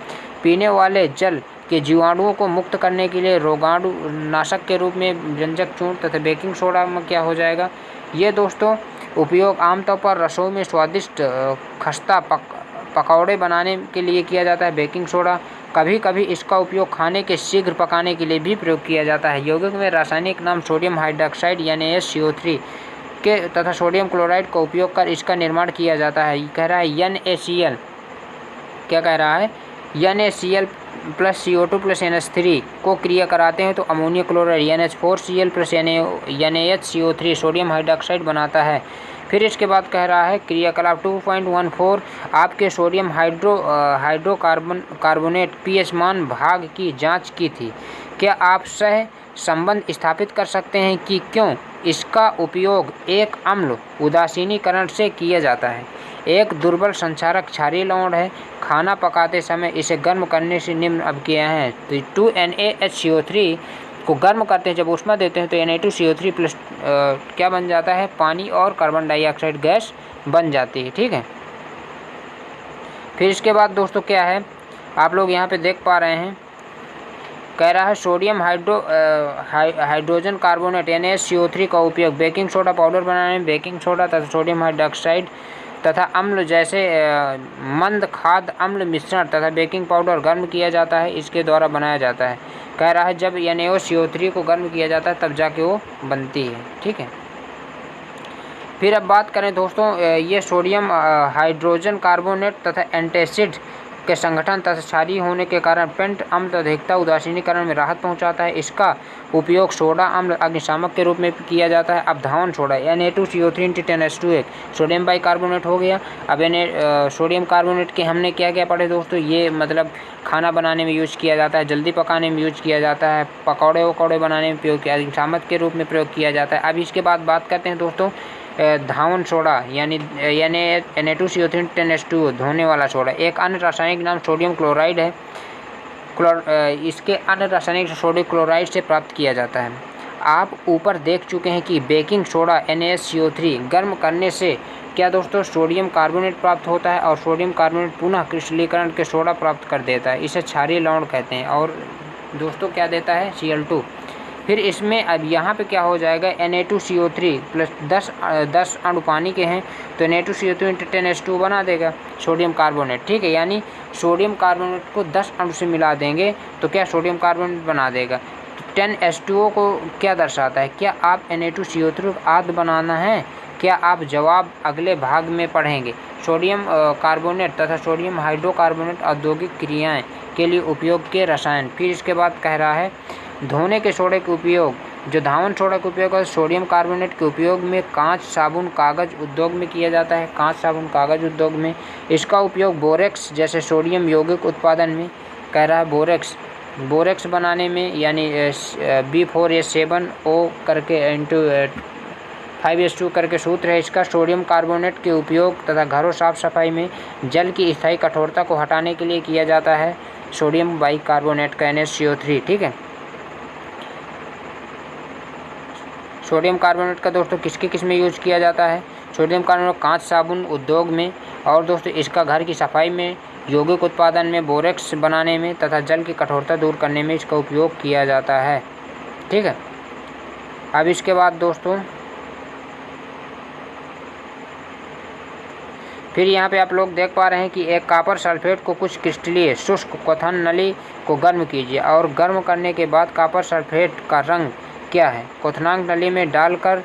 पीने वाले जल के जीवाणुओं को मुक्त करने के लिए रोगाणु नाशक के रूप में विरंजक चूर्ण तथा बेकिंग सोडा में क्या हो जाएगा, ये दोस्तों उपयोग आमतौर पर रसोई में स्वादिष्ट खस्ता पकौड़े बनाने के लिए किया जाता है। बेकिंग सोडा कभी कभी इसका उपयोग खाने के शीघ्र पकाने के लिए भी प्रयोग किया जाता है। यौगिक में रासायनिक नाम सोडियम हाइड्रोक्साइड यानी SCO3 के तथा सोडियम क्लोराइड का उपयोग कर इसका निर्माण किया जाता है। कह रहा है NaCl, क्या कह रहा है, NaCl plus CO2 plus NH3 को क्रिया कराते हैं तो ammonium chloride NH4Cl plus NaHCO3 sodium hydroxide बनाता है। फिर इसके बाद कह रहा है क्रियाकलाप 2.14 आपके सोडियम हाइड्रोकार्बोनेट pH मान भाग की जांच की थी। क्या आप सह संबंध स्थापित कर सकते हैं कि क्यों इसका उपयोग एक अम्ल उदासीनीकरण से किया जाता है? एक दुर्बल संचारक क्षारीय लवण है। खाना पकाते समय इसे गर्म करने से निम्न अभिक्रियाएं हैं। तो 2NaHCO3 को गर्म करते हैं, जब ऊष्मा देते हैं तो Na2CO3 प्लस क्या बन जाता है, पानी और कार्बन डाइऑक्साइड गैस बन जाती है। ठीक है, फिर इसके बाद दोस्तों क्या है, आप लोग यहाँ पे देख पा रहे हैं, कह रहा है सोडियम हाइड्रोजन कार्बोनेट NaCO3 का उपयोग बेकिंग सोडा पाउडर बनाने में, बेकिंग सोडा तथा सोडियम हाइड्रोक्साइड तथा अम्ल जैसे मंद खाद्य अम्ल मिश्रण तथा बेकिंग पाउडर गर्म किया जाता है, इसके द्वारा बनाया जाता है। कह रहा है जब NaOCO3 को गर्म किया जाता है तब जाके वो बनती है। ठीक है, फिर अब बात करें दोस्तों, ये सोडियम हाइड्रोजन कार्बोनेट तथा एंटासिड के संगठन तथा क्षारीय होने के कारण पेंट अम्ल अधिकता उदासीनीकरण में राहत पहुंचाता है। इसका उपयोग सोडा अम्ल अग्निशामक के रूप में किया जाता है। अब धावन सोडा Na2CO3 × 10H2 एक सोडियम बाइकार्बोनेट हो गया। अब सोडियम कार्बोनेट के हमने क्या क्या पढ़े दोस्तों, ये मतलब खाना बनाने में यूज किया जाता है, जल्दी पकाने में यूज किया जाता है, पकौड़े वकौड़े बनाने में प्रयोग किया, अग्निशामक के रूप में प्रयोग किया जाता है। अब इसके बाद बात करते हैं दोस्तों धावन सोडा यानी Na2CO3 × 10H2 धोने वाला सोडा। एक अन्य रासायनिक नाम सोडियम क्लोराइड है। इसके अन्य रासायनिक सोडियम क्लोराइड से प्राप्त किया जाता है। आप ऊपर देख चुके हैं कि बेकिंग सोडा NaCO3 गर्म करने से क्या दोस्तों सोडियम कार्बोनेट प्राप्त होता है और सोडियम कार्बोनेट पुनः क्रिस्टलीकरण के सोडा प्राप्त कर देता है। इसे क्षारीय लवण कहते हैं और दोस्तों क्या देता है, Cl2। फिर इसमें अब यहाँ पे क्या हो जाएगा, Na2CO3 प्लस 10 अणु पानी के हैं तो Na2CO3 × 10H2 बना देगा सोडियम कार्बोनेट। ठीक है, यानी सोडियम कार्बोनेट को 10 अणु से मिला देंगे तो क्या सोडियम कार्बोनेट बना देगा। तो 10H2O को क्या दर्शाता है, क्या आप Na2CO3 आद बनाना है? क्या आप जवाब अगले भाग में पढ़ेंगे। सोडियम कार्बोनेट तथा सोडियम हाइड्रोकार्बोनेट औद्योगिक क्रियाएँ के लिए उपयोग के रसायन। फिर इसके बाद कह रहा है धोने के सोडे के उपयोग, जो धावन सोडा का उपयोग है सोडियम कार्बोनेट के उपयोग में कांच साबुन कागज़ उद्योग में किया जाता है। कांच साबुन कागज़ उद्योग में इसका उपयोग बोरेक्स जैसे सोडियम यौगिक उत्पादन में, कह रहा है बोरेक्स बनाने में, यानी B4H7O करके × 5H2 करके सूत्र है इसका। सोडियम कार्बोनेट के उपयोग तथा घरों साफ सफाई में जल की स्थायी कठोरता को हटाने के लिए किया जाता है सोडियम बाइकार्बोनेट का NaCO3। ठीक है, सोडियम कार्बोनेट का दोस्तों किस में यूज किया जाता है, सोडियम कार्बोनेट कांच साबुन उद्योग में, और दोस्तों इसका घर की सफाई में, यौगिक उत्पादन में, बोरेक्स बनाने में तथा जल की कठोरता दूर करने में इसका उपयोग किया जाता है। ठीक है, अब इसके बाद दोस्तों फिर यहाँ पे आप लोग देख पा रहे हैं कि एक कॉपर सल्फेट को कुछ क्रिस्टलीय शुष्क क्वथन नली को गर्म कीजिए और गर्म करने के बाद कॉपर सल्फेट का रंग क्या है, क्वथनांक नली में डालकर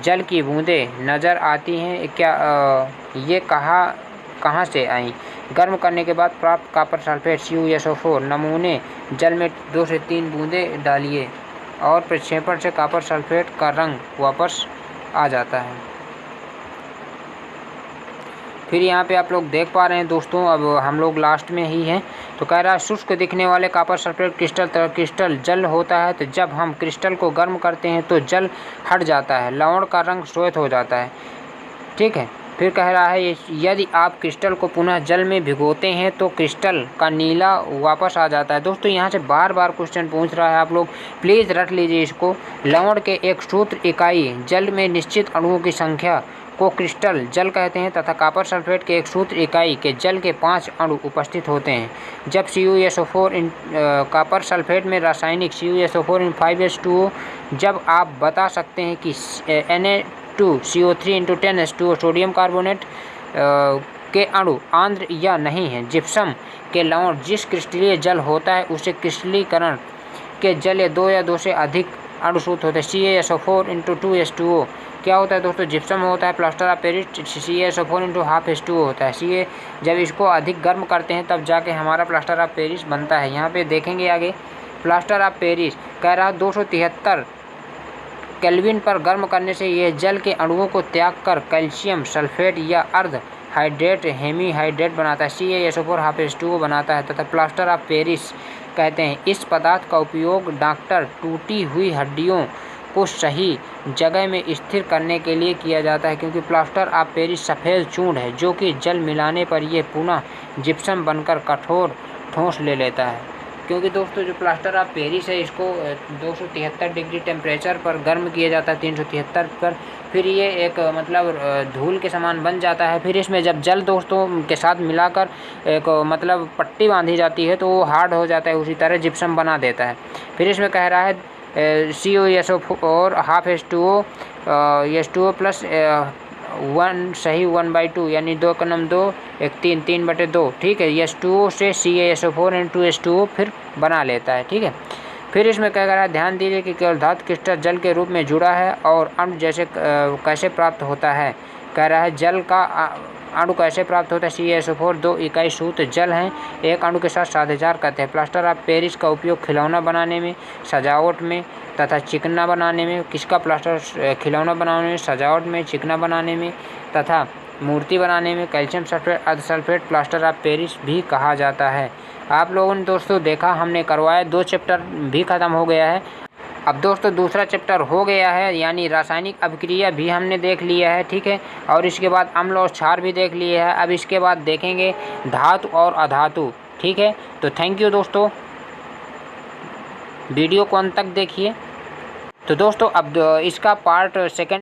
जल की बूंदें नज़र आती हैं, क्या ये कहाँ से आई। गर्म करने के बाद प्राप्त कॉपर सल्फेट CuSO4 नमूने जल में 2 से 3 बूंदें डालिए और प्रक्षेपण से कॉपर सल्फेट का रंग वापस आ जाता है। फिर यहाँ पे आप लोग देख पा रहे हैं दोस्तों, अब हम लोग लास्ट में ही हैं। तो कह रहा है शुष्क दिखने वाले कॉपर सल्फेट क्रिस्टल जल होता है, तो जब हम क्रिस्टल को गर्म करते हैं तो जल हट जाता है, लवण का रंग श्वेत हो जाता है। ठीक है। फिर कह रहा है यदि आप क्रिस्टल को पुनः जल में भिगोते हैं तो क्रिस्टल का नीला वापस आ जाता है। दोस्तों यहाँ से बार बार क्वेश्चन पूछ रहा है, आप लोग प्लीज़ रट लीजिए इसको। लवण के एक सूत्र इकाई जल में निश्चित अणुओं की संख्या को क्रिस्टल जल कहते हैं तथा कॉपर सल्फेट के एक सूत्र इकाई के जल के 5 अणु उपस्थित होते हैं। जब CuSO4 इन कॉपर सल्फेट में रासायनिक CuSO4 इन 5H2O, जब आप बता सकते हैं कि Na2CO3 × 10H2O सोडियम कार्बोनेट के अणु आंद्र या नहीं है। जिप्सम के लवण जिस क्रिस्टलीय जल होता है उसे क्रिस्टलीकरण के जल या 2 या 2 से अधिक अणुसूत होते हैं। CaSO4 × 2H2O क्या होता है दोस्तों? जिप्सम होता है। Plaster of Paris CaSO4 × ½ H2O होता है। जब इसको अधिक गर्म करते हैं तब जाके हमारा प्लास्टर ऑफ पेरिस बनता है। यहाँ पे देखेंगे आगे प्लास्टर ऑफ पेरिस कह रहा है 273 केल्विन पर गर्म करने से यह जल के अणुओं को त्याग कर कैल्शियम सल्फेट या अर्ध हाइड्रेट हेमीहाइड्रेट बनाता है। CaSO4 ½ H2O बनाता है तथा प्लास्टर ऑफ पेरिस कहते हैं। इस पदार्थ का उपयोग डॉक्टर टूटी हुई हड्डियों को सही जगह में स्थिर करने के लिए किया जाता है, क्योंकि प्लास्टर ऑफ पेरिस सफ़ेद चूर्ण है जो कि जल मिलाने पर यह पुनः जिप्सम बनकर कठोर ठोस ले लेता है। क्योंकि दोस्तों जो प्लास्टर ऑफ पेरिस है इसको 273 डिग्री टेम्परेचर पर गर्म किया जाता है, 373 पर, फिर ये एक मतलब धूल के समान बन जाता है। फिर इसमें जब जल दोस्तों के साथ मिलाकर एक मतलब पट्टी बांधी जाती है तो वो हार्ड हो जाता है, उसी तरह जिप्सम बना देता है। फिर इसमें कह रहा है CuSO4 ½ H2O H2O प्लस 1 सही 1/2 यानी 2 × 2 1 3 3/2। ठीक है। H2O से CaSO4 × 2H2O फिर बना लेता है। ठीक है। फिर इसमें क्या कह रहा है, ध्यान दीजिए कि केवल धातु क्रिस्टल जल के रूप में जुड़ा है और अणु जैसे कैसे प्राप्त होता है। कह रहा है जल का अणु कैसे प्राप्त होता है। CaSO4 2 इकाई सूत्र जल हैं, एक अणु के साथ साझेदार करते हैं। प्लास्टर ऑफ पेरिस का उपयोग खिलौना बनाने में, सजावट में तथा चिकना बनाने में, किसका प्लास्टर खिलौना बनाने में, सजावट में, चिकना बनाने में तथा मूर्ति बनाने में कैल्शियम सल्फेट अर्ध सल्फेट प्लास्टर ऑफ पेरिस भी कहा जाता है। आप लोगों ने दोस्तों देखा हमने करवाया, 2 चैप्टर भी ख़त्म हो गया है। अब दोस्तों दूसरा चैप्टर हो गया है, यानी रासायनिक अभिक्रिया भी हमने देख लिया है। ठीक है। और इसके बाद अम्ल और क्षार भी देख लिए है। अब इसके बाद देखेंगे धातु और अधातु। ठीक है। तो थैंक यू दोस्तों, वीडियो को अंत तक देखिए। तो दोस्तों अब इसका पार्ट 2